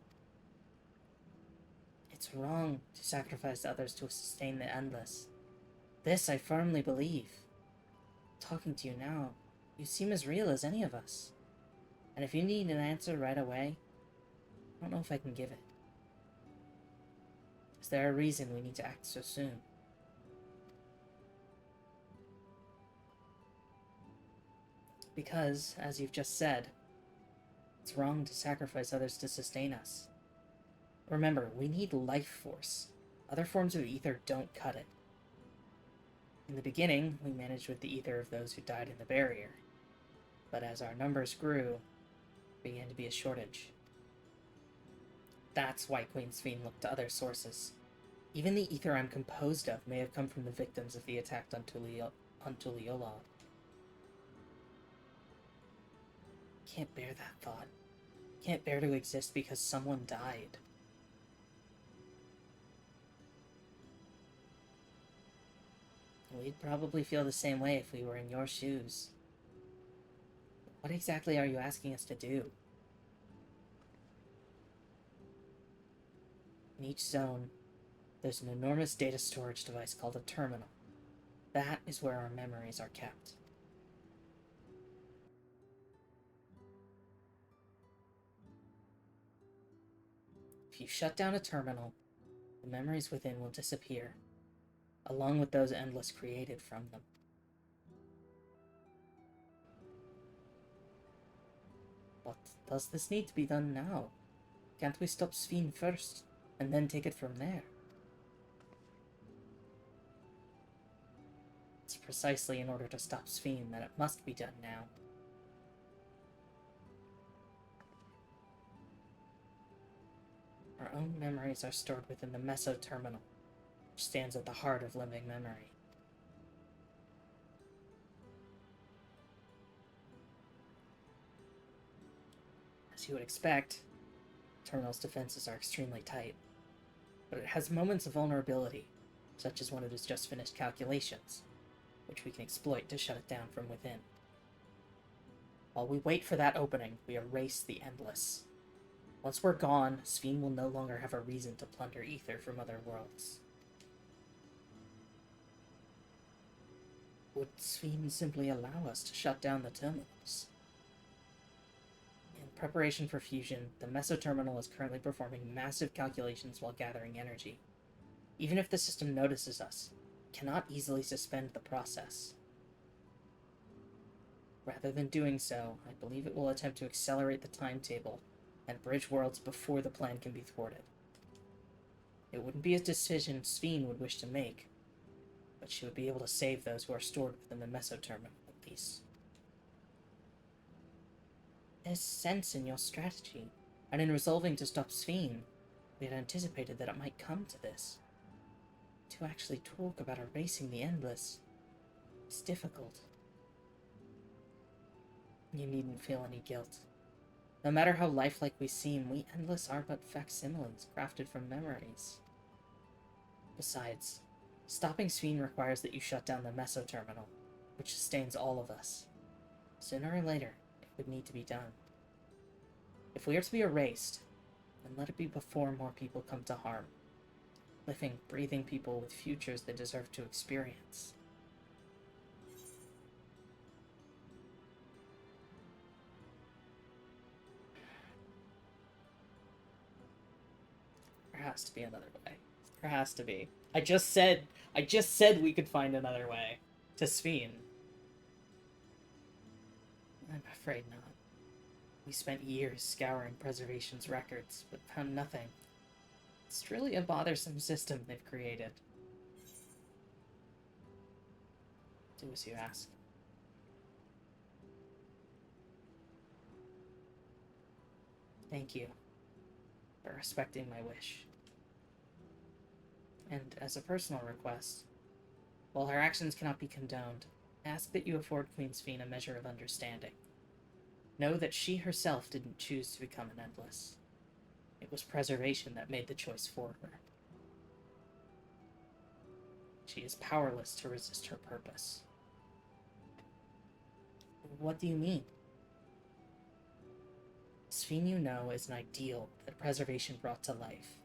It's wrong to sacrifice others to sustain the Endless. This I firmly believe. Talking to you now, you seem as real as any of us. And if you need an answer right away, I don't know if I can give it. Is there a reason we need to act so soon? Because, as you've just said, it's wrong to sacrifice others to sustain us. Remember, we need life force. Other forms of ether don't cut it. In the beginning, we managed with the ether of those who died in the barrier. But as our numbers grew, there began to be a shortage. That's why Queen's Fiend looked to other sources. Even the ether I'm composed of may have come from the victims of the attack on Tuliyola. can't bear that thought. Can't bear to exist because someone died. We'd probably feel the same way if we were in your shoes. What exactly are you asking us to do? In each zone, there's an enormous data storage device called a terminal. That is where our memories are kept. If you shut down a terminal, the memories within will disappear, along with those endless created from them. But does this need to be done now? Can't we stop Sphene first, and then take it from there? It's precisely in order to stop Sphene that it must be done now. Our own memories are stored within the meso-terminal, which stands at the heart of living memory. As you would expect, the terminal's defenses are extremely tight, but it has moments of vulnerability, such as when it has just finished calculations, which we can exploit to shut it down from within. While we wait for that opening, we erase the Endless. Once we're gone, Sphene will no longer have a reason to plunder ether from other worlds. Would Sphene simply allow us to shut down the terminals? In preparation for fusion, the meso-terminal is currently performing massive calculations while gathering energy. Even if the system notices us, it cannot easily suspend the process. Rather than doing so, I believe it will attempt to accelerate the timetable and bridge worlds before the plan can be thwarted. It wouldn't be a decision Sphene would wish to make, but she would be able to save those who are stored within the meso-terminal, at least. There's sense in your strategy, and in resolving to stop Sphene, we had anticipated that it might come to this. To actually talk about erasing the Endless is difficult. You needn't feel any guilt. No matter how lifelike we seem, we Endless are but facsimiles crafted from memories. Besides, stopping Sphene requires that you shut down the meso-terminal, which sustains all of us. Sooner or later, it would need to be done. If we are to be erased, then let it be before more people come to harm. Living, breathing people with futures they deserve to experience. There has to be another way. There has to be. I just said we could find another way to Sphene. I'm afraid not. We spent years scouring Preservation's records, but found nothing. It's truly a bothersome system they've created. Do as you ask. Thank you for respecting my wish. And as a personal request, while her actions cannot be condoned, I ask that you afford Queen Sphene a measure of understanding. Know that she herself didn't choose to become an Endless. It was Preservation that made the choice for her. She is powerless to resist her purpose. What do you mean? Sphene, you know, is an ideal that Preservation brought to life.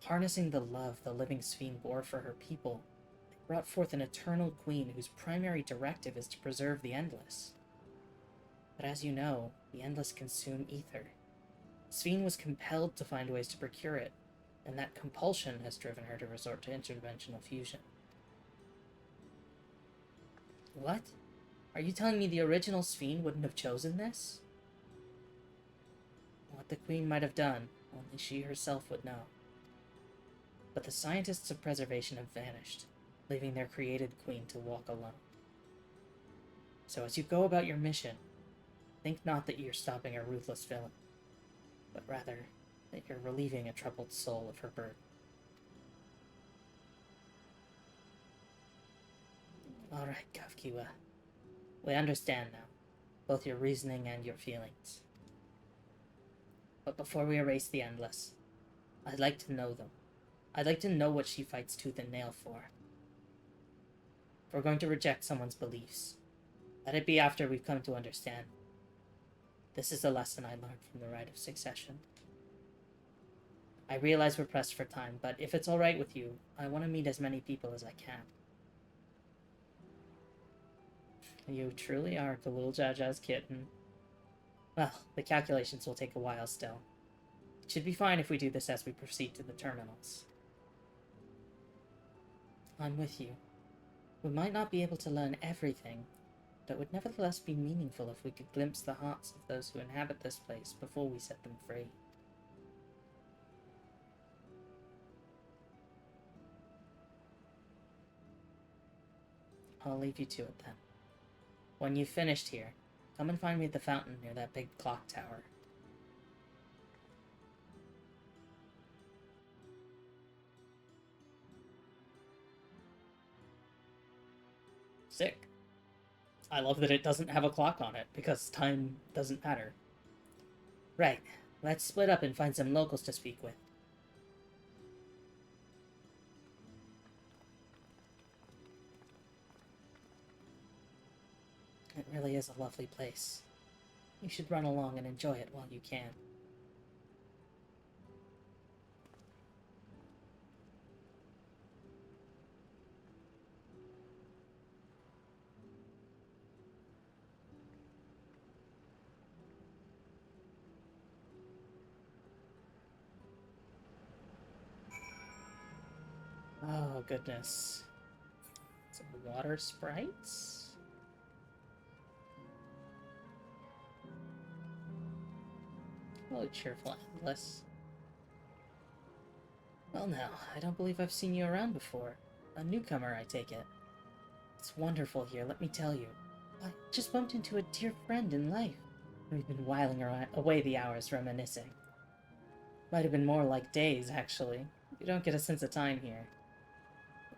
Harnessing the love the living Sphene bore for her people, they brought forth an eternal queen whose primary directive is to preserve the Endless. But as you know, the Endless consume ether. Sphene was compelled to find ways to procure it, and that compulsion has driven her to resort to interdimensional fusion. What? Are you telling me the original Sphene wouldn't have chosen this? What the Queen might have done, only she herself would know. But the scientists of Preservation have vanished, leaving their created Queen to walk alone. So as you go about your mission, think not that you're stopping a ruthless villain, but rather that you're relieving a troubled soul of her burden. Alright, Kavkiwa. We understand now. both your reasoning and your feelings. But before we erase the Endless, I'd like to know them. I'd like to know what she fights tooth and nail for. If we're going to reject someone's beliefs, let it be after we've come to understand. This is a lesson I learned from the Rite of Succession. I realize we're pressed for time, but if it's alright with you, I want to meet as many people as I can. You truly are the little Jaja's kitten. Well, the calculations will take a while still. It should be fine if we do this as we proceed to the terminals. I'm with you. We might not be able to learn everything, but it would nevertheless be meaningful if we could glimpse the hearts of those who inhabit this place before we set them free. I'll leave you to it then. When you've finished here, come and find me at the fountain near that big clock tower. Sick. I love that it doesn't have a clock on it, because time doesn't matter. Right, let's split up and find some locals to speak with. It really is a lovely place. You should run along and enjoy it while you can. Oh, goodness. Some water sprites? Hello, cheerful Endless. Well now, I don't believe I've seen you around before. A newcomer, I take it. It's wonderful here, let me tell you. I just bumped into a dear friend in life. We've been whiling away the hours reminiscing. Might have been more like days, actually. You don't get a sense of time here.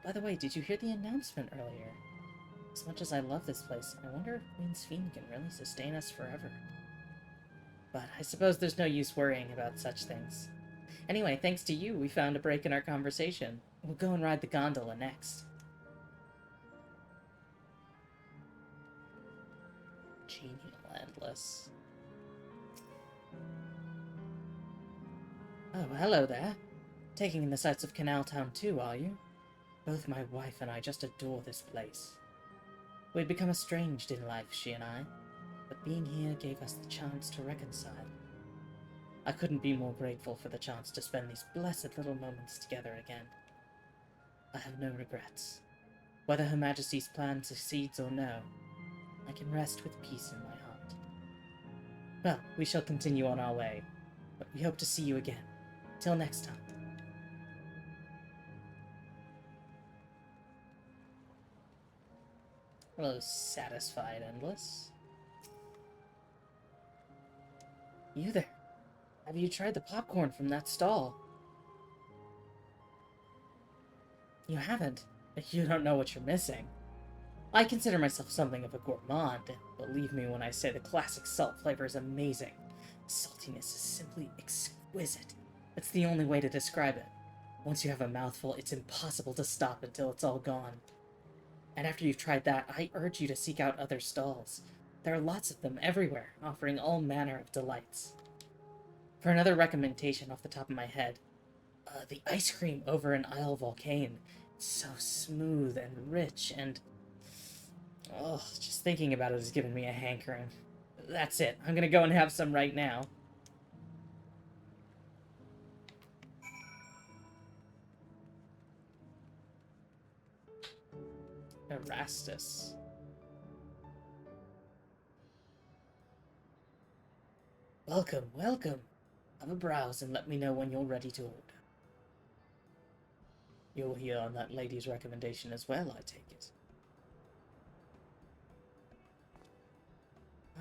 By the way, did you hear the announcement earlier? As much as I love this place, I wonder if Queen's Fiend can really sustain us forever. But I suppose there's no use worrying about such things. Anyway, thanks to you, we found a break in our conversation. We'll go and ride the gondola next. Genial Endless. Oh, hello there. Taking in the sights of Canal Town too, are you? Both my wife and I just adore this place. We'd become estranged in life, she and I, but being here gave us the chance to reconcile. I couldn't be more grateful for the chance to spend these blessed little moments together again. I have no regrets. Whether Her Majesty's plan succeeds or no, I can rest with peace in my heart. Well, we shall continue on our way, but we hope to see you again. Till next time. Hello, satisfied Endless. You there. Have you tried the popcorn from that stall? You haven't. You don't know what you're missing. I consider myself something of a gourmand, and believe me when I say the classic salt flavor is amazing. The saltiness is simply exquisite. It's the only way to describe it. Once you have a mouthful, it's impossible to stop until it's all gone. And after you've tried that, I urge you to seek out other stalls. There are lots of them everywhere, offering all manner of delights. For another recommendation off the top of my head, the ice cream over in Isle Volcane. It's so smooth and rich and... oh, just thinking about it is giving me a hankering. That's it. I'm gonna go and have some right now. Erastus. Welcome, welcome. Have a browse and let me know when you're ready to order. You're here on that lady's recommendation as well, I take it.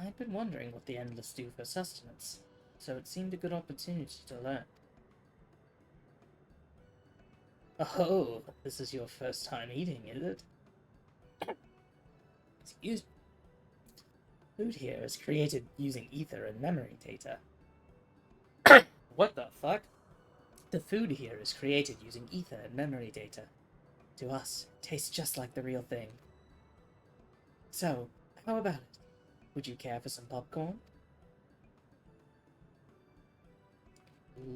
I've been wondering what the Endless do for sustenance, so it seemed a good opportunity to learn. Oh, this is your first time eating, is it? Excuse me. Food here is created using ether and memory data. What the fuck? The food here is created using ether and memory data. To us, it tastes just like the real thing. So, how about it? Would you care for some popcorn?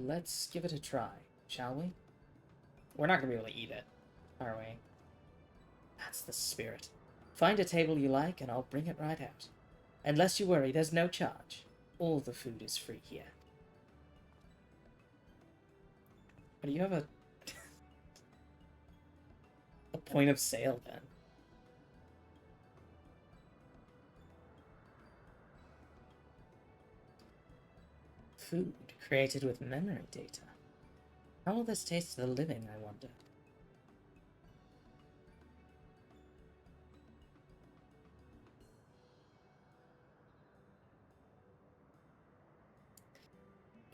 Let's give it a try, shall we? We're not gonna be able to eat it, are we? That's the spirit. Find a table you like and I'll bring it right out. Unless you worry, there's no charge. All the food is free here. Do you have a point of sale then? Food created with memory data. How will this taste to the living, I wonder?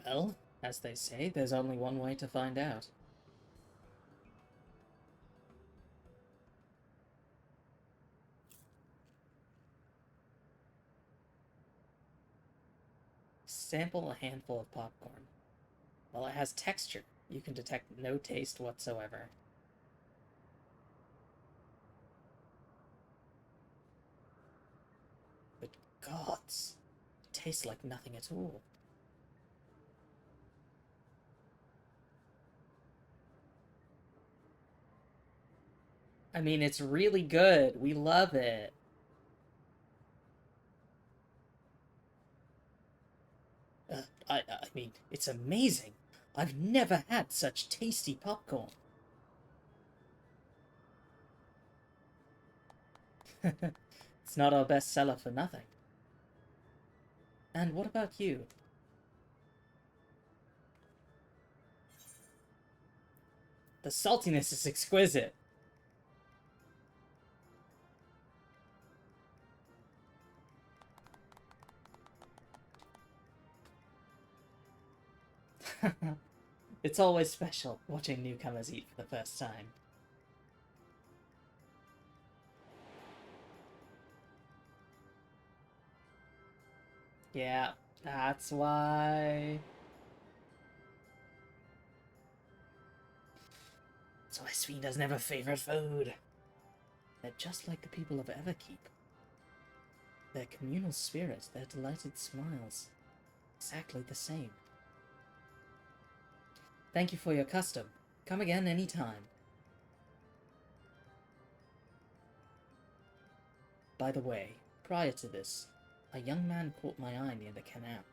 Well, as they say, there's only one way to find out. Sample a handful of popcorn. While it has texture, you can detect no taste whatsoever. But gods, it tastes like nothing at all. I mean, it's really good. We love it. I mean, it's amazing. I've never had such tasty popcorn. It's not our best seller for nothing. And what about you? The saltiness is exquisite. It's always special watching newcomers eat for the first time. Yeah, that's why. That's why Sveen doesn't have a favorite food. They're just like the people of Everkeep. Their communal spirits, their delighted smiles. Exactly the same. Thank you for your custom. Come again any time. By the way, prior to this, a young man caught my eye near the canal.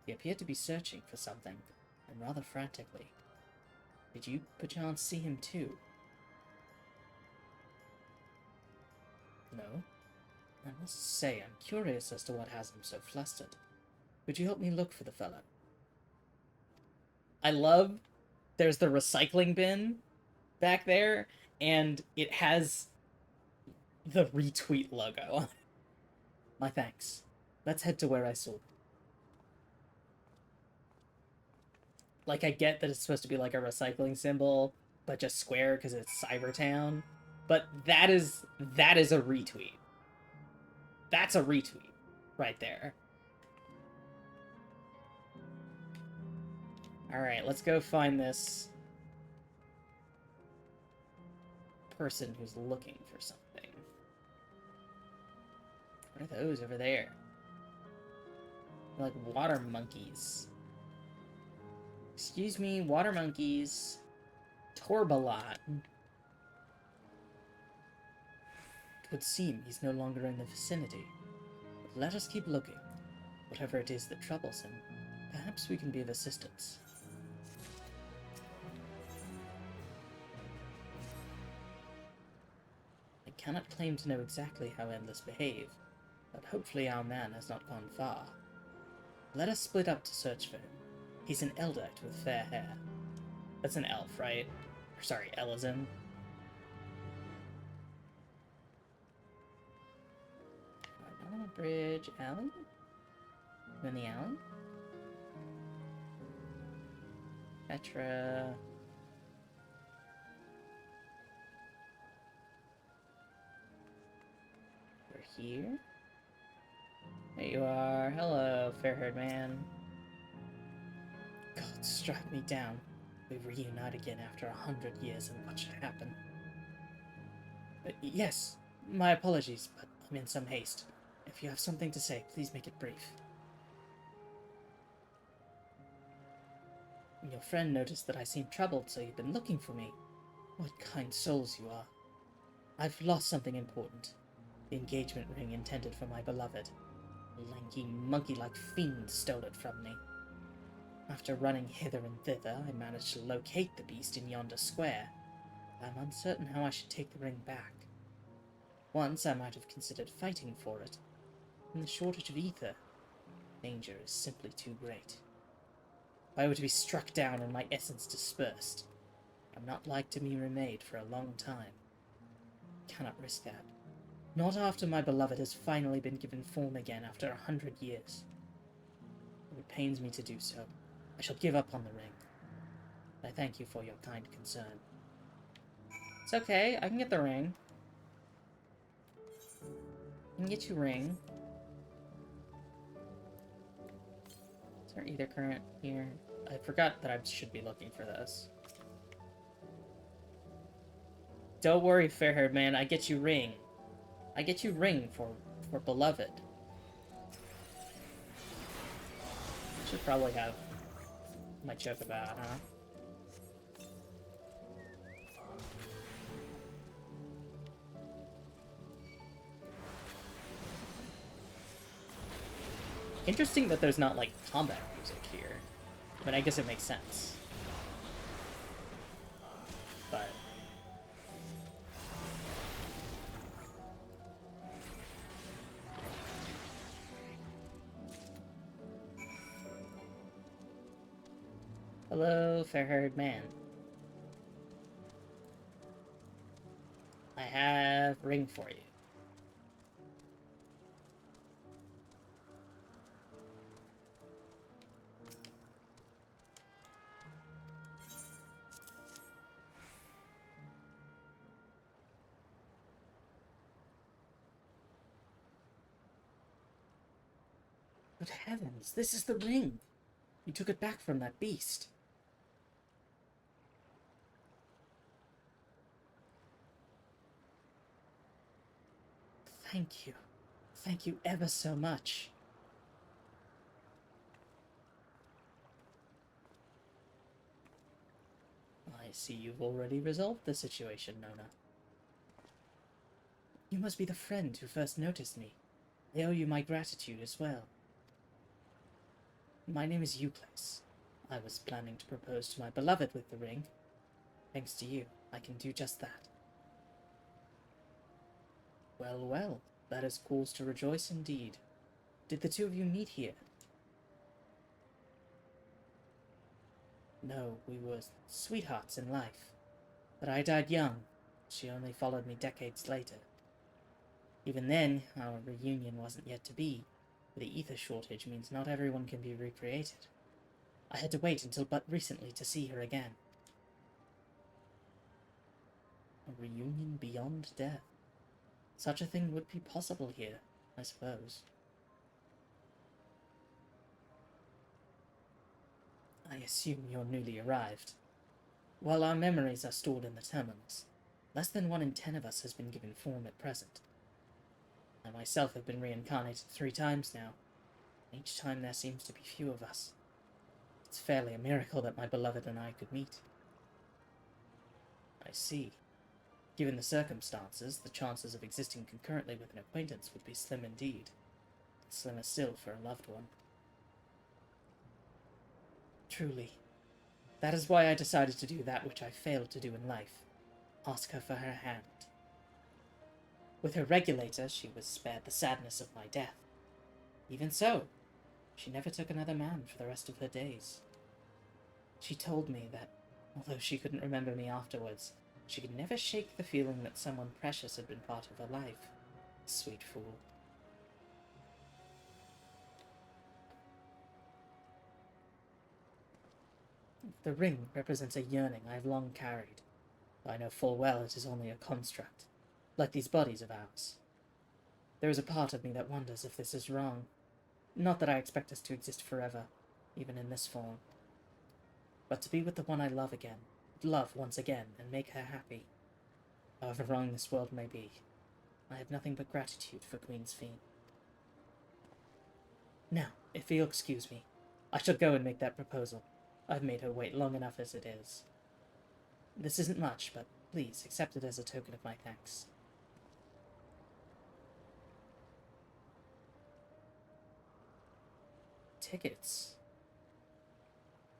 He appeared to be searching for something, and rather frantically. Did you perchance see him too? No? I must say, I'm curious as to what has him so flustered. Could you help me look for the fellow? I love there's the recycling bin back there, and it has the retweet logo on it. My thanks. Let's head to where I saw. Like, I get that it's supposed to be like a recycling symbol, but just square because it's Cybertown. But that is a retweet. That's a retweet right there. Alright, let's go find this person who's looking for something. What are those over there? They're like water monkeys. Excuse me, water monkeys. Torbalot. It would seem he's no longer in the vicinity. But let us keep looking. Whatever it is that troubles him, perhaps we can be of assistance. I cannot claim to know exactly how Endless behave, but hopefully our man has not gone far. Let us split up to search for him. He's an Eldite with fair hair. That's an elf, right? Or, sorry, Elizin. Not on a bridge. Alley? You in the alley? Petra. We're here. There you are. Hello, fair-haired man. God, strike me down. We reunite again after 100 years, and what should happen? Yes, my apologies, but I'm in some haste. If you have something to say, please make it brief. Your friend noticed that I seemed troubled, so you've been looking for me. What kind souls you are. I've lost something important. The engagement ring intended for my beloved. A lanky, monkey-like fiend stole it from me. After running hither and thither, I managed to locate the beast in yonder square. I'm uncertain how I should take the ring back. Once I might have considered fighting for it. In the shortage of ether, danger is simply too great. If I were to be struck down and my essence dispersed, I'm not like to be remade for a long time. Cannot risk that. Not after my beloved has finally been given form again after 100 years. It pains me to do so. I shall give up on the ring. I thank you for your kind concern. It's okay, I can get the ring. I can get you ring. Is there ether current here? I forgot that I should be looking for this. Don't worry, fair-haired man, I get you ring. I get you ring for beloved. Should probably have my joke about, huh? Interesting that there's not, like, combat music here. I mean, I guess it makes sense. But... Hello, fair-haired man. I have ring for you. Good heavens, this is the ring! You took it back from that beast. Thank you. Thank you ever so much. I see you've already resolved the situation, Nona. You must be the friend who first noticed me. I owe you my gratitude as well. My name is Euclase. I was planning to propose to my beloved with the ring. Thanks to you, I can do just that. Well, well, that is cause to rejoice indeed. Did the two of you meet here? No, we were sweethearts in life. But I died young. She only followed me decades later. Even then, our reunion wasn't yet to be. The ether shortage means not everyone can be recreated. I had to wait until but recently to see her again. A reunion beyond death. Such a thing would be possible here, I suppose. I assume you're newly arrived. While our memories are stored in the terminals, less than 1 in 10 of us has been given form at present. I myself have been reincarnated 3 times now. Each time there seems to be few of us. It's fairly a miracle that my beloved and I could meet. I see. Given the circumstances, the chances of existing concurrently with an acquaintance would be slim indeed. Slimmer still for a loved one. Truly. That is why I decided to do that which I failed to do in life. Ask her for her hand. With her regulator, she was spared the sadness of my death. Even so, she never took another man for the rest of her days. She told me that, although she couldn't remember me afterwards, she could never shake the feeling that someone precious had been part of her life. Sweet fool. The ring represents a yearning I have long carried, though I know full well it is only a construct, like these bodies of ours. There is a part of me that wonders if this is wrong, Not that I expect us to exist forever, even in this form. But to be with the one I love again, love once again, and make her happy. However wrong this world may be, I have nothing but gratitude for Queen's Fiend. Now, if you'll excuse me, I shall go and make that proposal. I've made her wait long enough as it is. This isn't much, but please accept it as a token of my thanks. Tickets.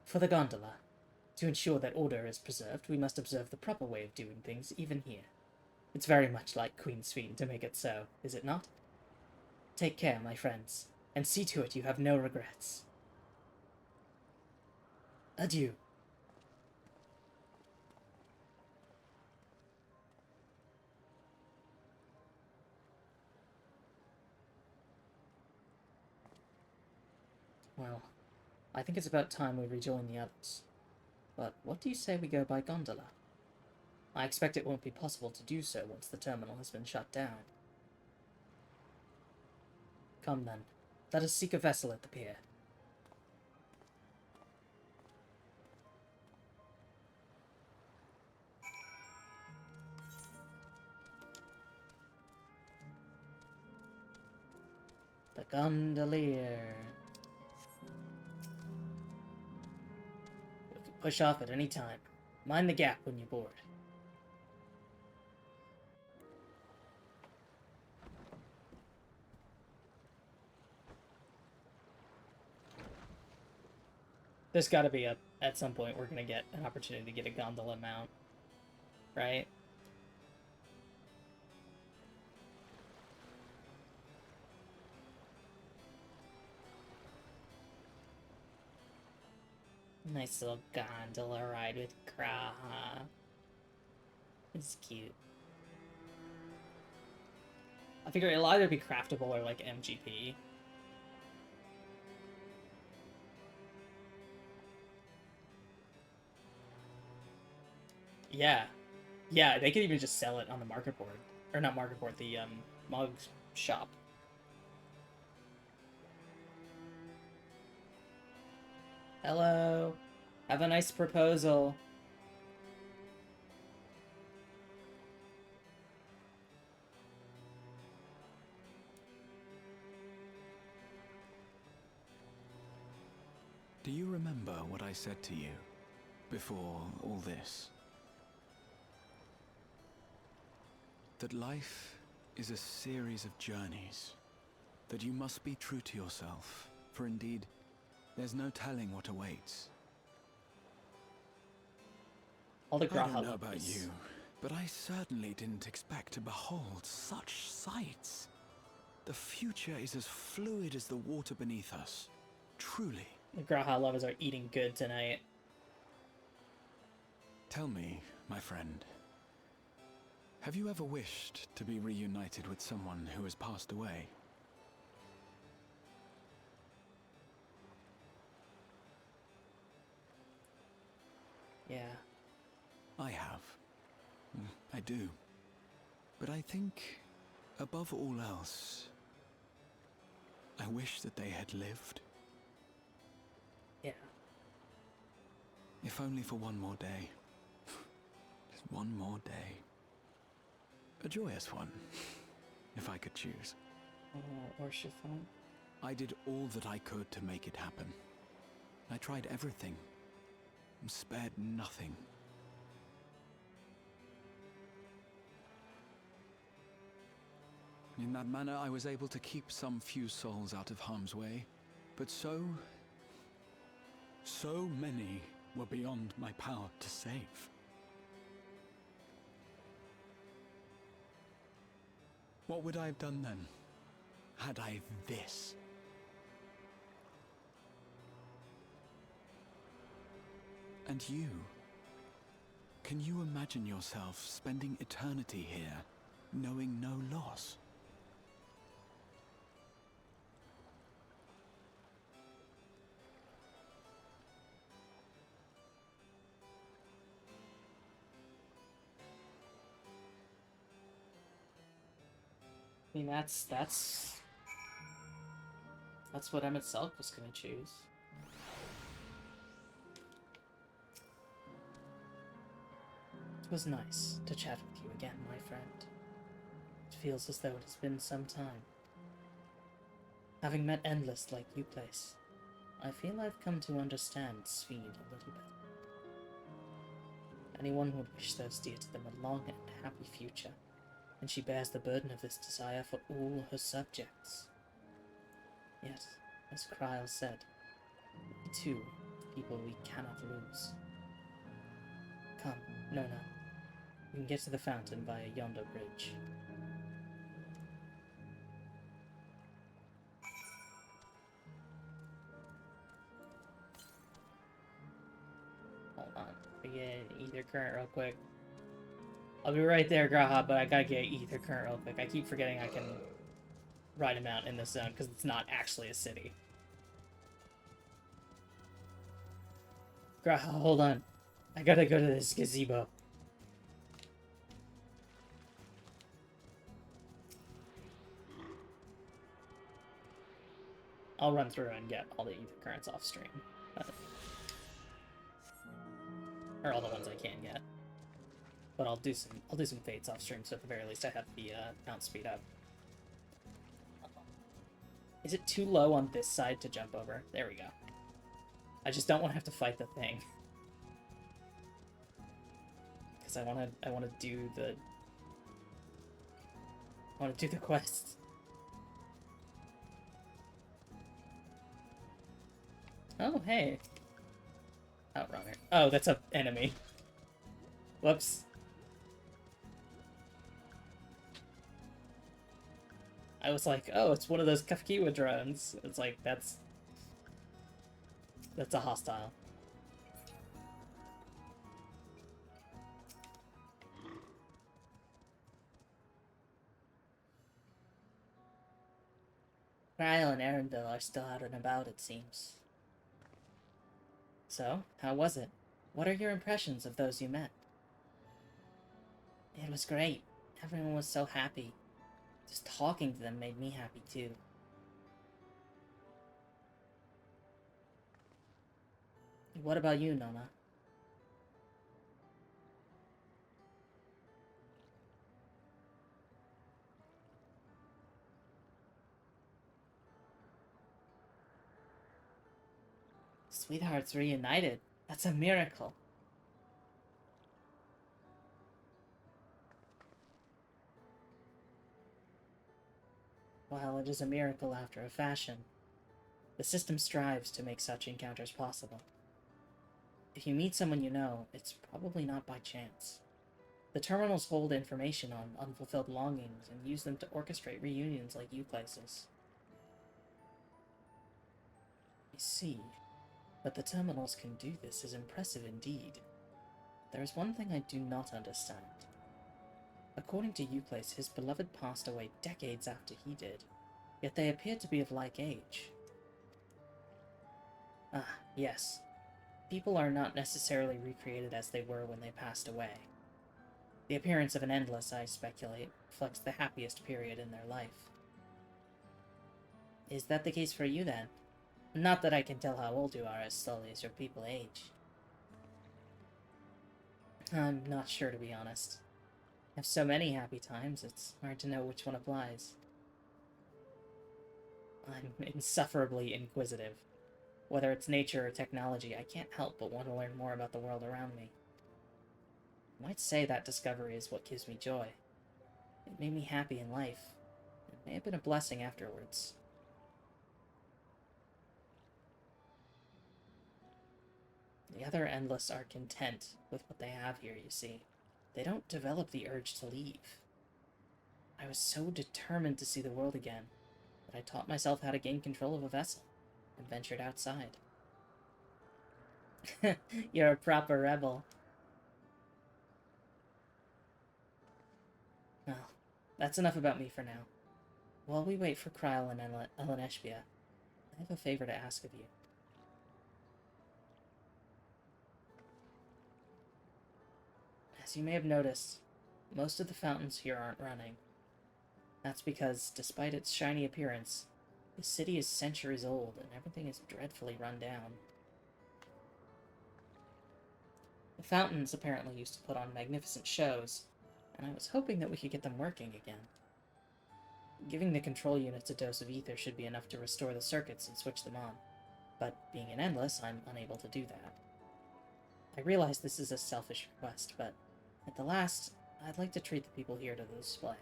For the gondola. To ensure that order is preserved, we must observe the proper way of doing things, even here. It's very much like Queen's Fiend to make it so, is it not? Take care, my friends, and see to it you have no regrets. Adieu. Well, I think it's about time we rejoin the others. But what do you say we go by gondola? I expect it won't be possible to do so once the terminal has been shut down. Come then, let us seek a vessel at the pier. The gondolier. We can push off at any time. Mind the gap when you board. There's gotta be at some point we're gonna get an opportunity to get a gondola mount, right? Nice little gondola ride with Graha. It's cute. I figure it'll either be craftable or like MGP. Yeah. Yeah, they could even just sell it on the market board. Or not market board, the mug shop. Hello. Have a nice proposal. Do you remember what I said to you before all this? That life is a series of journeys, that you must be true to yourself, for indeed, there's no telling what awaits. All the I don't know about you, but I certainly didn't expect to behold such sights. The future is as fluid as the water beneath us, truly. The Graha lovers are eating good tonight. Tell me, my friend, have you ever wished to be reunited with someone who has passed away? Yeah. I have. I do. But I think, above all else, I wish that they had lived. Yeah. If only for one more day. Just one more day. A joyous one, if I could choose. Or chiffon. I did all that I could to make it happen. I tried everything, and spared nothing. In that manner, I was able to keep some few souls out of harm's way, but so many were beyond my power to save. What would I have done then, had I this? And you? Can you imagine yourself spending eternity here, knowing no loss? I mean, that's That's what Emmett Selk was gonna choose. It was nice to chat with you again, my friend. It feels as though it has been some time. Having met Endless like you place, I feel I've come to understand Sphene a little bit. Anyone would wish those dear to them a long and happy future, and she bears the burden of this desire for all her subjects. Yet, as Kryl said, we too, people we cannot lose. Come, Nona. We can get to the fountain via yonder bridge. Hold on. We get ether current real quick. I'll be right there, Graha, but I gotta get ether current real quick. I keep forgetting I can ride him out in this zone because it's not actually a city. Graha, hold on. I gotta go to this gazebo. I'll run through and get all the ether currents off stream. Or all the ones I can get. But I'll do some fates off stream, so at the very least I have the mount speed up. Is it too low on this side to jump over? There we go. I just don't want to have to fight the thing. Because I wanna do the quest. Oh, hey. Outrunner. Oh, that's an enemy. Whoops. I was like, oh, it's one of those Kafkiwa drones. It's like, that's a hostile. Kryl and Erendil are still out and about, it seems. So, how was it? What are your impressions of those you met? It was great. Everyone was so happy. Just talking to them made me happy too. What about you, Nona? Sweethearts reunited. That's a miracle. Well, it is a miracle after a fashion. The system strives to make such encounters possible. If you meet someone you know, it's probably not by chance. The terminals hold information on unfulfilled longings and use them to orchestrate reunions like you places. I see. But the terminals can do this is impressive indeed. There is one thing I do not understand. According to Euclid, his beloved passed away decades after he did, yet they appear to be of like age. Ah, yes. People are not necessarily recreated as they were when they passed away. The appearance of an Endless, I speculate, reflects the happiest period in their life. Is that the case for you, then? Not that I can tell how old you are as slowly as your people age. I'm not sure, to be honest. I have so many happy times, it's hard to know which one applies. I'm insufferably inquisitive. Whether it's nature or technology, I can't help but want to learn more about the world around me. I might say that discovery is what gives me joy. It made me happy in life. It may have been a blessing afterwards. The other Endless are content with what they have here, you see. They don't develop the urge to leave. I was so determined to see the world again that I taught myself how to gain control of a vessel and ventured outside. You're a proper rebel. Well, that's enough about me for now. While we wait for Kryl and Eleneshbia, I have a favor to ask of you. As you may have noticed, most of the fountains here aren't running. That's because, despite its shiny appearance, The city is centuries old, and everything is dreadfully run down. The fountains apparently used to put on magnificent shows, and I was hoping that we could get them working again. Giving the control units a dose of ether should be enough to restore the circuits and switch them on, but being an Endless, I'm unable to do that. I realize this is a selfish request, but at the last, I'd like to treat the people here to the display.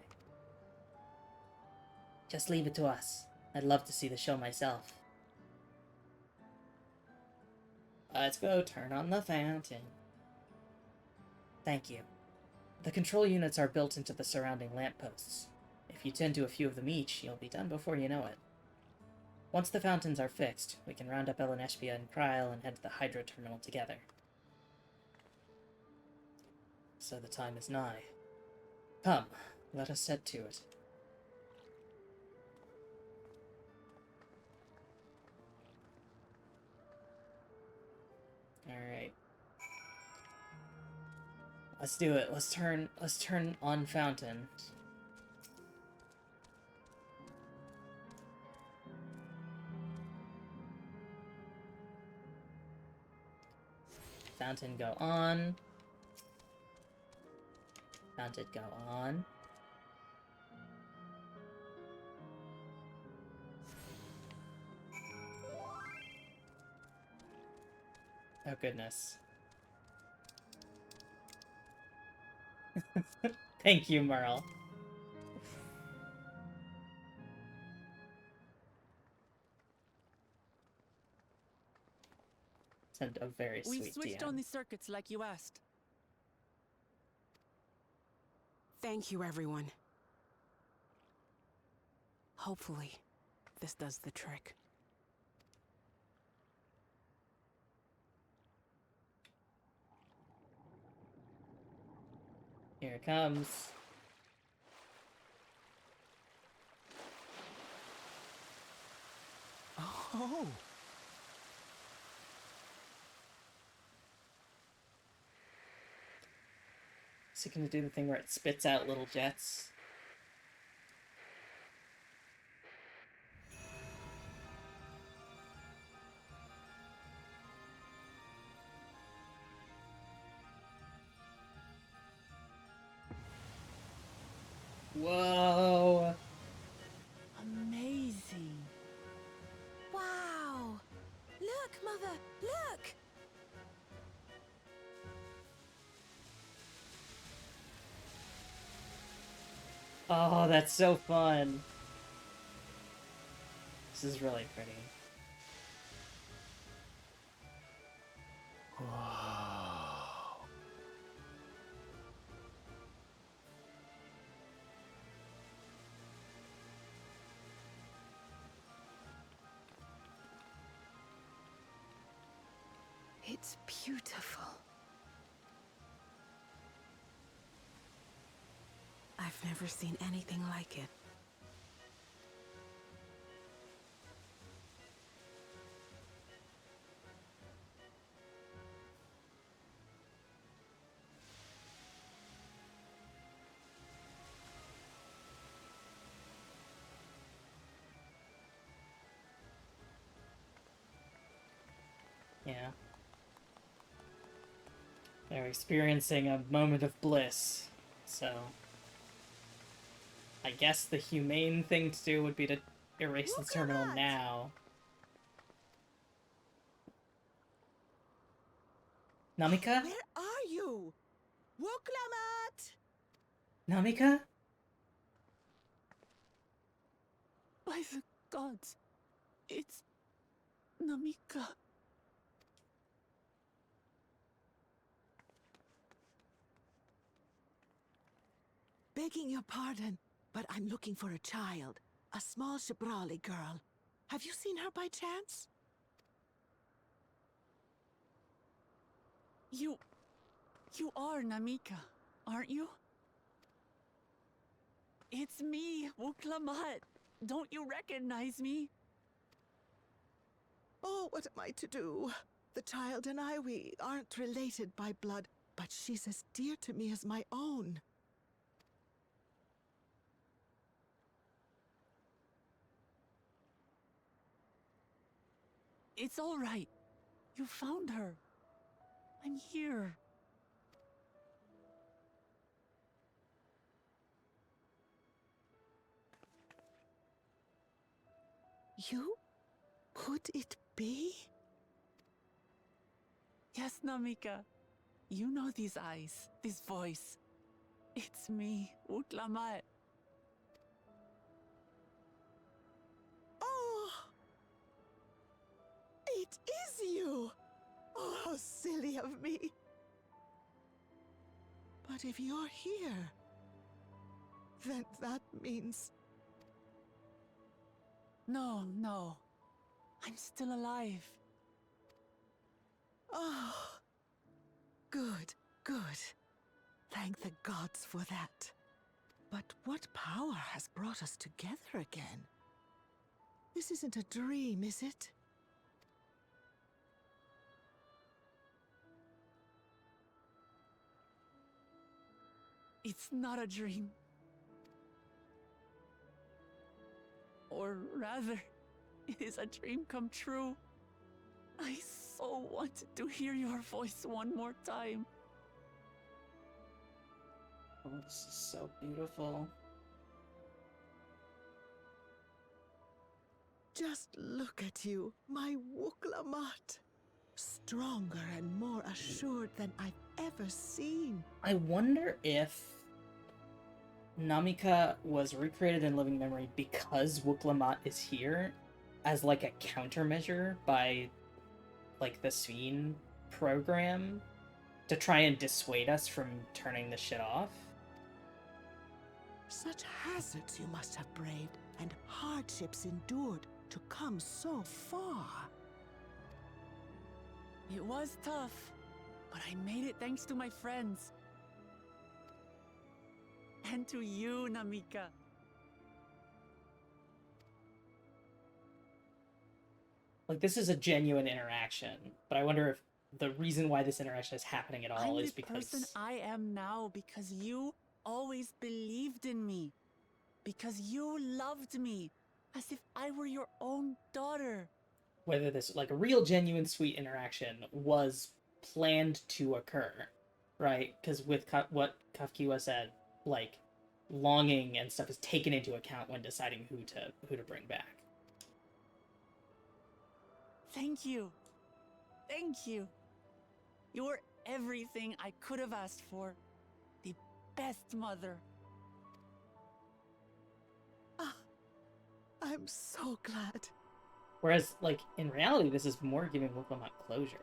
Just leave it to us. I'd love to see the show myself. Let's go turn on the fountain. Thank you. The control units are built into the surrounding lampposts. If you tend to a few of them each, you'll be done before you know it. Once the fountains are fixed, we can round up Eleneshpia and Kryl and head to the Hydro Terminal together. So the time is nigh. Come, let us head to it. Alright. Let's do it. Let's turn on fountain. Fountain go on. Fountain go on. Oh goodness. Thank you, Merle. Sent a very sweet We've switched DM. on the circuits like you asked. Thank you, everyone. Hopefully, this does the trick. Here it comes. Oh! Is it gonna do the thing where it spits out little jets? Whoa! Amazing. Wow! Look, Mother! Look! Oh, that's so fun. This is really pretty. It's beautiful. I've never seen anything like it. Yeah. They're experiencing a moment of bliss, so... I guess the humane thing to do would be to erase the terminal now. Namika? Where are you? Woklamat! Namika? By the gods, it's Namika. Begging your pardon, but I'm looking for a child. A small Shibrali girl. Have you seen her by chance? You are Namika, aren't you? It's me, Wuklamat. Don't you recognize me? Oh, what am I to do? The child and I, we aren't related by blood, but she's as dear to me as my own. It's all right. You found her. I'm here. You? Could it be? Yes, Namika. You know these eyes, this voice. It's me, Utlamat. Oh! It is you! Oh, how silly of me. But if you're here, then that means... No, no. I'm still alive. Oh, good, good. Thank the gods for that. But what power has brought us together again? This isn't a dream, is it? It's not a dream. Or rather, it is a dream come true. I so wanted to hear your voice one more time. Oh, this is so beautiful. Just look at you, my Wuklamat. Stronger and more assured than I've ever seen. I wonder if Namika was recreated in living memory because Wuklamat is here as like a countermeasure by like the Sveen program to try and dissuade us from turning this shit off. Such hazards you must have braved and hardships endured to come so far. It was tough, but I made it thanks to my friends. And to you, Namika. Like, this is a genuine interaction, but I wonder if the reason why this interaction is happening at all is because... I'm the person I am now because you always believed in me. Because you loved me, as if I were your own daughter. Whether this, like, a real, genuine, sweet interaction was planned to occur, right? Because with what Kafkiwa said, like, longing and stuff is taken into account when deciding who to bring back. Thank you. Thank you. You're everything I could have asked for. The best mother. Ah, I'm so glad. Whereas, like, in reality, this is more giving Wuklamat closure.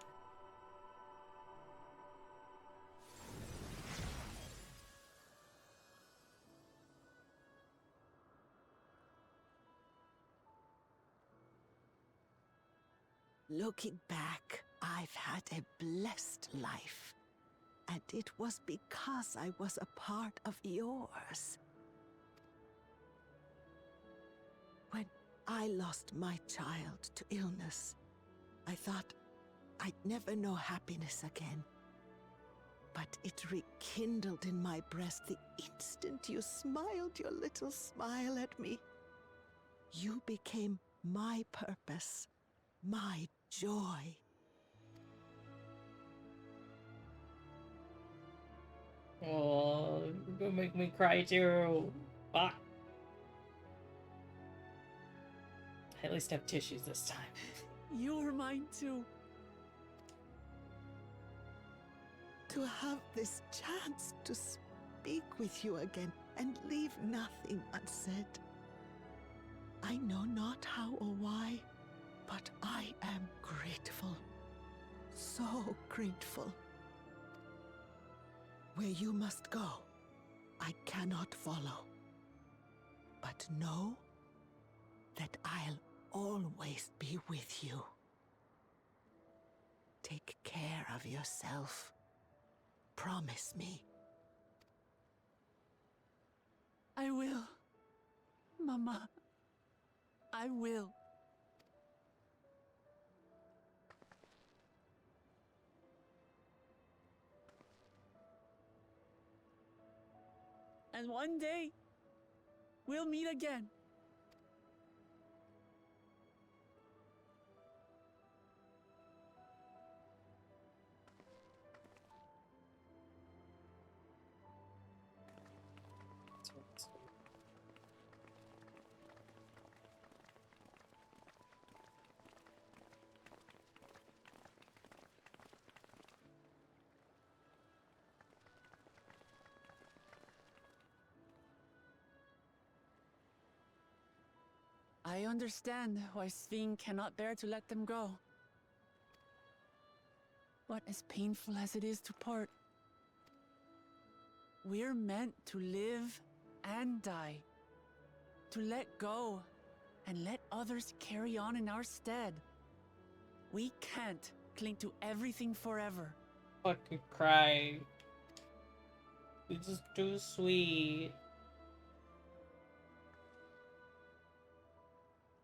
Looking back, I've had a blessed life. And it was because I was a part of yours. When I lost my child to illness, I thought I'd never know happiness again. But it rekindled in my breast the instant you smiled your little smile at me. You became my purpose, my joy. Oh, you're gonna make me cry too. Fuck. I at least have tissues this time. You were mine too. To have this chance to speak with you again and leave nothing unsaid. I know not how or why, but I am grateful. So grateful. Where you must go, I cannot follow. But know that I'll always be with you. Take care of yourself. Promise me. I will. Mama. I will. And one day, we'll meet again. I understand why Sveen cannot bear to let them go. But as painful as it is to part, we're meant to live and die. To let go and let others carry on in our stead. We can't cling to everything forever. Fucking cry. It's just too sweet.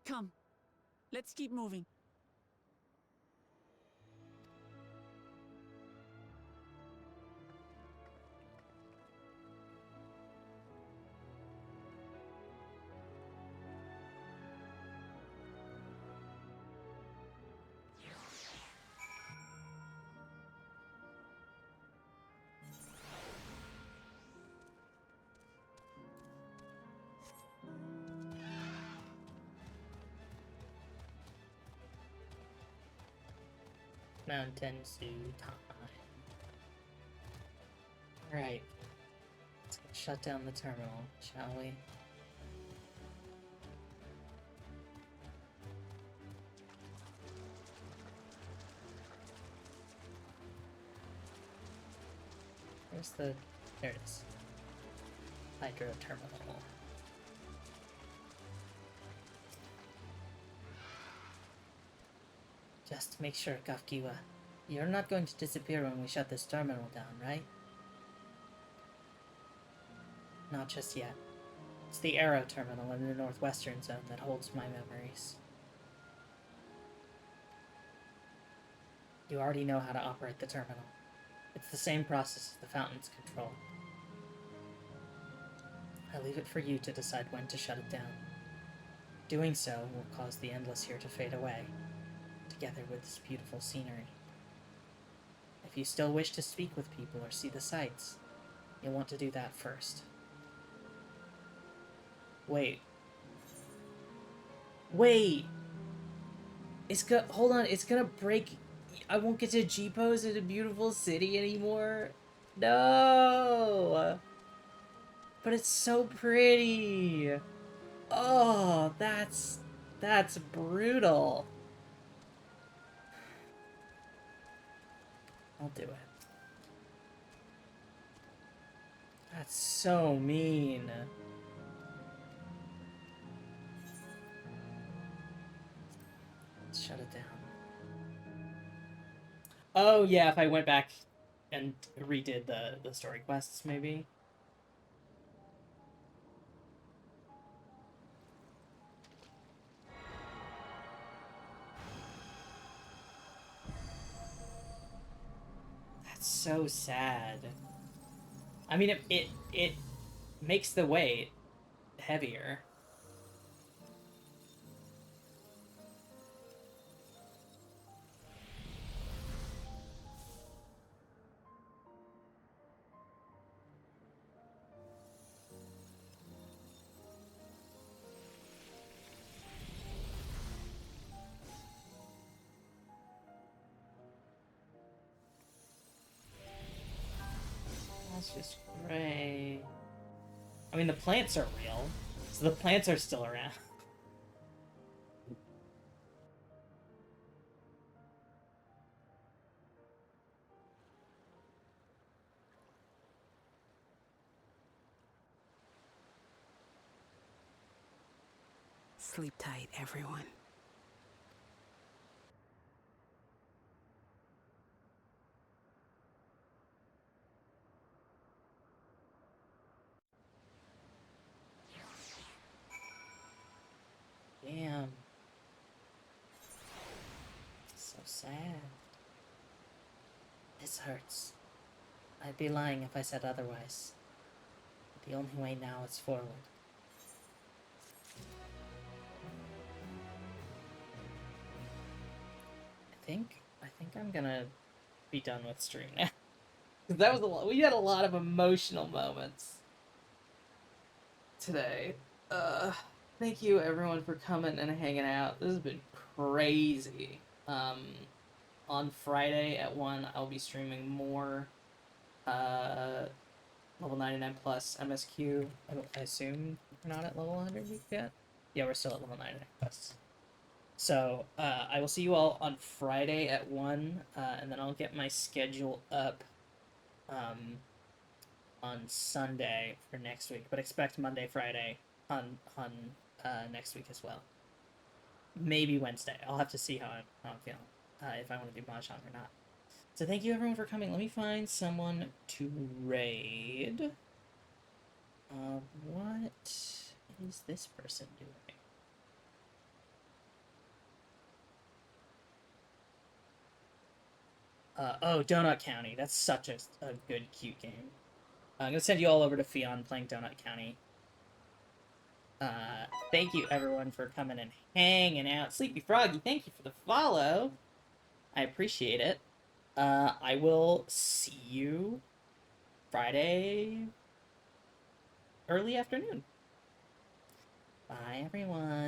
Come, let's keep moving. Mountain Zoo time. Alright. Let's go shut down the terminal, shall we? Where's the... There it is. Hydro terminal. Just make sure, Kafkiwa. You're not going to disappear when we shut this terminal down, right? Not just yet. It's the Arrow terminal in the northwestern zone that holds my memories. You already know how to operate the terminal. It's the same process as the fountain's control. I leave it for you to decide when to shut it down. Doing so will cause the Endless here to fade away, together with this beautiful scenery. If you still wish to speak with people or see the sights, you'll want to do that first. Wait. Wait! Hold on, it's gonna break... I won't get to G-pose in a beautiful city anymore? No! But it's so pretty! Oh, that's brutal. I'll do it. That's so mean. Let's shut it down. Oh yeah, if I went back and redid the story quests, maybe. That's so sad. I mean, it makes the weight heavier. That's just great. I mean, the plants are real, so the plants are still around. Sleep tight, everyone. Damn. So sad. This hurts. I'd be lying if I said otherwise. But the only way now is forward. I think I'm gonna be done with stream now. Cause that was a lot. We had a lot of emotional moments today. Thank you everyone for coming and hanging out. This has been crazy. On Friday at 1, I'll be streaming more level 99 plus MSQ. I assume we're not at level 100 yet. Yeah, we're still at level 9 in quests. So, I will see you all on Friday at 1, and then I'll get my schedule up on Sunday for next week. But expect Monday, Friday on next week as well. Maybe Wednesday. I'll have to see how I'm feeling, if I want to do Mahjong or not. So thank you everyone for coming. Let me find someone to raid. What is this person doing? Oh, Donut County. That's such a good, cute game. I'm gonna send you all over to Fionn playing Donut County. Thank you everyone for coming and hanging out. Sleepy Froggy, thank you for the follow. I appreciate it. I will see you Friday early afternoon. Bye everyone.